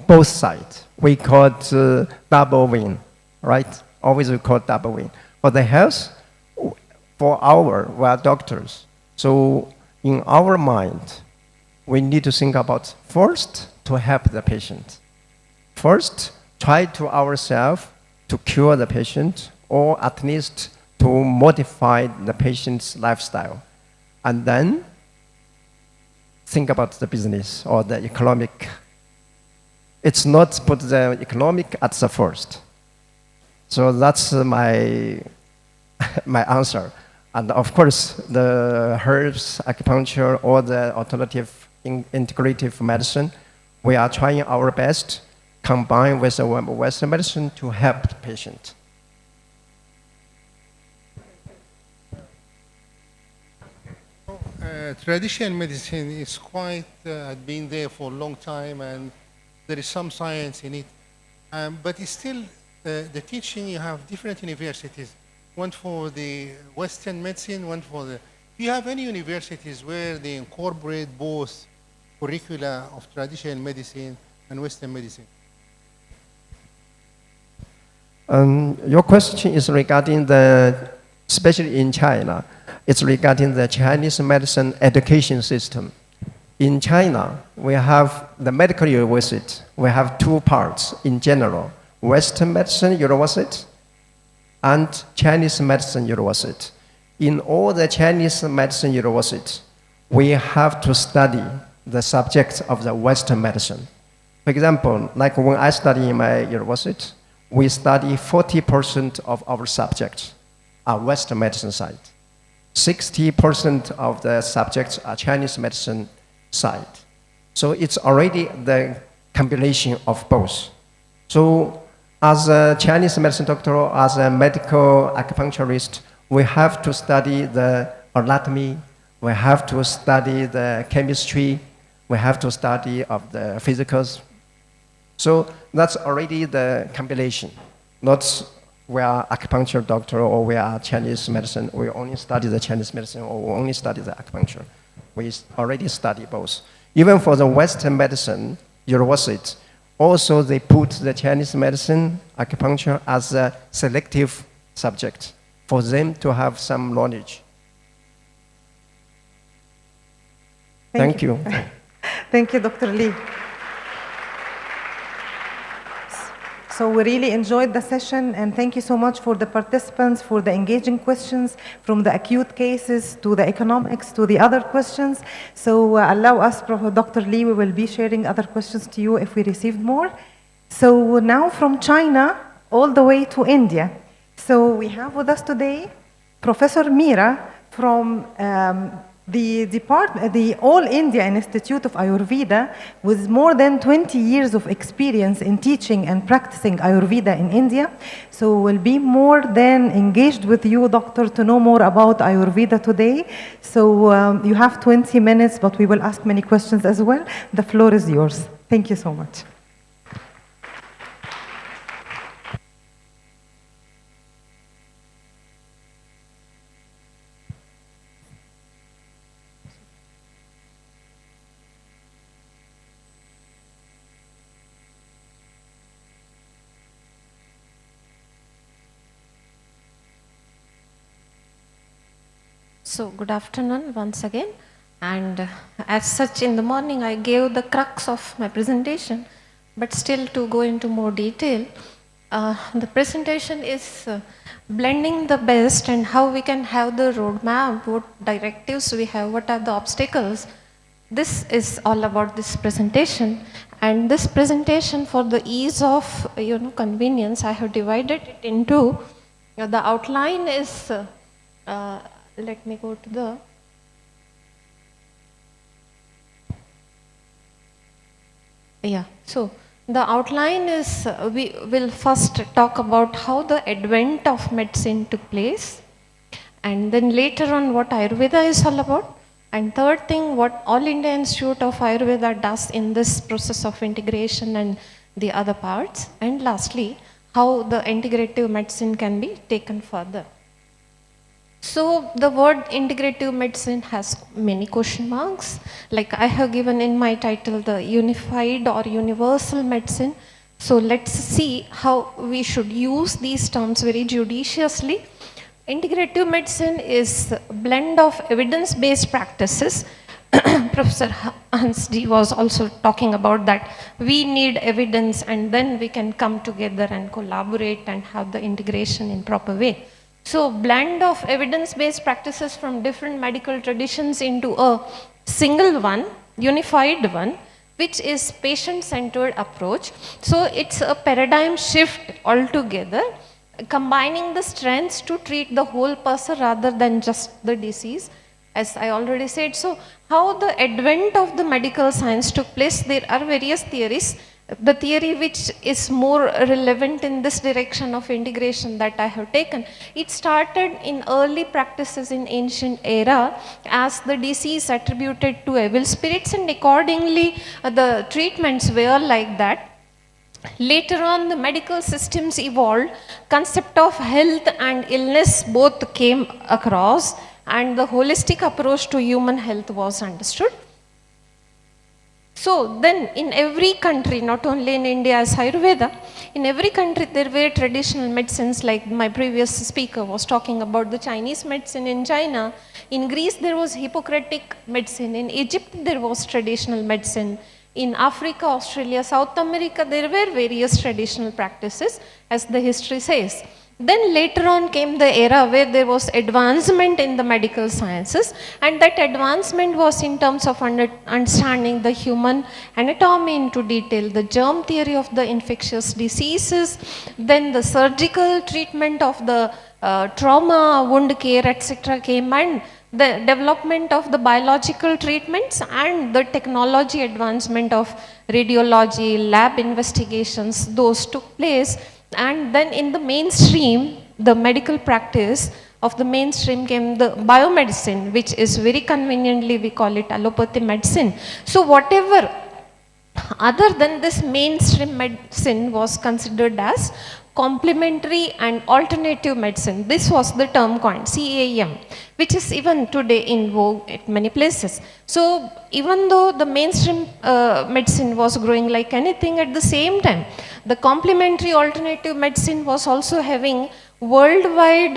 both sides. We call it double win, right? Always we call it double win. For the health, we are doctors. So in our mind, we need to think about first to help the patient. First, try to ourselves to cure the patient, or at least to modify the patient's lifestyle. And then think about the business or the economic. It's not put the economic at the first. So that's my answer. And of course, the herbs, acupuncture, or the alternative integrative medicine, we are trying our best, combine with the Western medicine to help the patient. Traditional medicine is quite been there for a long time, and there is some science in it. But it's still, the teaching, you have different universities. One for the Western medicine, one for the... Do you have any universities where they incorporate both curricula of traditional medicine and Western medicine? Your question is regarding especially in China, it's regarding the Chinese medicine education system. In China, we have the medical university. We have two parts in general: Western medicine university and Chinese medicine university. In all the Chinese medicine universities, we have to study the subject of the Western medicine. For example, like when I study in my university, we study 40% of our subjects are Western medicine side. 60% of the subjects are Chinese medicine side. So it's already the combination of both. So as a Chinese medicine doctor, as a medical acupuncturist, we have to study the anatomy, we have to study the chemistry, we have to study of the physicals. So that's already the combination. Not we are acupuncture doctor or we are Chinese medicine, we only study the Chinese medicine or we only study the acupuncture. We already study both. Even for the Western medicine university, also they put the Chinese medicine acupuncture as a selective subject for them to have some knowledge. Thank you. Thank you, Dr. Lee. So we really enjoyed the session, and thank you so much for the participants, for the engaging questions, from the acute cases to the economics to the other questions. So allow us, Dr. Lee, we will be sharing other questions to you if we received more. So now from China all the way to India. So we have with us today Professor Meera from the All India Institute of Ayurveda, with more than 20 years of experience in teaching and practicing Ayurveda in India. So we'll be more than engaged with you, doctor, to know more about Ayurveda today. So you have 20 minutes, but we will ask many questions as well. The floor is yours. Thank you so much. So good afternoon once again, and as such in the morning I gave the crux of my presentation, but still to go into more detail, the presentation is blending the best and how we can have the roadmap, what directives we have, what are the obstacles. This is all about this presentation, and this presentation, for the ease of convenience, I have divided it into the outline is let me go to the so the outline is we will first talk about how the advent of medicine took place, and then later on what Ayurveda is all about, and third thing what All India Institute of Ayurveda does in this process of integration and the other parts, and lastly how the integrative medicine can be taken further. So the word integrative medicine has many question marks, like I have given in my title the unified or universal medicine. So let's see how we should use these terms very judiciously. Integrative medicine is a blend of evidence-based practices. Professor Hans G was also talking about that we need evidence and then we can come together and collaborate and have the integration in proper way. So blend of evidence-based practices from different medical traditions into a single one, unified one, which is patient-centered approach. So it's a paradigm shift altogether, combining the strengths to treat the whole person rather than just the disease, as I already said. So how the advent of the medical science took place, there are various theories. The theory which is more relevant in this direction of integration that I have taken, it started in early practices in ancient era as the disease attributed to evil spirits, and accordingly the treatments were like that. Later on the medical systems evolved, concept of health and illness both came across, and the holistic approach to human health was understood. So then in every country, not only in India as Ayurveda, in every country there were traditional medicines, like my previous speaker was talking about the Chinese medicine in China. In Greece there was Hippocratic medicine, in Egypt there was traditional medicine, in Africa, Australia, South America there were various traditional practices as the history says. Then later on came the era where there was advancement in the medical sciences, and that advancement was in terms of understanding the human anatomy into detail, the germ theory of the infectious diseases, then the surgical treatment of the trauma, wound care, etc. came, and the development of the biological treatments and the technology advancement of radiology, lab investigations, those took place. And then in the mainstream, the medical practice of the mainstream came the biomedicine, which is very conveniently we call it allopathy medicine. So whatever other than this mainstream medicine was considered as complementary and alternative medicine. This was the term coined, CAM, which is even today in vogue at many places. So even though the mainstream medicine was growing like anything, at the same time, the complementary alternative medicine was also having worldwide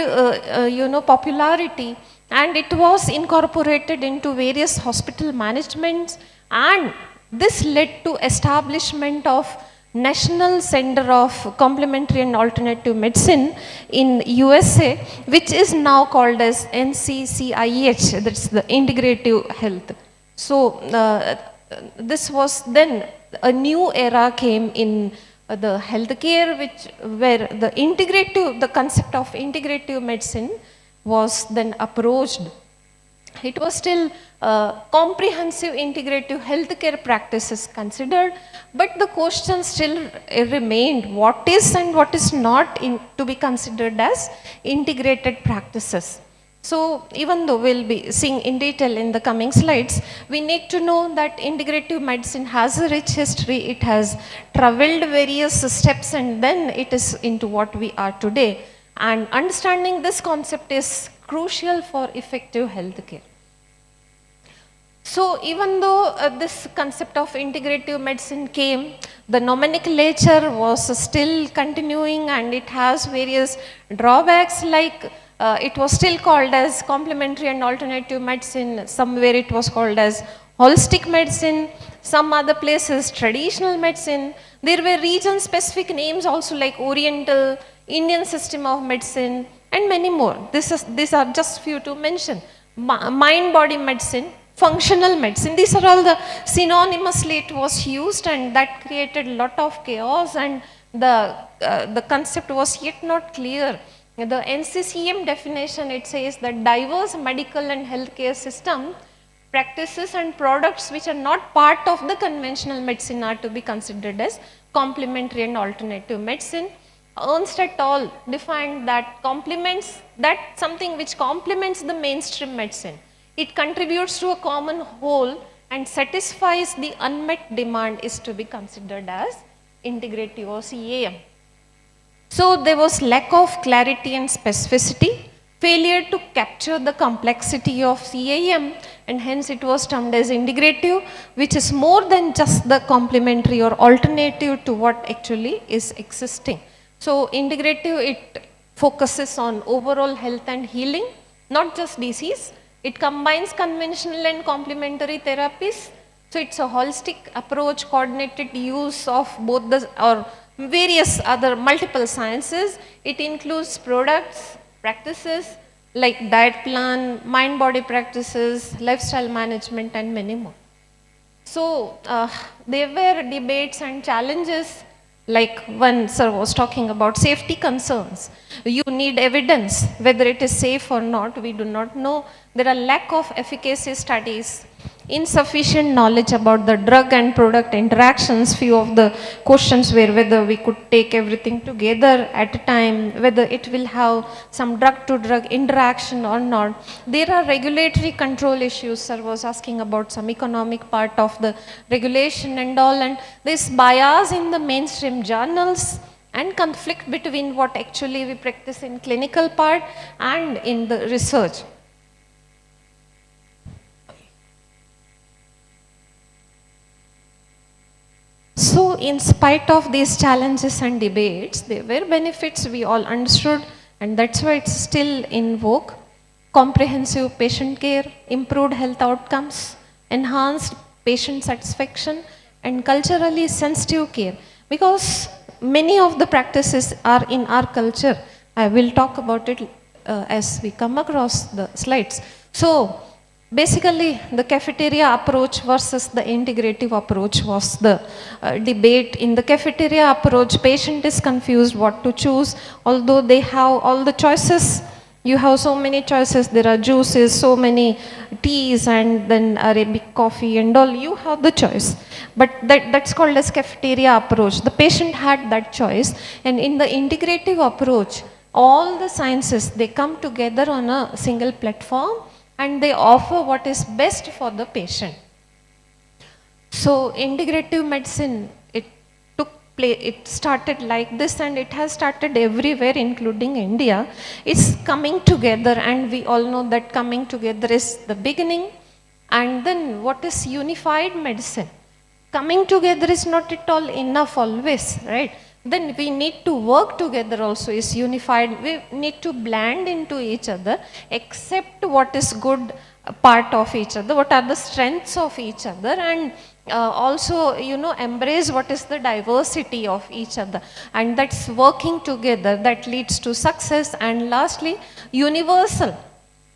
popularity, and it was incorporated into various hospital managements, and this led to establishment of National Center of Complementary and Alternative Medicine in USA, which is now called as NCCIH, that's the Integrative Health. So this was then a new era came in the healthcare, where the concept of integrative medicine was then approached. It was still comprehensive integrative healthcare practices considered, but the question still remained, what is and what is not to be considered as integrated practices. So even though we'll be seeing in detail in the coming slides, we need to know that integrative medicine has a rich history. It has traveled various steps, and then it is into what we are today. And understanding this concept is crucial for effective healthcare. So even though this concept of integrative medicine came, the nomenclature was still continuing, and it has various drawbacks, like it was still called as complementary and alternative medicine. Somewhere it was called as holistic medicine, some other places traditional medicine. There were region specific names also, like Oriental, Indian system of medicine, and many more. These are just few to mention. Mind-body medicine, functional medicine, these are all the synonymously it was used, and that created a lot of chaos, and the concept was yet not clear. The NCCM definition, it says that diverse medical and healthcare system practices and products which are not part of the conventional medicine are to be considered as complementary and alternative medicine. Ernst et al. Defined that something which complements the mainstream medicine. It contributes to a common whole and satisfies the unmet demand is to be considered as integrative or CAM. So there was lack of clarity and specificity, failure to capture the complexity of CAM, and hence it was termed as integrative, which is more than just the complementary or alternative to what actually is existing. So integrative, it focuses on overall health and healing, not just disease. It combines conventional and complementary therapies. So it's a holistic approach, coordinated use of both various other multiple sciences. It includes products, practices like diet plan, mind-body practices, lifestyle management, and many more. So there were debates and challenges, like when sir was talking about safety concerns. You need evidence whether it is safe or not, we do not know. There are lack of efficacy studies, insufficient knowledge about the drug and product interactions. Few of the questions were whether we could take everything together at a time, whether it will have some drug to drug interaction or not. There are regulatory control issues. Sir was asking about some economic part of the regulation and all, and this bias in the mainstream journals and conflict between what actually we practice in clinical part and in the research. So in spite of these challenges and debates, there were benefits we all understood, and that's why it's still in vogue. Comprehensive patient care, improved health outcomes, enhanced patient satisfaction, and culturally sensitive care. Because many of the practices are in our culture, I will talk about it as we come across the slides. So basically, the cafeteria approach versus the integrative approach was the debate. In the cafeteria approach, patient is confused what to choose, although they have all the choices. You have so many choices, there are juices, so many teas, and then Arabic coffee and all, you have the choice. But that's called as cafeteria approach. The patient had that choice, and in the integrative approach, all the sciences, they come together on a single platform, and they offer what is best for the patient. So integrative medicine, it started like this, and it has started everywhere, including India. It's coming together, and we all know that coming together is the beginning. And then what is unified medicine? Coming together is not at all enough always, right? Then we need to work together also is unified. We need to blend into each other, accept what is good part of each other, what are the strengths of each other, and also, embrace what is the diversity of each other. And that's working together that leads to success. And lastly, universal.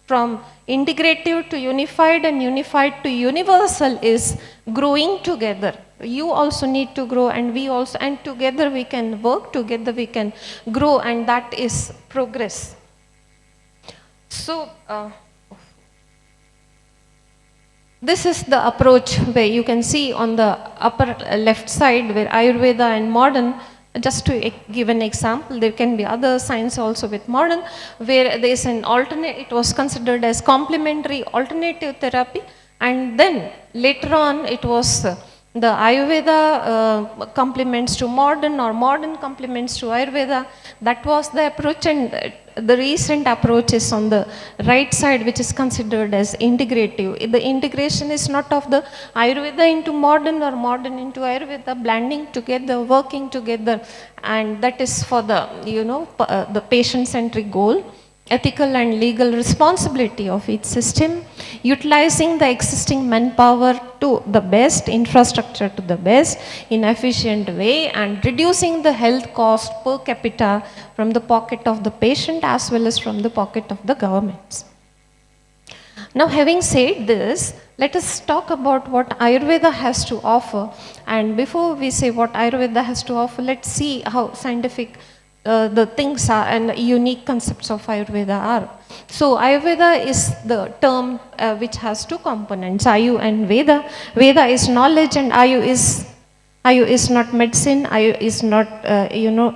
From integrative to unified and unified to universal is growing together. You also need to grow, and we also, and together we can work, together we can grow, and that is progress. So, this is the approach where you can see on the upper left side where Ayurveda and modern, just to give an example, there can be other science also with modern, where there is an alternate, it was considered as complementary alternative therapy, and then later on it was the Ayurveda complements to modern, or modern complements to Ayurveda. That was the approach, and the recent approach is on the right side, which is considered as integrative. The integration is not of the Ayurveda into modern or modern into Ayurveda, blending together, working together, and that is for the, the patient-centric goal. Ethical and legal responsibility of each system, utilizing the existing manpower to the best, infrastructure to the best, in efficient way, and reducing the health cost per capita from the pocket of the patient as well as from the pocket of the governments. Now, having said this, let us talk about what Ayurveda has to offer. And before we say what Ayurveda has to offer, let's see how scientific the things are and unique concepts of Ayurveda are. So Ayurveda is the term which has two components, Ayu and Veda. Veda is knowledge, and Ayu is not medicine, Ayu is not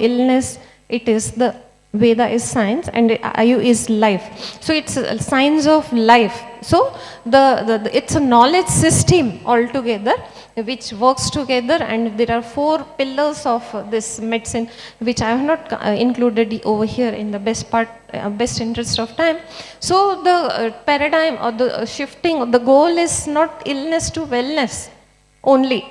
illness. It is the Veda is science, and Ayu is life. So it's a science of life. So it's a knowledge system altogether which works together, and there are 4 pillars of this medicine which I have not included over here in the best interest of time. So the paradigm or the shifting, the goal is not illness to wellness only.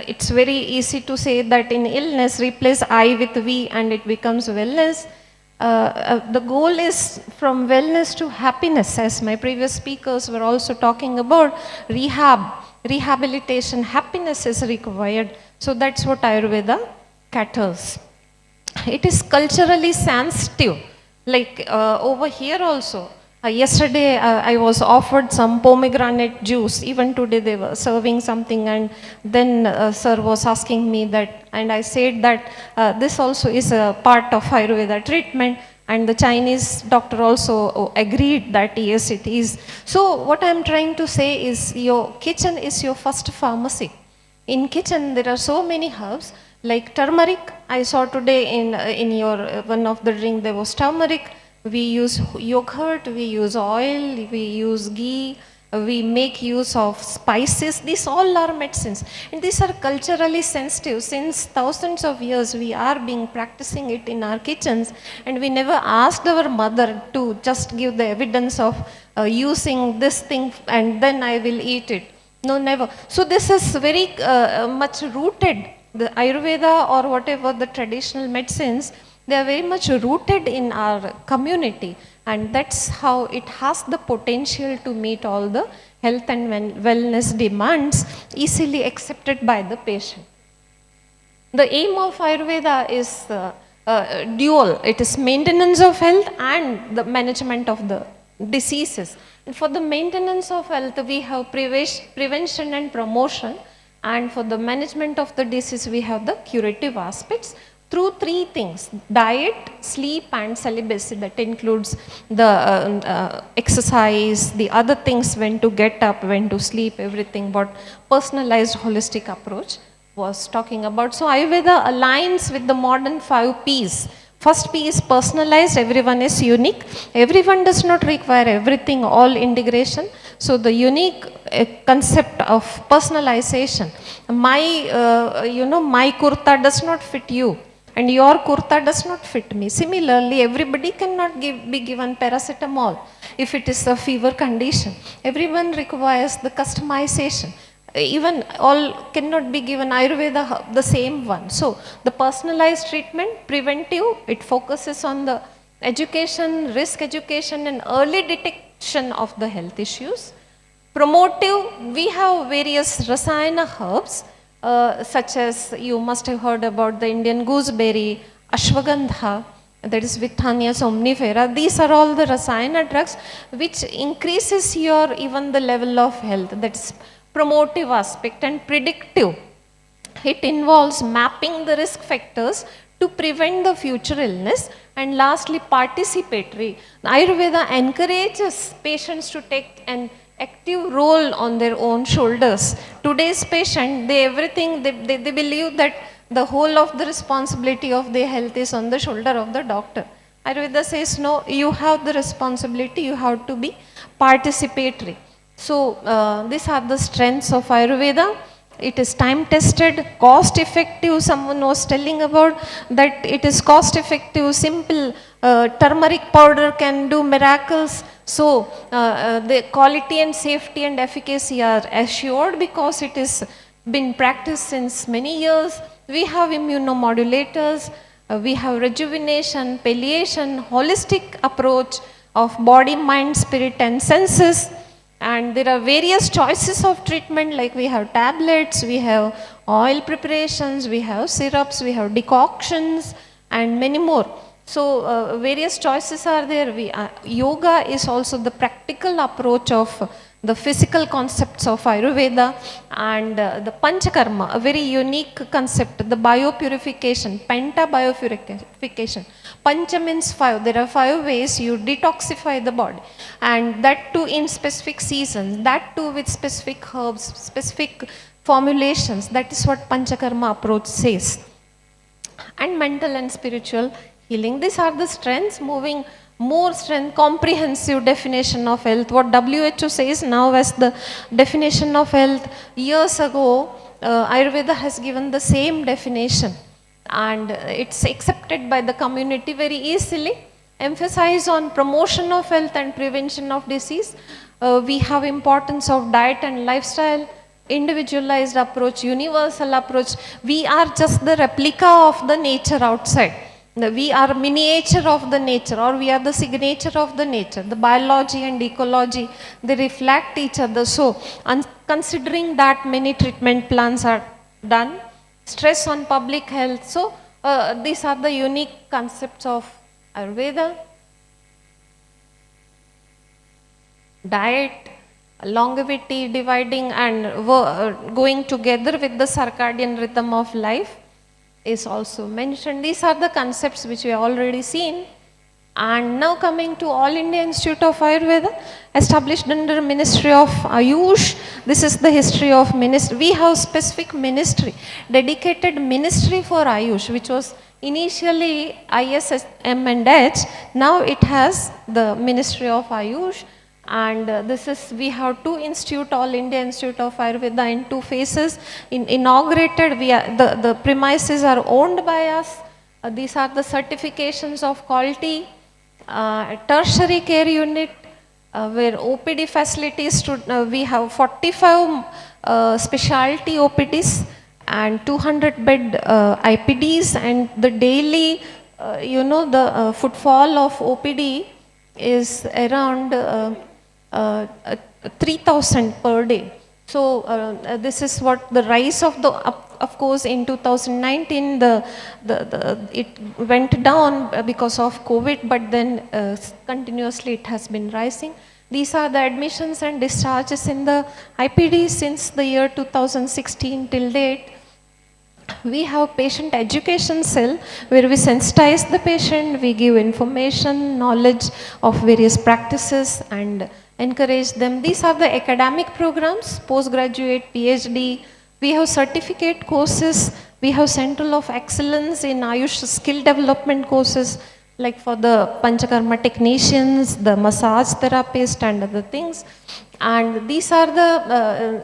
It's very easy to say that in illness replace I with we and it becomes wellness. The goal is from wellness to happiness, as my previous speakers were also talking about. Rehabilitation, happiness is required. So that's what Ayurveda caters. It is culturally sensitive. Like over here also, yesterday I was offered some pomegranate juice. Even today they were serving something, and then sir was asking me that, and I said that this also is a part of Ayurveda treatment. And the Chinese doctor also agreed that yes, it is. So what I am trying to say is your kitchen is your first pharmacy. In kitchen there are so many herbs like turmeric. I saw today in your one of the drink there was turmeric. We use yogurt, we use oil, we use ghee, we make use of spices. These all are medicines, and these are culturally sensitive. Since thousands of years we are being practicing it in our kitchens, and we never asked our mother to just give the evidence of using this thing and then I will eat it. No, never. So this is very much rooted. The Ayurveda or whatever the traditional medicines, they are very much rooted in our community, and that's how it has the potential to meet all the health and wellness demands easily accepted by the patient. The aim of Ayurveda is dual. It is maintenance of health and the management of the diseases. And for the maintenance of health, we have prevention and promotion. And for the management of the disease, we have the curative aspects through three things: diet, sleep, and celibacy. That includes the exercise, the other things, when to get up, when to sleep, everything, what personalized holistic approach was talking about. So Ayurveda aligns with the modern 5 P's. First P is personalized, everyone is unique. Everyone does not require everything, all integration. So the unique concept of personalization. My kurta does not fit you, and your kurta does not fit me. Similarly, everybody cannot be given paracetamol if it is a fever condition. Everyone requires the customization. Even all cannot be given Ayurveda the same one. So the personalized treatment, preventive, it focuses on the education, risk education, and early detection of the health issues. Promotive, we have various rasayana herbs, such as you must have heard about the Indian gooseberry, ashwagandha, that is Withania somnifera. These are all the rasayana drugs which increases your even the level of health. That's promotive aspect. And predictive, it involves mapping the risk factors to prevent the future illness. And lastly, participatory. Ayurveda encourages patients to take an active role on their own shoulders. Today's patient, they believe that the whole of the responsibility of their health is on the shoulder of the doctor. Ayurveda says, no, you have the responsibility, you have to be participatory. So these are the strengths of Ayurveda. It is time tested, cost effective. Someone was telling about that it is cost effective, simple. Turmeric powder can do miracles. So the quality and safety and efficacy are assured because it is been practiced since many years. We have immunomodulators, we have rejuvenation, palliation, holistic approach of body, mind, spirit, and senses. And there are various choices of treatment, like we have tablets, we have oil preparations, we have syrups, we have decoctions, and many more. So various choices are there. Yoga is also the practical approach of the physical concepts of Ayurveda, and the Panchakarma, a very unique concept, the biopurification, penta biopurification. Pancha means 5. There are 5 ways you detoxify the body, and that too in specific seasons, that too with specific herbs, specific formulations. That is what Panchakarma approach says. And mental and spiritual healing. These are the strengths. Moving more strength, comprehensive definition of health. What WHO says now as the definition of health. Years ago, Ayurveda has given the same definition, and it's accepted by the community very easily. Emphasize on promotion of health and prevention of disease. We have importance of diet and lifestyle, individualized approach, universal approach. We are just the replica of the nature outside. We are miniature of the nature, or we are the signature of the nature. The biology and ecology, they reflect each other. So, considering that, many treatment plans are done. Stress on public health. So, these are the unique concepts of Ayurveda. Diet, longevity, dividing and going together with the circadian rhythm of life is also mentioned. These are the concepts which we have already seen. And now coming to All India Institute of Ayurveda, established under Ministry of Ayush. This is the history of ministry. We have specific ministry, dedicated ministry for Ayush, which was initially ISM and H. Now it has the Ministry of Ayush. And this is, we have 2 institute, All India Institute of Ayurveda, in 2 phases. Inaugurated, the premises are owned by us. These are the certifications of quality. Tertiary care unit, where OPD facilities, we have 45 specialty OPDs and 200 bed IPDs, and the daily, the footfall of OPD is around 3,000 per day. So this is what the rise of the of course, in 2019, it went down because of COVID, but then continuously it has been rising. These are the admissions and discharges in the IPD since the year 2016 till date. We have patient education cell where we sensitize the patient, we give information, knowledge of various practices and encourage them. These are the academic programs, postgraduate, PhD. We have certificate courses. We have Central of Excellence in Ayush skill development courses, like for the Panchakarma technicians, the massage therapist and other things. And these are the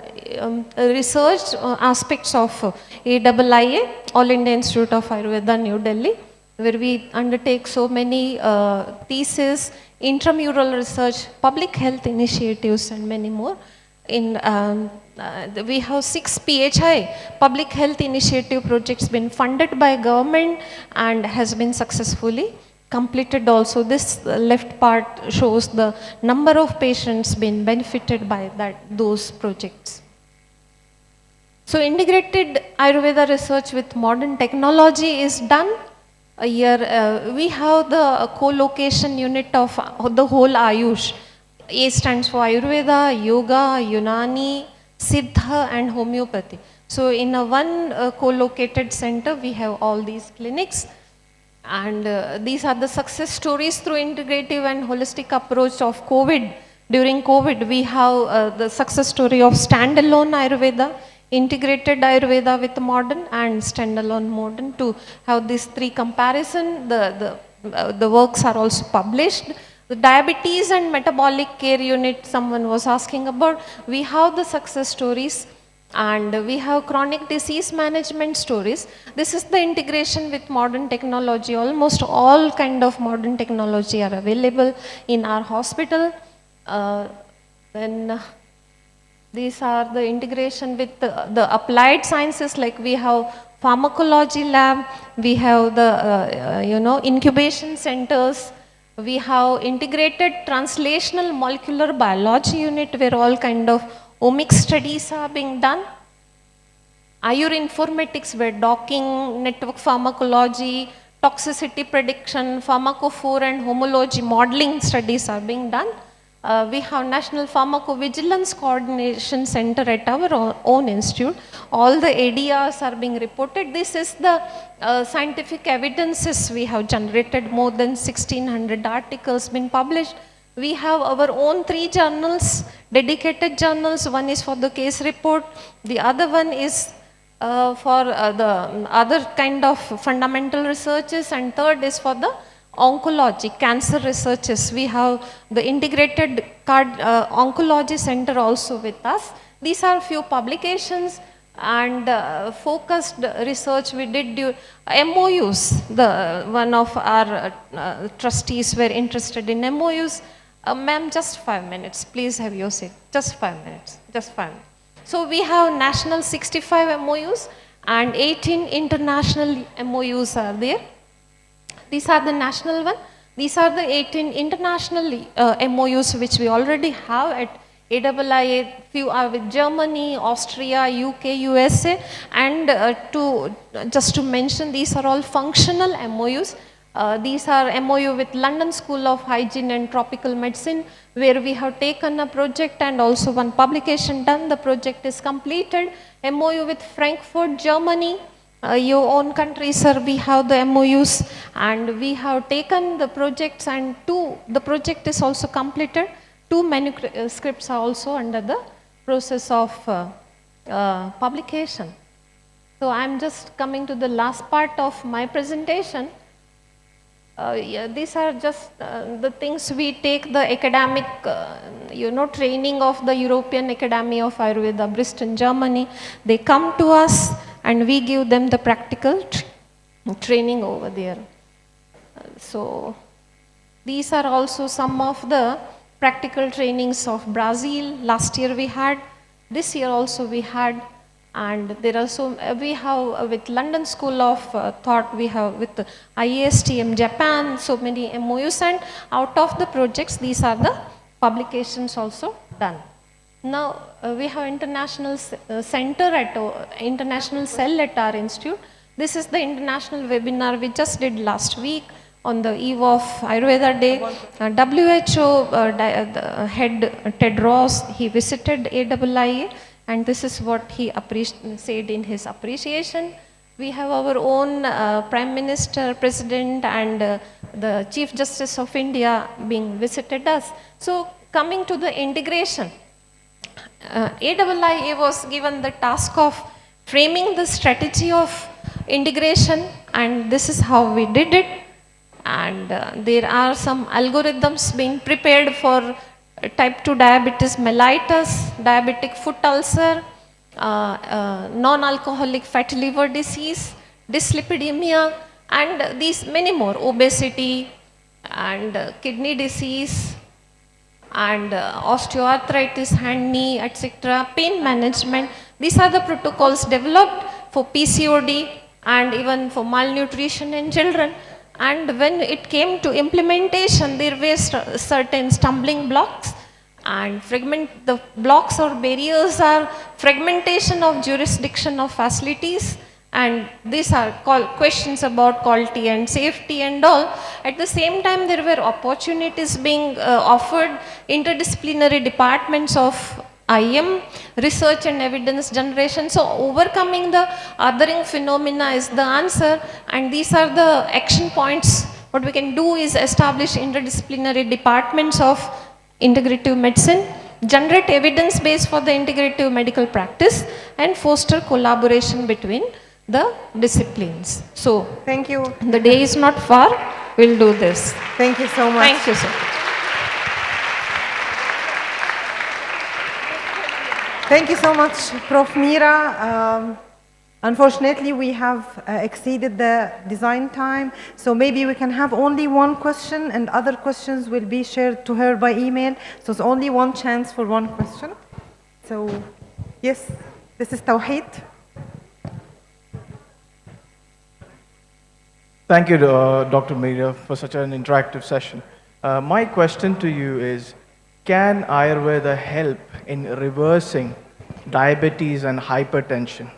research aspects of AIIA, All India Institute of Ayurveda, New Delhi, where we undertake so many theses, intramural research, public health initiatives and many more. We have 6 PHI, public health initiative projects been funded by government and has been successfully completed also. This left part shows the number of patients been benefited by those projects. So integrated Ayurveda research with modern technology is done. Here we have the co-location unit of the whole Ayush. A stands for Ayurveda, Yoga, Unani, Siddha and Homeopathy. So in a one co-located center we have all these clinics. And these are the success stories through integrative and holistic approach of COVID. During COVID, we have the success story of standalone Ayurveda, integrated Ayurveda with modern and standalone modern. To have these 3 comparison, the works are also published. The diabetes and metabolic care unit, someone was asking about, we have the success stories. And we have chronic disease management stories. This is the integration with modern technology. Almost all kind of modern technology are available in our hospital. Then these are the integration with the applied sciences, like we have pharmacology lab, we have the incubation centers, we have integrated translational molecular biology unit where all kind of omics studies are being done. Informatics where docking, network pharmacology, toxicity prediction, pharmacophore and homology modeling studies are being done. We have National Pharmacovigilance Coordination Center at our own institute. All the ADRs are being reported. This is the scientific evidences we have generated. More than 1600 articles been published. We have our own 3 journals, dedicated journals. One is for the case report, the other one is for the other kind of fundamental researches, and third is for the oncology, cancer researches. We have the integrated oncology center also with us. These are few publications and focused research we did. MOUs, one of our trustees were interested in MOUs. Ma'am, just 5 minutes. Please have your seat. Just 5 minutes. Just 5 minutes. So we have national 65 MOUs and 18 international MOUs are there. These are the national one. These are the 18 international MOUs which we already have at AIIA. Few are with Germany, Austria, UK, USA, and just to mention, these are all functional MOUs. These are MOU with London School of Hygiene and Tropical Medicine, where we have taken a project and also one publication done. The project is completed. MOU with Frankfurt, Germany, your own country, sir, we have the MOUs and we have taken the projects, and the project is also completed. 2 manuscripts are also under the process of publication. So I am just coming to the last part of my presentation. These are just the things we take the academic, training of the European Academy of Ayurveda, Bristol, Germany. They come to us and we give them the practical training over there. So these are also some of the practical trainings of Brazil. Last year we had, this year also we had. And there are we have with London School of Thought, we have with IASTM Japan, so many MOUs, and out of the projects, these are the publications also done. Now we have international center at international cell at our institute. This is the international webinar we just did last week on the eve of Ayurveda Day. WHO the head Ted Ross, he visited AIIA, and this is what he said in his appreciation. We have our own Prime Minister, President, and the Chief Justice of India being visited us. So coming to the integration, AIIA was given the task of framing the strategy of integration, and this is how we did it. And there are some algorithms being prepared for type 2 diabetes mellitus, diabetic foot ulcer, non-alcoholic fatty liver disease, dyslipidemia, and these many more, obesity and kidney disease, and osteoarthritis, hand, knee, etc., pain management. These are the protocols developed for PCOD and even for malnutrition in children. And when it came to implementation, there were certain stumbling blocks, and the blocks or barriers are fragmentation of jurisdiction of facilities, and these are questions about quality and safety and all. At the same time, there were opportunities being offered, interdisciplinary departments of IM, research and evidence generation. So overcoming the othering phenomena is the answer, and these are the action points. What we can do is establish interdisciplinary departments of integrative medicine, generate evidence base for the integrative medical practice, and foster collaboration between the disciplines. So thank you. The day is not far. We'll do this. Thank you so much. Thank you, sir. Thank you so much, Prof. Mira. Unfortunately, we have exceeded the design time, so maybe we can have only one question, and other questions will be shared to her by email. So it's only one chance for one question. So, yes, this is Tawheed. Thank you, Dr. Mira, for such an interactive session. My question to you is, can Ayurveda help in reversing diabetes and hypertension?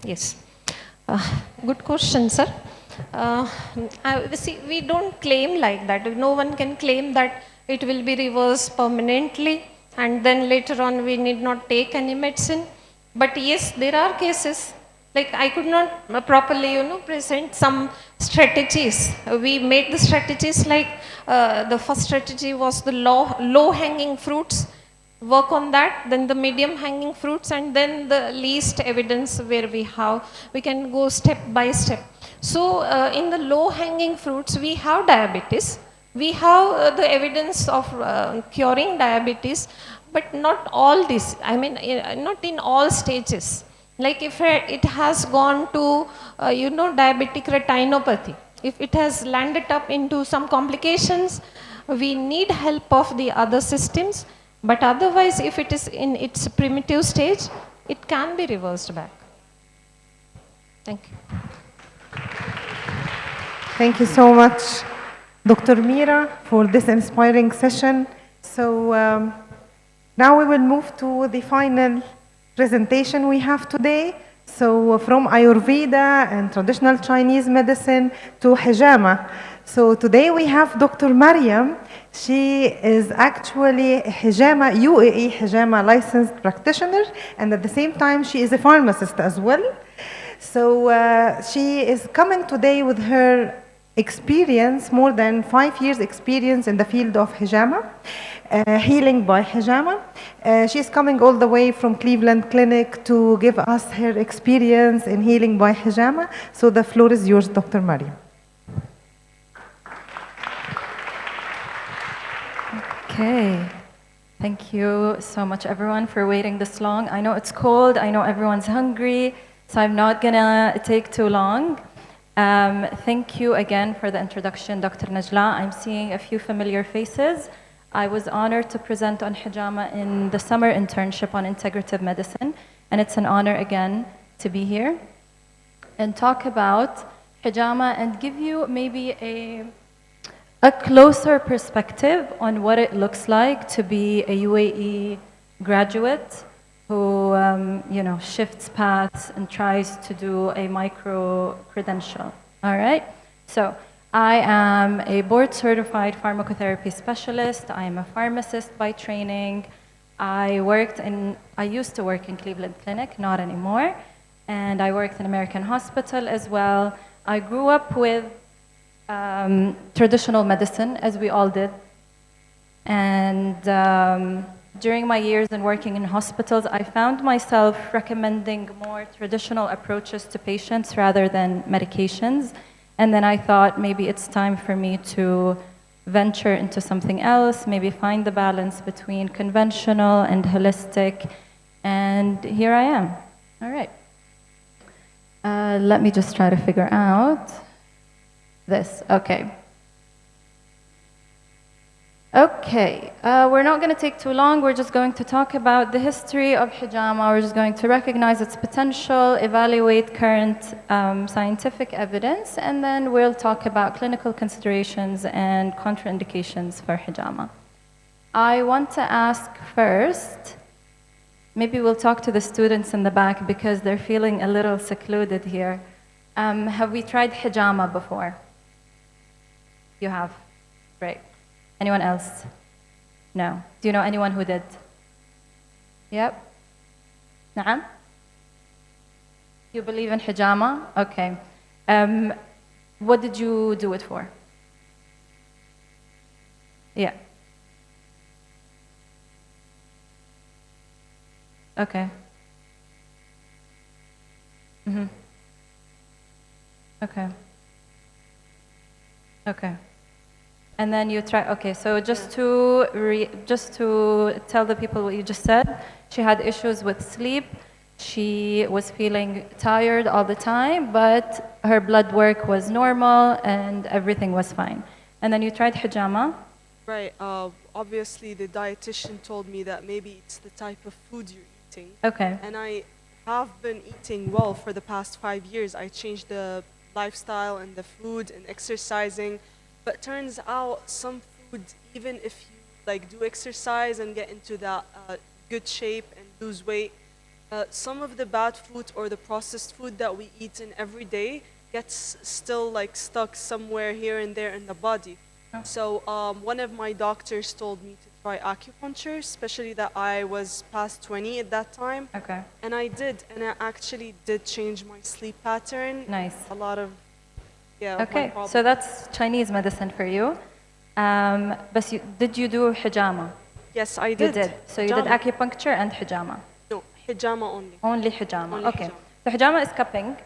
Yes, good question, sir. See, we don't claim like that. No one can claim that it will be reversed permanently, and then later on we need not take any medicine. But yes, there are cases. Like I could not properly, present some strategies. We made the strategies like the first strategy was the low-hanging fruits. Work on that, then the medium-hanging fruits, and then the least evidence where we can go step by step. So in the low-hanging fruits, we have diabetes. We have the evidence of curing diabetes, but not all this. I mean, not in all stages. Like if it has gone to, diabetic retinopathy, if it has landed up into some complications, we need help of the other systems. But otherwise, if it is in its primitive stage, it can be reversed back. Thank you. Thank you so much, Dr. Mira, for this inspiring session. So now we will move to the final presentation we have today. So from Ayurveda and traditional Chinese medicine to hijama. So today we have Dr. Mariam. She is actually a hijama, UAE hijama licensed practitioner, and at the same time she is a pharmacist as well. So she is coming today with her experience, more than 5 years experience in the field of hijama, healing by hijama. She's coming all the way from Cleveland Clinic to give us her experience in healing by hijama. So the floor is yours, Dr. Mariam. Okay. Thank you so much, everyone, for waiting this long. I know it's cold. I know everyone's hungry, so I'm not going to take too long. Thank you again for the introduction, Dr. Najla. I'm seeing a few familiar faces. I was honored to present on hijama in the summer internship on integrative medicine, and it's an honor again to be here and talk about hijama and give you maybe a closer perspective on what it looks like to be a UAE graduate who shifts paths and tries to do a micro credential. All right? So I am a board certified pharmacotherapy specialist. I am a pharmacist by training. I used to work in Cleveland Clinic, not anymore. And I worked in American Hospital as well. I grew up with traditional medicine, as we all did. And during my years in working in hospitals, I found myself recommending more traditional approaches to patients rather than medications. And then I thought maybe it's time for me to venture into something else, maybe find the balance between conventional and holistic. And here I am. All right. Let me just try to figure out this. Okay. Okay, we're not going to take too long. We're just going to talk about the history of hijama. We're just going to recognize its potential, evaluate current scientific evidence, and then we'll talk about clinical considerations and contraindications for hijama. I want to ask first, maybe we'll talk to the students in the back because they're feeling a little secluded here. Have we tried hijama before? You have? Great. Anyone else? No. Do you know anyone who did? Yep. Naam? You believe in hijama? Okay. What did you do it for? Yeah. Okay. Mm-hmm. Okay. Okay. And then you try, okay, so just to tell the people what you just said, she had issues with sleep. She was feeling tired all the time, but her blood work was normal and everything was fine. And then you tried hijama. Right, obviously the dietitian told me that maybe it's the type of food you're eating. Okay. And I have been eating well for the past 5 years. I changed the lifestyle and the food and exercising. But turns out some food, even if you do exercise and get into that good shape and lose weight, some of the bad food or the processed food that we eat in every day gets still stuck somewhere here and there in the body. Oh. So one of my doctors told me to try acupuncture, especially that I was past 20 at that time. Okay. And I did, and I actually did change my sleep pattern. Nice. A lot of Okay, so that's Chinese medicine for you. But did you do hijama? Yes, I did. You did. So you did acupuncture and hijama? No, hijama only. Only hijama. Only Okay. hijama. So hijama is cupping.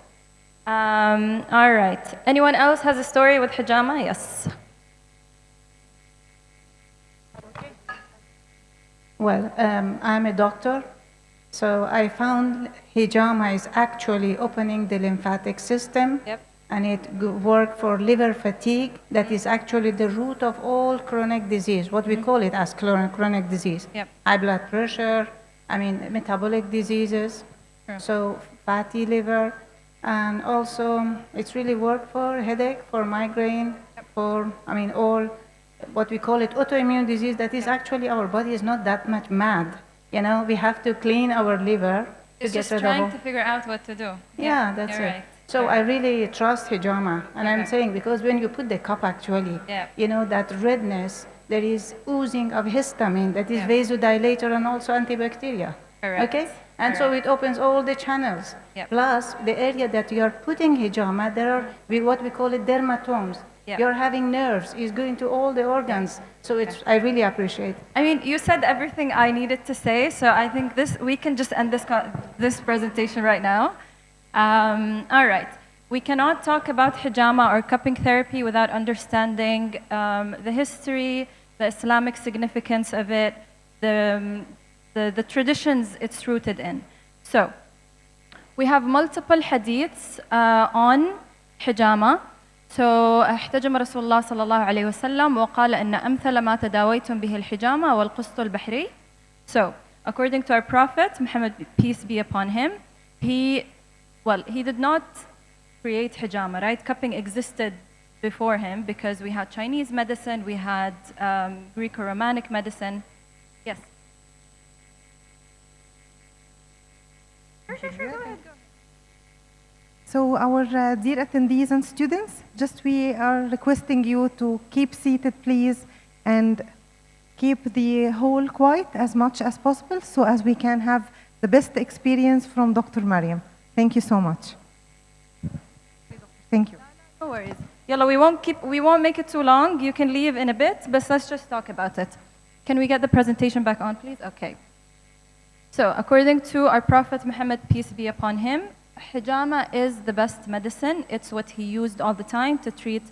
All right. Anyone else has a story with hijama? Yes. Well, I'm a doctor, so I found hijama is actually opening the lymphatic system. Yep. And it works for liver fatigue. That is actually the root of all chronic disease, what we call it as chronic disease. Yep. High blood pressure, metabolic diseases, Sure. so fatty liver, and also it's really work for headache, for migraine, for, all what we call it autoimmune disease. That is actually our body is not that much mad. We have to clean our liver to It's get just rid trying of. to figure out what to do. Yeah, that's you're it. right. So I really trust hijama, and I'm Okay. saying because when you put the cup actually, Yeah. that redness, there is oozing of histamine, that is Yeah. vasodilator and also antibacterial. Correct. Okay? And so it opens all the channels. Yep. Plus, the area that you are putting hijama, there are what we call it dermatomes. Yeah. You're having nerves, it's going to all the organs. So it's, I really appreciate. You said everything I needed to say, so I think we can just end this presentation right now. All right. We cannot talk about hijama or cupping therapy without understanding the history, the Islamic significance of it, the traditions it's rooted in. So, we have multiple hadiths on hijama. So, احتجم رسول الله صلى الله عليه وسلم وقال إن أمثل ما تداويتم به الحجامة والقسط البحري. So, according to our Prophet, Muhammad, peace be upon him, he did not create hijama, right? Cupping existed before him because we had Chinese medicine, we had Greco-Romantic medicine. Yes? Sure, go ahead. So our dear attendees and students, just we are requesting you to keep seated, please, and keep the hall quiet as much as possible so as we can have the best experience from Dr. Mariam. Thank you so much. Thank you. No worries. Yalla, we won't make it too long. You can leave in a bit, but let's just talk about it. Can we get the presentation back on, please? Okay. So, according to our Prophet Muhammad, peace be upon him, hijama is the best medicine. It's what he used all the time to treat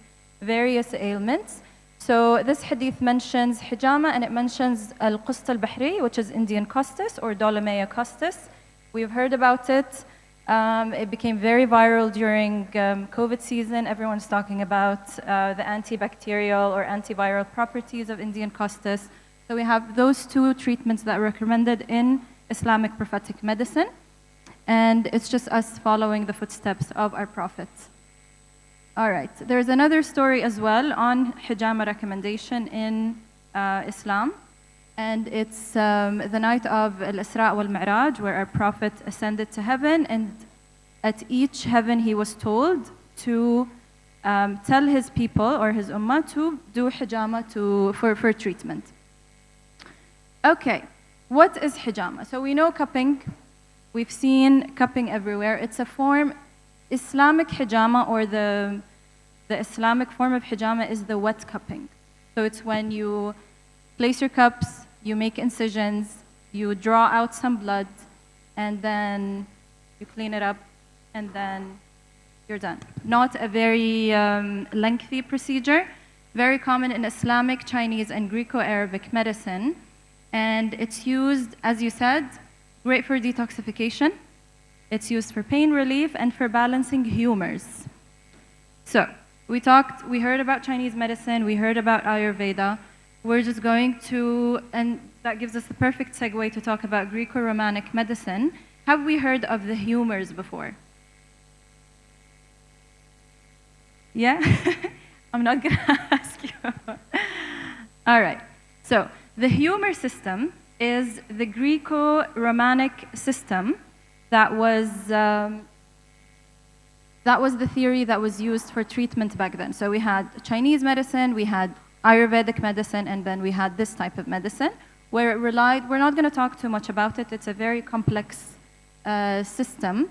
various ailments. So this hadith mentions hijama and it mentions al-qust al-bahri, which is Indian costus or Dolomea costus. We've heard about it. It became very viral during COVID season. Everyone's talking about the antibacterial or antiviral properties of Indian costus. So we have those two treatments that are recommended in Islamic prophetic medicine. And it's just us following the footsteps of our prophets. All right, there's another story as well on hijama recommendation in Islam. And it's the night of Al-Isra wal-Mi'raj, where our prophet ascended to heaven. And at each heaven, he was told to tell his people or his ummah to do hijama for treatment. Okay, what is hijama? So we know cupping. We've seen cupping everywhere. It's a form, Islamic hijama or the Islamic form of hijama is the wet cupping. So it's when you place your cups, you make incisions, you draw out some blood, and then you clean it up, and then you're done. Not a very lengthy procedure, very common in Islamic, Chinese, and Greco-Arabic medicine. And it's used, as you said, great for detoxification. It's used for pain relief and for balancing humors. So, we heard about Chinese medicine, we heard about Ayurveda. We're just going to, and that gives us the perfect segue to talk about Greco-Romantic medicine. Have we heard of the humors before? Yeah? I'm not gonna ask you. All right, so the humor system is the Greco-Romantic system that was the theory that was used for treatment back then. So we had Chinese medicine, we had Ayurvedic medicine, and then we had this type of medicine where it relied, we're not going to talk too much about it, it's a very complex system,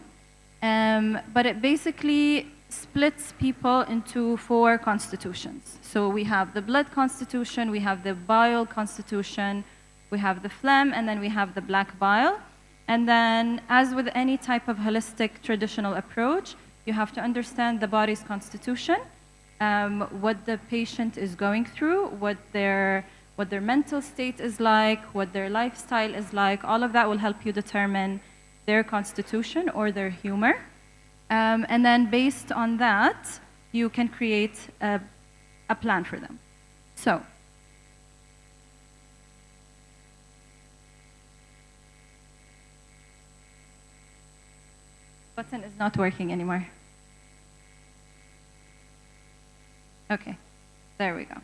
but it basically splits people into 4 constitutions. So we have the blood constitution, we have the bile constitution, we have the phlegm, and then we have the black bile. And then, as with any type of holistic traditional approach, you have to understand the body's constitution, what the patient is going through, what their mental state is like, what their lifestyle is like. All of that will help you determine their constitution or their humor. And then based on that, you can create a plan for them. So, button is not working anymore. Okay, there we go.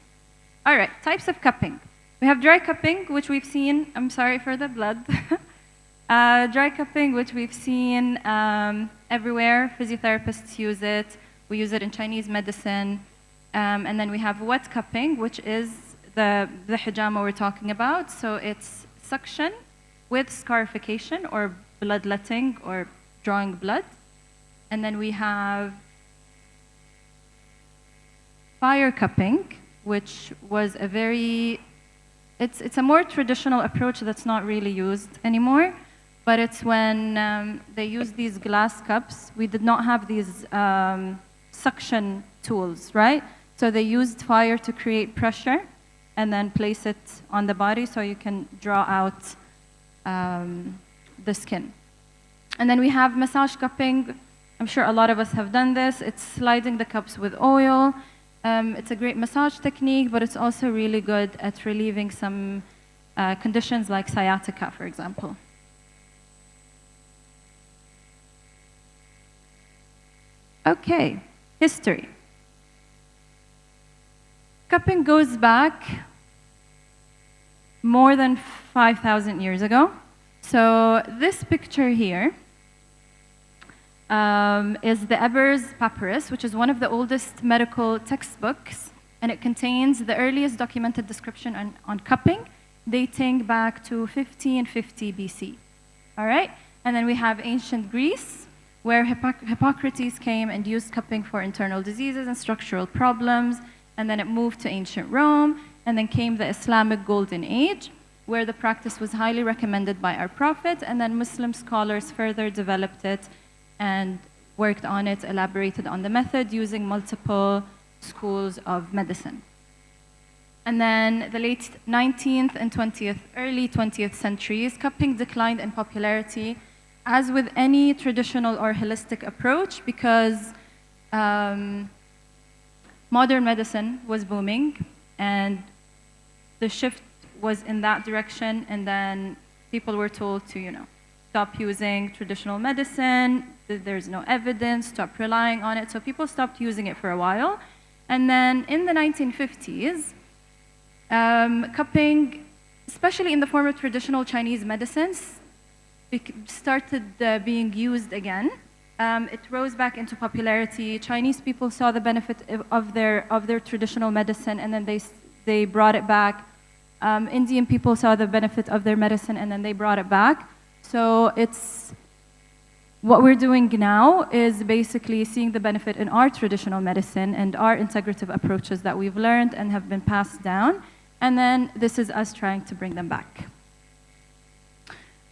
All right, types of cupping. We have dry cupping, which we've seen, I'm sorry for the blood. Dry cupping, which we've seen everywhere. Physiotherapists use it. We use it in Chinese medicine. And then we have wet cupping, which is the hijama we're talking about. So it's suction with scarification or bloodletting or drawing blood. And then we have fire cupping, which was a very, it's a more traditional approach that's not really used anymore, but it's when they use these glass cups. We did not have these suction tools, right? So they used fire to create pressure and then place it on the body so you can draw out the skin. And then we have massage cupping. I'm sure a lot of us have done this. It's sliding the cups with oil. It's a great massage technique, but it's also really good at relieving some conditions like sciatica, for example. Okay, history. Cupping goes back more than 5,000 years ago. So this picture here is the Ebers Papyrus, which is one of the oldest medical textbooks, and it contains the earliest documented description on cupping, dating back to 1550 BC. All right? And then we have ancient Greece, where Hippocrates came and used cupping for internal diseases and structural problems. And then it moved to ancient Rome, and then came the Islamic Golden Age, where the practice was highly recommended by our Prophet, and then Muslim scholars further developed it and worked on it, elaborated on the method using multiple schools of medicine. And then the late 19th and 20th, early 20th centuries, cupping declined in popularity, as with any traditional or holistic approach, because modern medicine was booming, and the shift was in that direction, and then people were told to, stop using traditional medicine, there's no evidence, stop relying on it, so people stopped using it for a while. And then in the 1950s, cupping, especially in the form of traditional Chinese medicines, started being used again. It rose back into popularity. Chinese people saw the benefit of their traditional medicine, and then they brought it back. Indian people saw the benefit of their medicine, and then they brought it back. So what we're doing now is basically seeing the benefit in our traditional medicine and our integrative approaches that we've learned and have been passed down. And then this is us trying to bring them back.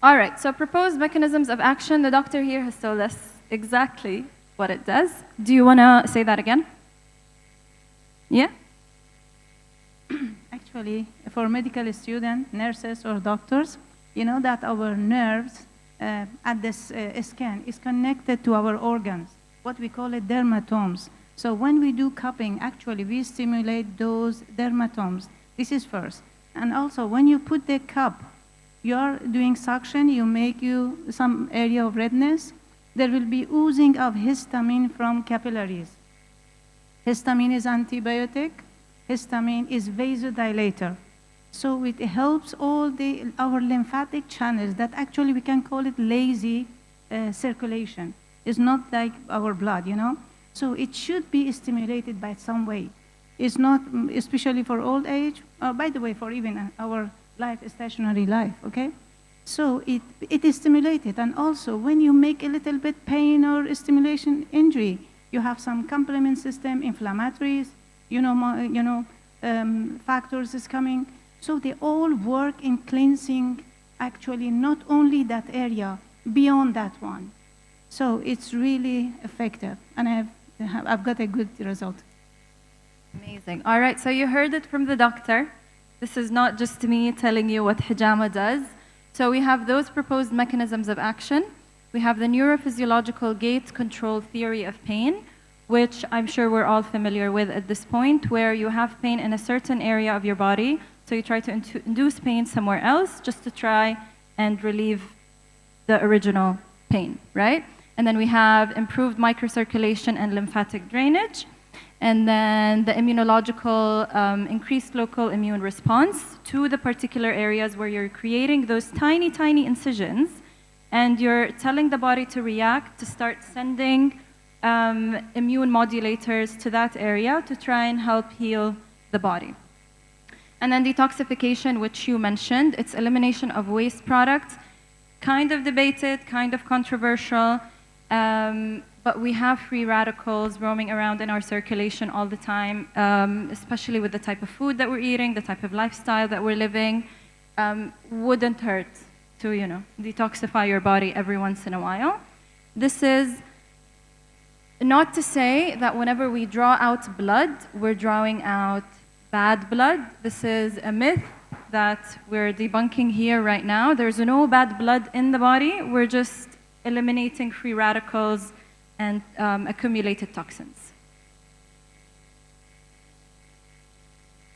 All right, so proposed mechanisms of action. The doctor here has told us exactly what it does. Do you want to say that again? Yeah? Actually, for medical students, nurses, or doctors, you know that our nerves at this scan is connected to our organs, what we call it dermatomes. So when we do cupping, actually we stimulate those dermatomes. This is first. And also when you put the cup, you're doing suction, you make some area of redness. There will be oozing of histamine from capillaries. Histamine is antibiotic. Histamine is vasodilator. So it helps all our lymphatic channels that actually we can call it lazy circulation. It's not like our blood, So it should be stimulated by some way. It's not, especially for old age, by the way, for even our stationary life, okay? So it is stimulated. And also when you make a little bit pain or stimulation injury, you have some complement system, inflammatories, factors is coming. So they all work in cleansing, actually, not only that area, beyond that one. So it's really effective, and I've got a good result. Amazing. All right, so you heard it from the doctor. This is not just me telling you what hijama does. So we have those proposed mechanisms of action. We have the neurophysiological gate control theory of pain, which I'm sure we're all familiar with at this point, where you have pain in a certain area of your body, so you try to induce pain somewhere else just to try and relieve the original pain, right? And then we have improved microcirculation and lymphatic drainage. And then the immunological, increased local immune response to the particular areas where you're creating those tiny, tiny incisions, and you're telling the body to react, to start sending immune modulators to that area to try and help heal the body. And then detoxification, which you mentioned, it's elimination of waste products, kind of debated, kind of controversial, but we have free radicals roaming around in our circulation all the time, especially with the type of food that we're eating, the type of lifestyle that we're living. Wouldn't hurt to, detoxify your body every once in a while. This is not to say that whenever we draw out blood, we're drawing out bad blood. This is a myth that we're debunking here right now. There's no bad blood in the body. We're just eliminating free radicals and accumulated toxins.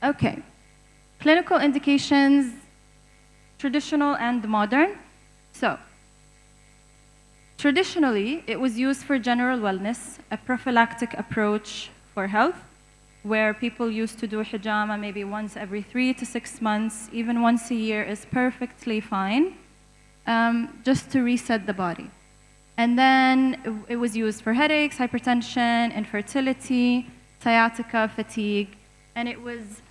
Okay, clinical indications, traditional and modern. So, Traditionally, it was used for general wellness, a prophylactic approach for health, where people used to do hijama maybe once every 3 to 6 months, even once a year is perfectly fine, just to reset the body. And then it was used for headaches, hypertension, infertility, sciatica, fatigue, and it was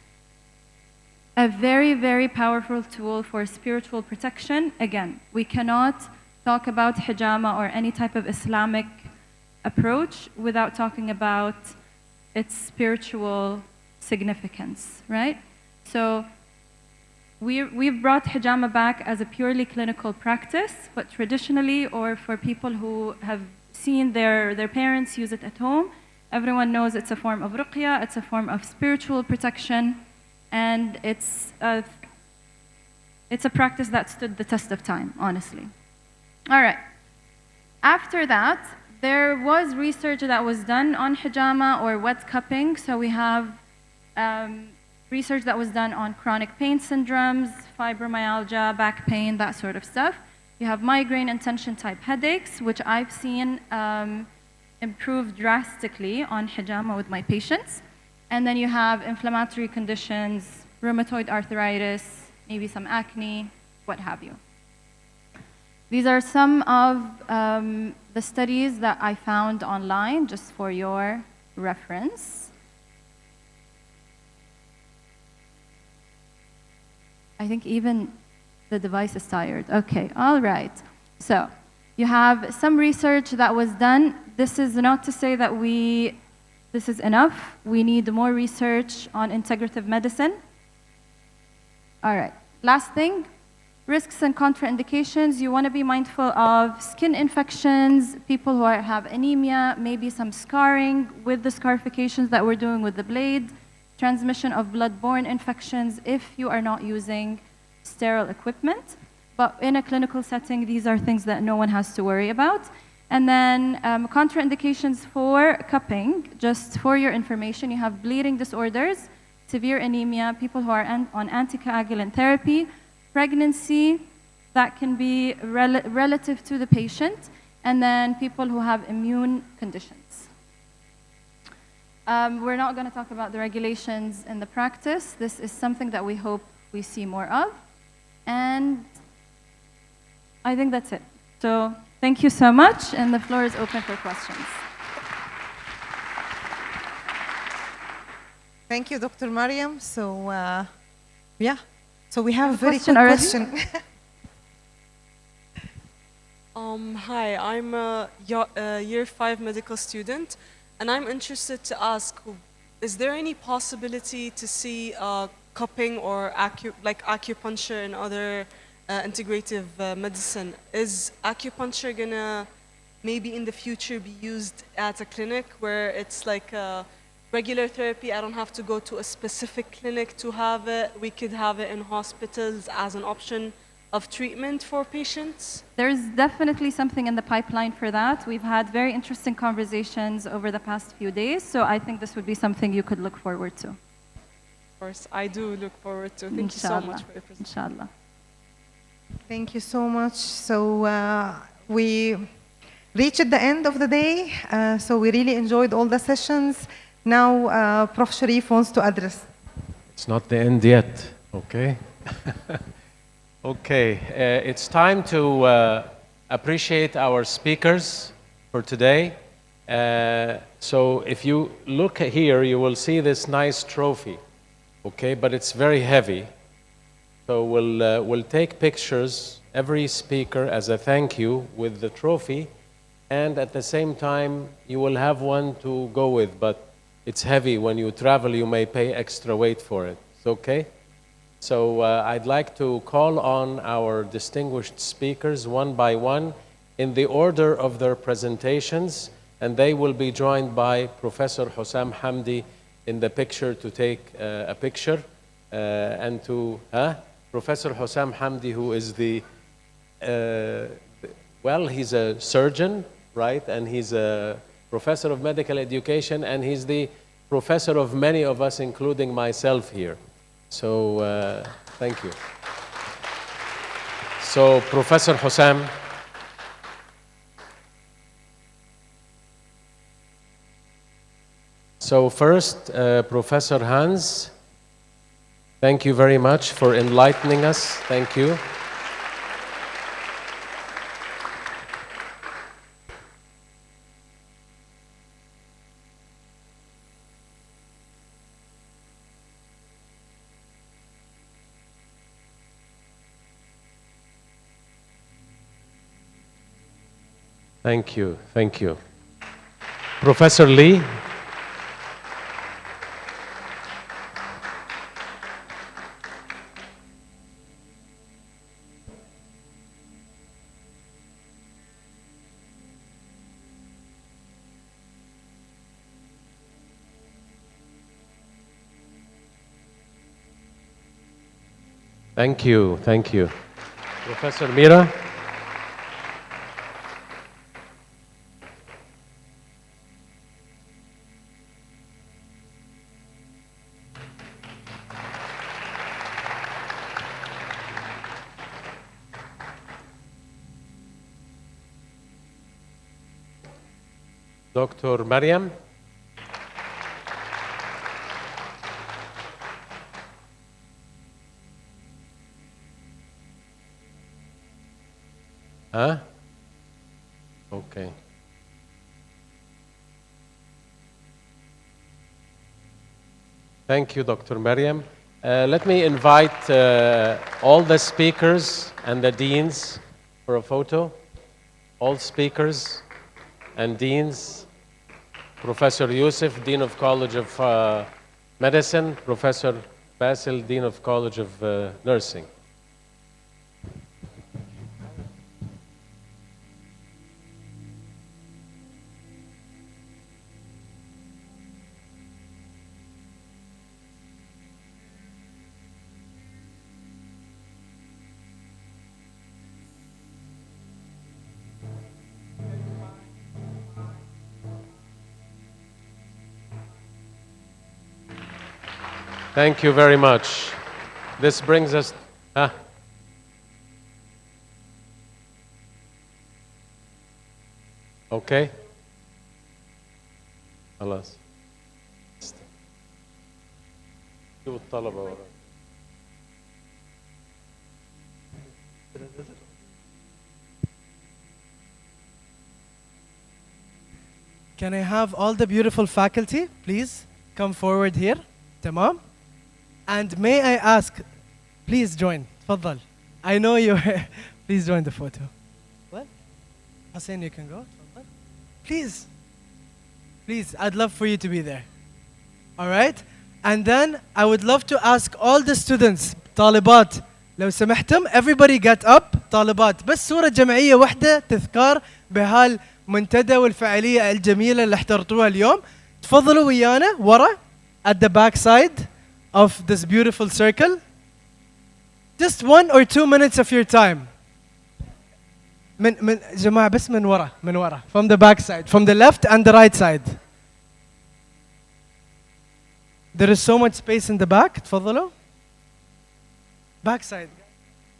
a very, very powerful tool for spiritual protection. Again, we cannot talk about hijama or any type of Islamic approach without talking about its spiritual significance, right? So we've brought hijama back as a purely clinical practice, but traditionally, or for people who have seen their parents use it at home, everyone knows it's a form of ruqya, it's a form of spiritual protection, and it's a practice that stood the test of time, honestly. All right. After that, there was research that was done on hijama or wet cupping. So we have research that was done on chronic pain syndromes, fibromyalgia, back pain, that sort of stuff. You have migraine and tension type headaches, which I've seen improve drastically on hijama with my patients. And then you have inflammatory conditions, rheumatoid arthritis, maybe some acne, what have you. These are some of the studies that I found online, just for your reference. I think even the device is tired. Okay, all right. So you have some research that was done. This is not to say that this is enough. We need more research on integrative medicine. All right, last thing. Risks and contraindications, you want to be mindful of skin infections, people who have anemia, maybe some scarring with the scarifications that we're doing with the blade, transmission of blood-borne infections if you are not using sterile equipment. But in a clinical setting, these are things that no one has to worry about. And then contraindications for cupping, just for your information, you have bleeding disorders, severe anemia, people who are on anticoagulant therapy, pregnancy, that can be relative to the patient, and then people who have immune conditions. We're not going to talk about the regulations in the practice. This is something that we hope we see more of. And I think that's it. So thank you so much, and the floor is open for questions. Thank you, Dr. Mariam. So, yeah. So we have a very quick question. Hi, I'm a year 5 medical student, and I'm interested to ask, is there any possibility to see cupping or acupuncture and other integrative medicine? Is acupuncture gonna maybe in the future be used at a clinic where it's like regular therapy? I don't have to go to a specific clinic to have it. We could have it in hospitals as an option of treatment for patients. There's definitely something in the pipeline for that. We've had very interesting conversations over the past few days, so I think this would be something you could look forward to. Of course, I do look forward to. Thank you so much for your presentation. Inshallah. Thank you so much. So we reached the end of the day, so we really enjoyed all the sessions. Now, Prof. Sharif wants to address. It's not the end yet, okay? Okay, it's time to appreciate our speakers for today. So if you look here, you will see this nice trophy, okay? But it's very heavy. So we'll take pictures, every speaker, as a thank you with the trophy, and at the same time, you will have one to go with, but it's heavy. When you travel, you may pay extra weight for it. It's okay? So I'd like to call on our distinguished speakers one by one in the order of their presentations, and they will be joined by Professor Hussam Hamdi in the picture to take a picture, and to Professor Hussam Hamdi, who is the, well, he's a surgeon, right? And he's a professor of medical education, and he's the professor of many of us, including myself here. So thank you. So Professor Hussam, So first, Professor Hans, thank you very much for enlightening us. Thank you. Thank you, thank you. Professor Lee. Thank you, thank you. Professor Mira. Dr. Mariam. Huh? Okay. Thank you, Dr. Mariam. Let me invite all the speakers and the deans for a photo. All speakers and deans. Professor Yusuf, Dean of College of Medicine. Professor Basil, Dean of College of Nursing. Thank you very much. This brings us. Okay. خلاص. شو الطلبة وراك؟ Can I have all the beautiful faculty, please, come forward here? تمام? And may I ask, please join. تفضل. I know you. Please join the photo. What? Hussein, you can go. تفضل. Please. Please, I'd love for you to be there. All right? And then I would love to ask all the students, طالبات, لو سمحتم, everybody get up, طالبات. بس صورة جماعية واحدة تذكار بهالمنتدى والفعالية الجميلة اللي احترتوها اليوم. تفضلوا ويانا ورا at the back side of this beautiful circle. Just 1 or 2 minutes of your time. من جماعة بس من ورا. From the back side, from the left and the right side. There is so much space in the back. تفضلوا. Back side.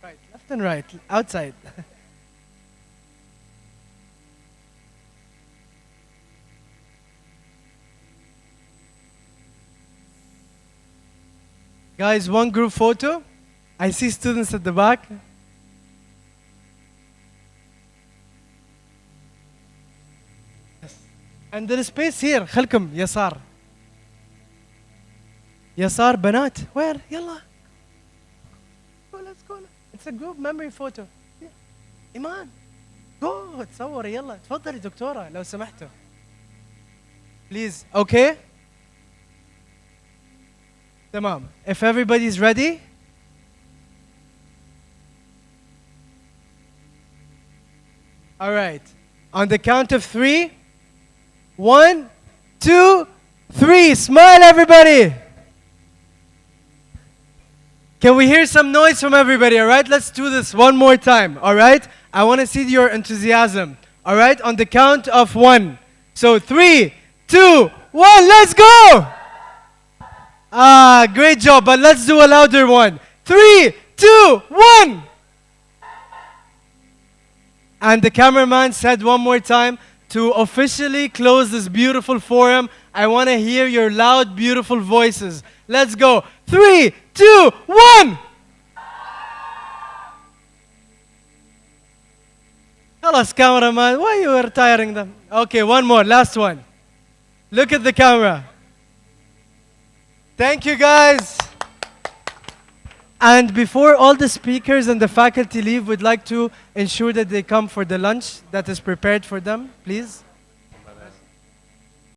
Right, left and right, outside. Guys, one group photo. I see students at the back. Yes. And there is space here. خلكم يسار. يسار بنات. Where? يلا. Go, let's go. It's a group memory photo. Yeah. إيمان. Go. تصوري يلا. تفضلي دكتورة لو سمحتوا. Please. Okay. تمام. If everybody's ready. All right. On the count of 3. 1, 2, 3. Smile, everybody. Can we hear some noise from everybody? All right. Let's do this one more time. All right. I want to see your enthusiasm. All right. On the count of 1. So 3, 2, 1. Let's go. Great job, but let's do a louder one. 3, 2, 1. And the cameraman said one more time to officially close this beautiful forum. I want to hear your loud, beautiful voices. Let's go. 3, 2, 1. Khalas, cameraman. Why you are tiring them? Okay, one more. Last one. Look at the camera. Thank you, guys. And before all the speakers and the faculty leave, we'd like to ensure that they come for the lunch that is prepared for them, please.